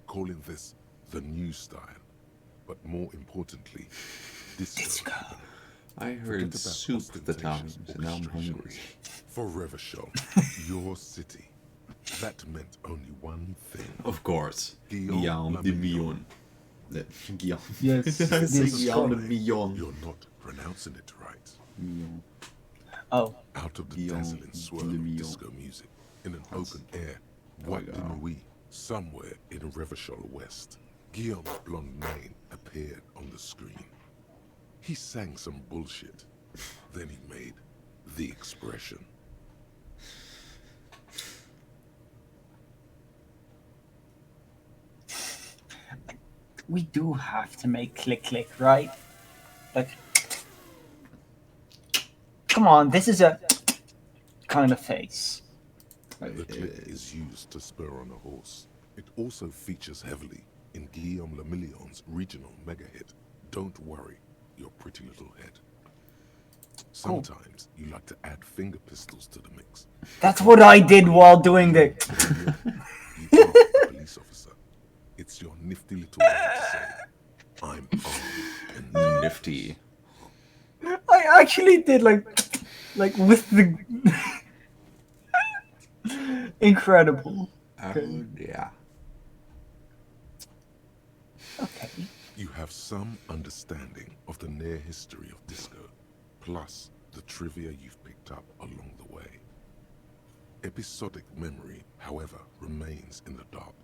C: calling this the new style, but more importantly, disco.
A: I heard soup the times, and now I'm hungry.
C: For Revachol, your city, that meant only one thing.
A: Of course.
C: Guillaume
A: Guillaume de Millon. Guillaume.
B: Yes,
A: I say
B: this
A: Guillaume de
B: guy.
A: Millon.
C: You're not pronouncing it right.
A: Millon.
B: Oh.
C: Out of the
A: Guillaume
C: dazzling swirl
A: de
C: of
A: Millon.
C: disco music, in an open air, Boîte de Nuit, somewhere in Revachol West, Guillaume's blonde mane appeared on the screen. He sang some bullshit. Then he made the expression.
B: We do have to make click click, right? Like, come on, this is a kind of face.
C: The click is used to spur on a horse. It also features heavily in Guillaume Le Million's regional mega hit, Don't worry your pretty little head. Sometimes you like to add finger pistols to the mix.
B: That's what I did while doing the...
C: You are a police officer. It's your nifty little way to say, I'm armed and
A: Nifty.
B: I actually did like with the... Incredible.
A: Oh, yeah.
B: Okay.
C: You have some understanding of the near history of disco, plus the trivia you've picked up along the way. Episodic memory, however, remains in the dark.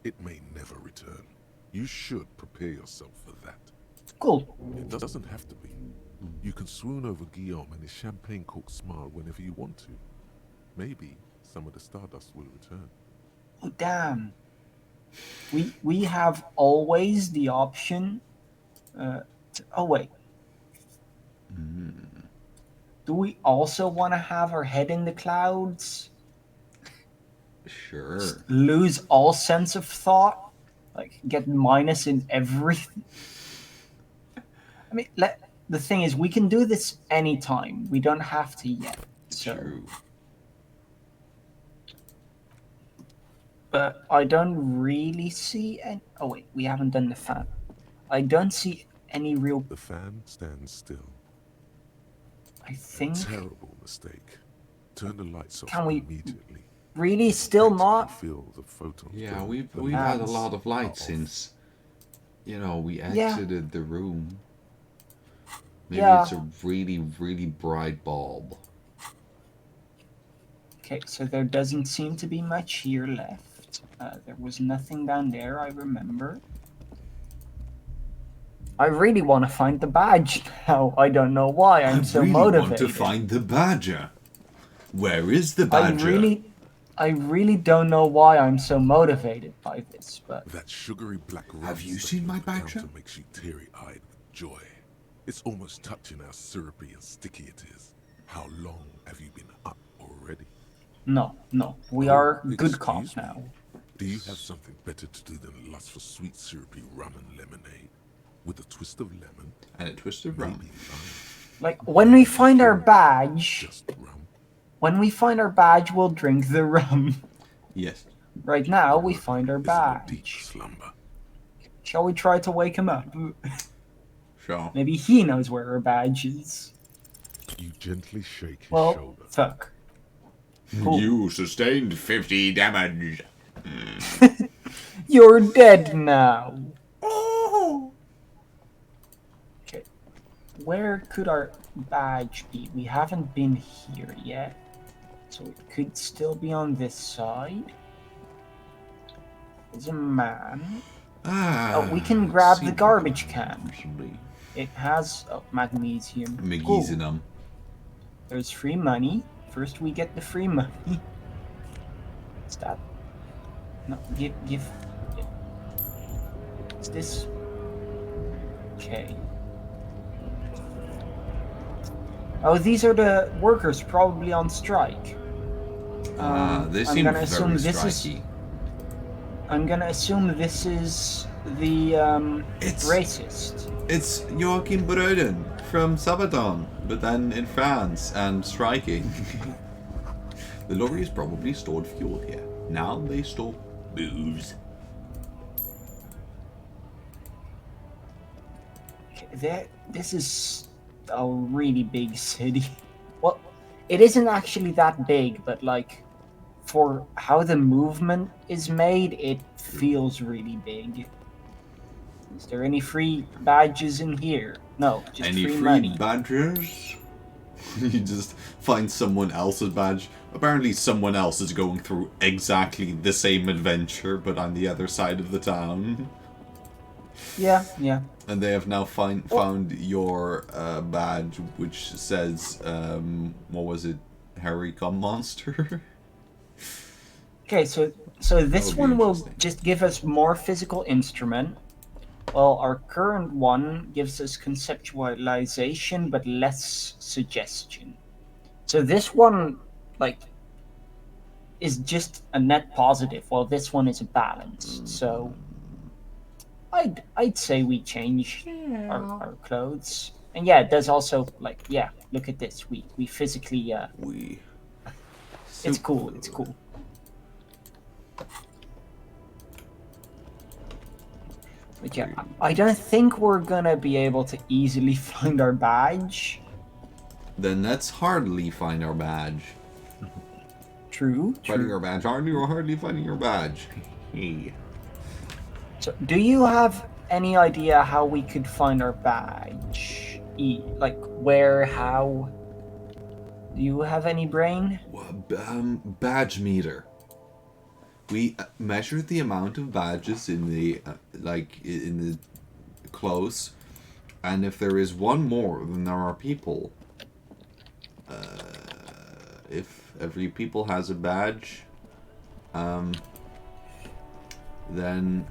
C: It may never return. You should prepare yourself for that.
B: Cool.
C: It doesn't have to be. You can swoon over Guillaume and his champagne-corked smile whenever you want to. Maybe some of the stardust will return.
B: Oh, damn. We have always the option oh wait. Do we also want to have our head in the clouds?
A: Sure.
B: Just lose all sense of thought? Like, get minus in everything? I mean, the thing is, we can do this anytime. We don't have to yet. So.
A: True.
B: But I don't really see any... Oh wait, we haven't done the fan. I don't see any real...
C: The fan stands still.
B: I think...
C: Terrible mistake. Turn the lights off
B: Can we
C: immediately.
B: really still not?
C: Feel the photons.
A: Yeah,
C: go.
A: we've
C: The
A: had a
C: lights
A: lot of
C: are
A: light
C: off.
A: since, we
B: Yeah.
A: exited the room. Maybe
B: Yeah.
A: it's a really, really bright bulb.
B: Okay, so there doesn't seem to be much here left. There was nothing down there, I remember. I really want to find the badge now. I don't know why. I'm so motivated.
A: Want to find the badger. Where is the badger?
B: I really don't know why I'm so motivated by this, but...
C: That sugary black rose
A: Have you
C: that
A: seen my
C: look down
A: badger?
C: to makes you teary-eyed with joy. It's almost touching how syrupy and sticky it is. How long have you been up already?
B: No. We
C: Oh,
B: are good
C: excuse
B: cops
C: me.
B: now.
C: Do you have something better to do than lust for sweet syrupy rum and lemonade? With a twist of lemon?
A: And a twist of rum.
C: Maybe lime.
B: Like, when we find our badge...
C: Just rum.
B: When we find our badge, we'll drink the rum.
A: Yes.
B: Right now, we find our
C: Is in a deep
B: badge.
C: slumber.
B: Shall we try to wake him up?
A: Sure.
B: Maybe he knows where our badge is.
C: You gently shake his
B: Well,
C: shoulder.
B: fuck. Cool.
A: You sustained 50 damage.
B: You're dead now. Okay. Where could our badge be? We haven't been here yet. So it could still be on this side. There's a man. Oh, we can grab the garbage can. It has magnesium. Cool.
A: Magnesium.
B: There's free money. First we get the free money. What's that? No, give. What's this? Okay. Oh, these are the workers probably on strike.
A: They
B: I'm
A: seem
B: gonna
A: very
B: assume this
A: striky.
B: I'm gonna assume this is the
A: It's-
B: racist.
A: It's Joachim Breuden from Sabaton, but then in France and striking. The lorries probably stored fuel here. Now they store booze.
B: This is a really big city. Well, it isn't actually that big, but like, for how the movement is made, it feels really big. Is there any free badges in here? No, just
A: Any
B: free
A: free
B: money.
A: badges? You just find someone else's badge. Apparently someone else is going through exactly the same adventure, but on the other side of the town.
B: Yeah.
A: And they have now found your badge, which says, what was it? Harry Cum Monster?
B: Okay, so this
A: That would be
B: one will
A: interesting.
B: just give us more physical instrument. Well, our current one gives us conceptualization, but less suggestion. So this one, like, is just a net positive, while this one is a balanced. So I'd say we change our clothes. And yeah, there's also like yeah, look at this. We physically
A: We.
B: it's cool. It's cool. But yeah, I don't think we're gonna be able to easily find our badge.
A: Then let's hardly find our badge.
B: True.
A: Finding our badge, aren't you? Hardly finding your badge. Hey.
B: So, do you have any idea how we could find our badge? Like where, how? Do you have any brain?
A: Badge meter. We measured the amount of badges in the in the close, and if there is one more than there are people, if every people has a badge, then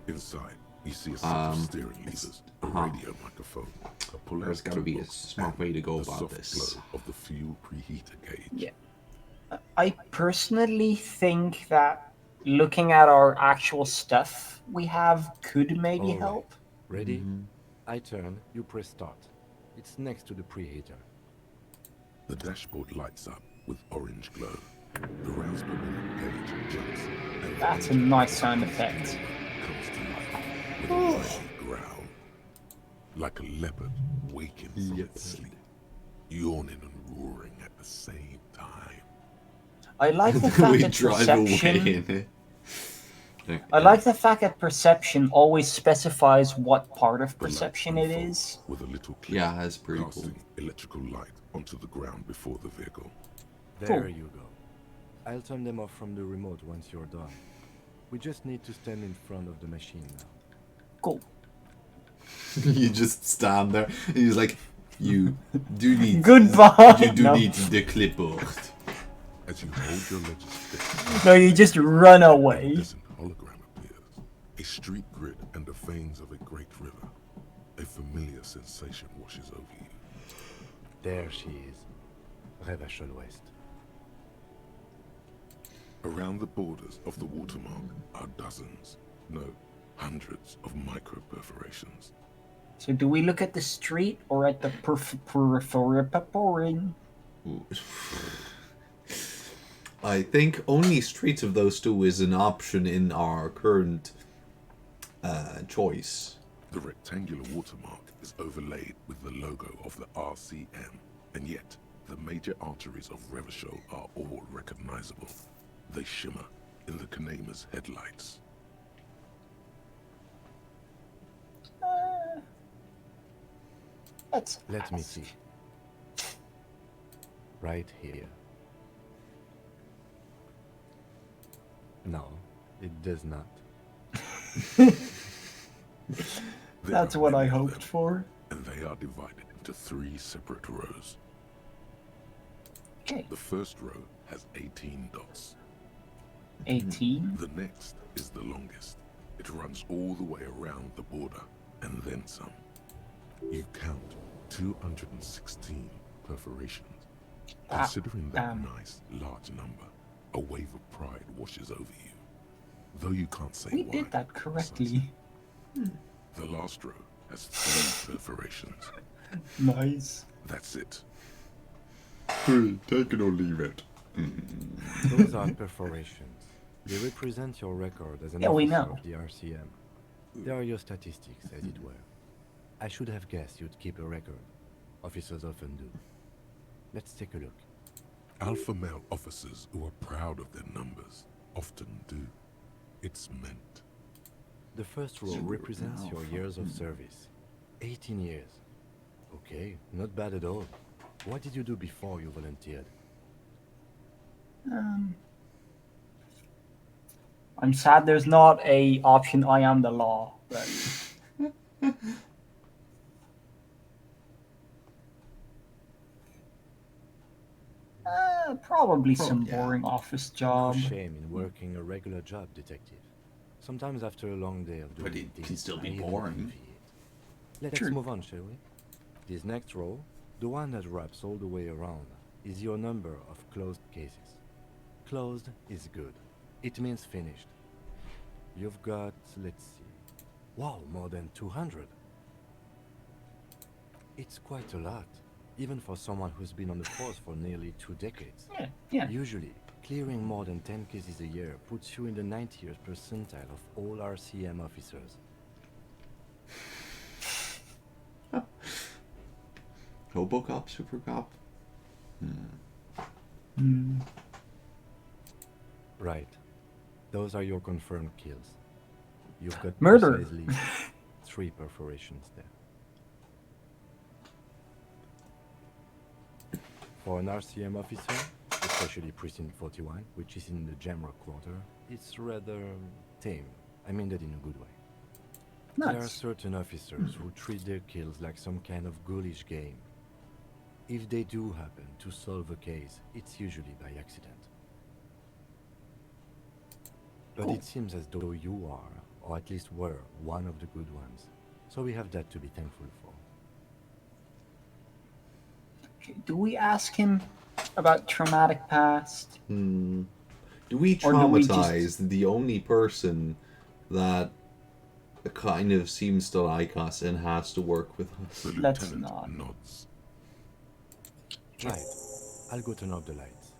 C: inside you see a set of steering levers, a radio microphone, a pull-out.
A: There's got to be a smart way to go about this.
C: Flow of the fuel preheater gauge.
B: Yeah. I personally think that looking at our actual stuff we have could maybe help.
D: Ready? I turn, you press start. It's next to the preheater.
C: The dashboard lights up with orange glow. The rounds per minute gauge jumps.
B: That's a nice sound effect.
C: Comes to life with a mighty growl. Like a leopard waking from its sleep. Yawning and roaring at the same time.
B: I like the fact that perception. I like the fact that perception always specifies what part of perception it is.
C: With a little clip,
A: yeah, that's pretty cool.
C: Electrical light onto the ground before the vehicle.
D: There you go. I'll turn them off from the remote once you're done. We just need to stand in front of the machine now.
B: Cool.
A: You just stand there, and he's like, "You do need.
B: Goodbye.
A: You do need the clipboard."
C: As you hold your ledger stick,
B: no, you just run away.
C: A distant hologram appears. A street grid and the veins of a great river. A familiar sensation washes over you.
D: There she is. Revachol West.
C: Around the borders of the watermark are dozens, no, hundreds of micro-perforations.
B: So do we look at the street or at the perforating?
A: I think only streets of those two is an option in our current choice.
C: The rectangular watermark is overlaid with the logo of the RCM, and yet the major arteries of Revachol are all recognizable. They shimmer in the Kanema's headlights.
D: Let me see. Right here. No, it does not.
B: That's what I hoped for.
C: And they are divided into 3 separate rows.
B: Okay.
C: The first row has 18 dots.
B: 18?
C: The next is the longest. It runs all the way around the border, and then some. You count 216 perforations. Considering that nice, large number, a wave of pride washes over you. Though you can't say
B: we
C: why.
B: Did that correctly.
C: The last row has 3 perforations.
B: Nice.
C: That's it.
A: Take it or leave it.
D: Those are perforations. They represent your record as an officer of the RCM. They are your statistics, as it were. I should have guessed you'd keep a record. Officers often do. Let's take a look.
C: Alpha male officers who are proud of their numbers often do. It's meant.
D: The first row represents your years of service. 18 years. Okay, not bad at all. What did you do before you volunteered?
B: I'm sad there's not a option I am the law, but probably some boring office job.
D: No shame in working a regular job, detective. Sometimes after a long day of doing things,
A: but it can still be boring.
D: Let's move on, shall we? This next row, the one that wraps all the way around, is your number of closed cases. Closed is good. It means finished. You've got, let's see, Wow, more than 200. It's quite a lot, even for someone who's been on the force for nearly 2 decades.
B: Yeah.
D: Usually, clearing more than 10 cases a year puts you in the 90th percentile of all RCM officers.
A: Robocop, Super Cop.
D: Right. Those are your confirmed kills. You've got
B: Murder.
D: precisely 3 perforations there. For an RCM officer, especially Precinct 41, which is in the Jamrock Quarter, it's rather tame. I mean that in a good way.
B: Nice.
D: There are certain officers who treat their kills like some kind of ghoulish game. If they do happen to solve a case, it's usually by accident. But it seems as though you are, or at least were, one of the good ones. So we have that to be thankful for.
B: Do we ask him about traumatic past?
A: Do we
B: Or do we
A: traumatize the only person that kind of seems to like us and has to work with us?
C: The
B: Let's
C: lieutenant
B: not.
C: nods.
D: Right. I'll go turn off the lights.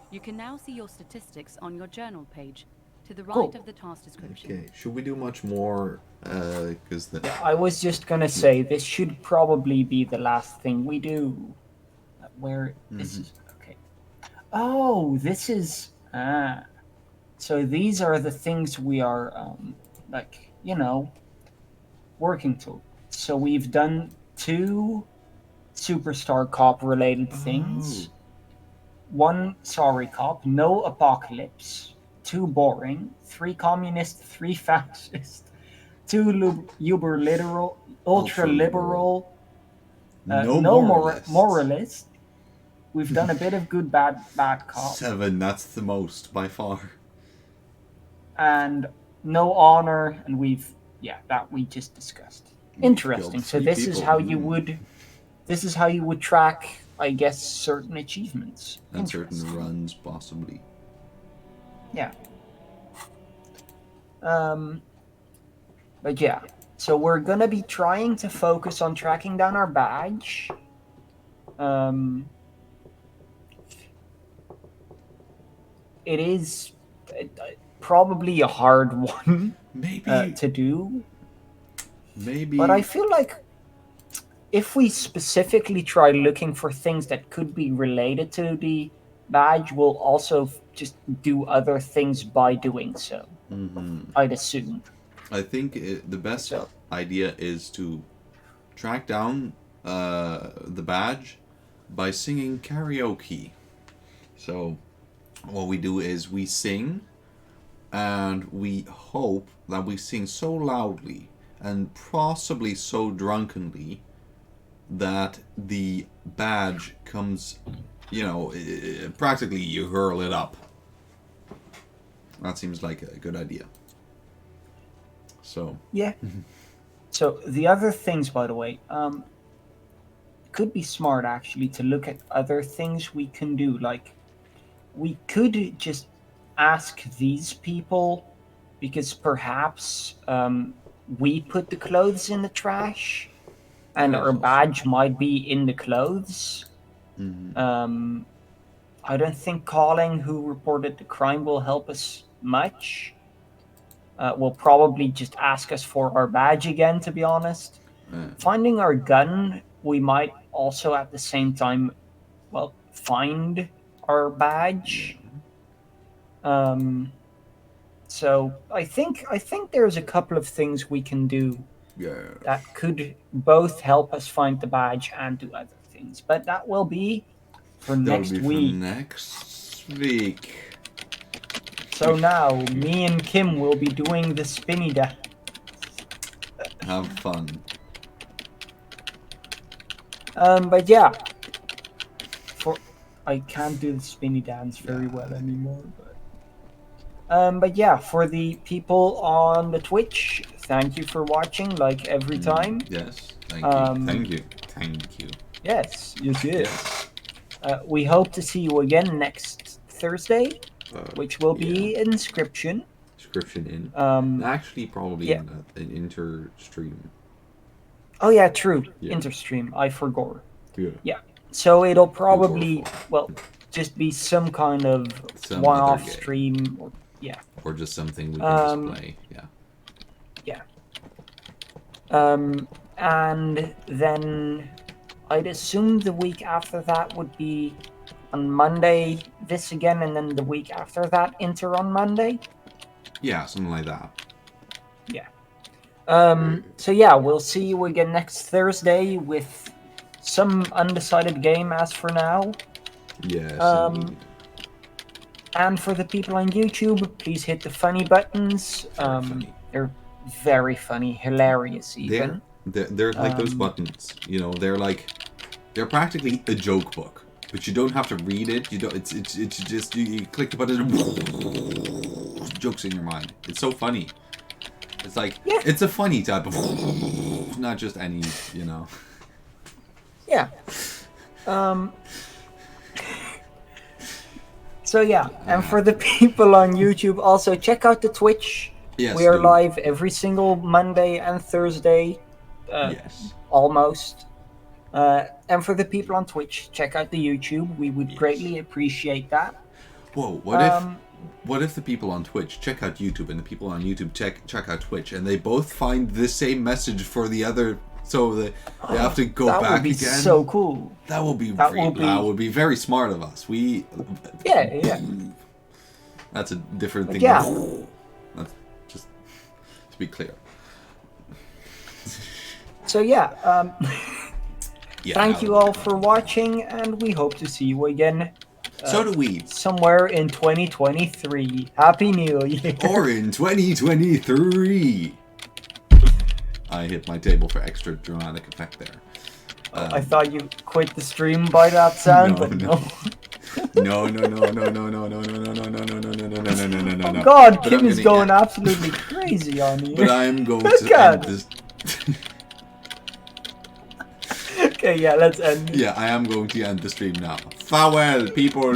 G: You can now see your statistics on your journal page, to the right
B: Cool.
G: of the task description.
A: Okay, should we do much more? Because
B: I was just gonna say this should probably be the last thing we do. Where this is okay. Oh, this is so these are the things we are working to. So we've done 2 Superstar Cop related things. 1 Sorry Cop, no Apocalypse, 2 Boring, 3 Communist, 3 Fascist, 2 Uber Literal, Ultra Liberal, no Moralist. We've done a bit of Good Bad Cop.
A: 7, that's the most by far.
B: And no Honor, and that we just discussed. Interesting.
A: killed
B: So
A: 3
B: this is
A: people.
B: how you would track, I guess, certain achievements.
A: And certain runs, possibly.
B: Yeah. But yeah, so we're gonna be trying to focus on tracking down our badge. It is probably a hard one
A: Maybe
B: to do.
A: Maybe.
B: But I feel like if we specifically try looking for things that could be related to the badge, we'll also just do other things by doing so. I'd assume.
A: I think the best idea is to track down the badge by singing karaoke. So what we do is we sing, and we hope that we sing so loudly and possibly so drunkenly that the badge comes, practically you hurl it up. That seems like a good idea. So
B: yeah. So the other things, by the way, could be smart actually to look at other things we can do. Like, we could just ask these people, because perhaps we put the clothes in the trash, and our badge might be in the clothes. I don't think calling who reported the crime will help us much. Will probably just ask us for our badge again, to be honest. Finding our gun, we might also at the same time, find our badge. So I think there's a couple of things we can do that could both help us find the badge and do other things. But that will be for next week.
A: Next week.
B: So now, me and Kim will be doing the spinny dance.
A: Have fun.
B: But yeah, I can't do the spinny dance very well anymore. But yeah, for the people on the Twitch, thank you for watching, like every time.
A: Yes, thank you.
B: Yes. We hope to see you again next Thursday, which will be Inscription.
A: description in. Actually, probably in an inter-stream.
B: Oh yeah, true. Interstream. I forgot.
A: Yeah.
B: Yeah. So it'll probably just be some kind of one-off stream.
A: Or just something we can just play. Yeah.
B: And then I'd assume the week after that would be on Monday this again, and then the week after that Inter on Monday.
A: Yeah, something like that.
B: Yeah. So yeah, we'll see you again next Thursday with some undecided game as for now.
A: Yes.
B: And for the people on YouTube, please hit the funny buttons.
A: Funny.
B: They're very funny, hilarious even.
A: They're like those buttons, you know. They're practically a joke book, but you don't have to read it. You don't. It's just you click the button, and jokes in your mind. It's so funny. It's like it's a funny type of, not just any, you know.
B: Yeah. So yeah, and for the people on YouTube, also check out the Twitch.
A: Yes,
B: we are live every single Monday and Thursday.
A: Yes.
B: Almost. And for the people on Twitch, check out the YouTube. We would greatly appreciate that.
A: Whoa, what if the people on Twitch check out YouTube and the people on YouTube check out Twitch and they both find the same message for the other, so they have to go back again? That would be
B: so cool.
A: That would be very smart of us.
B: Yeah.
A: That's a different thing.
B: Yeah.
A: That's just to be clear.
B: So yeah, thank you all for watching, and we hope to see you again.
A: So do we.
B: Somewhere in 2023. Happy New Year.
A: Or in 2023. I hit my table for extra dramatic effect there.
B: I thought you quit the stream by that sound, but no.
A: No.
B: Oh God, Kim is going absolutely crazy on you.
A: But I am going to end this.
B: Okay, yeah, let's end.
A: Yeah, I am going to end the stream now. Farewell, people!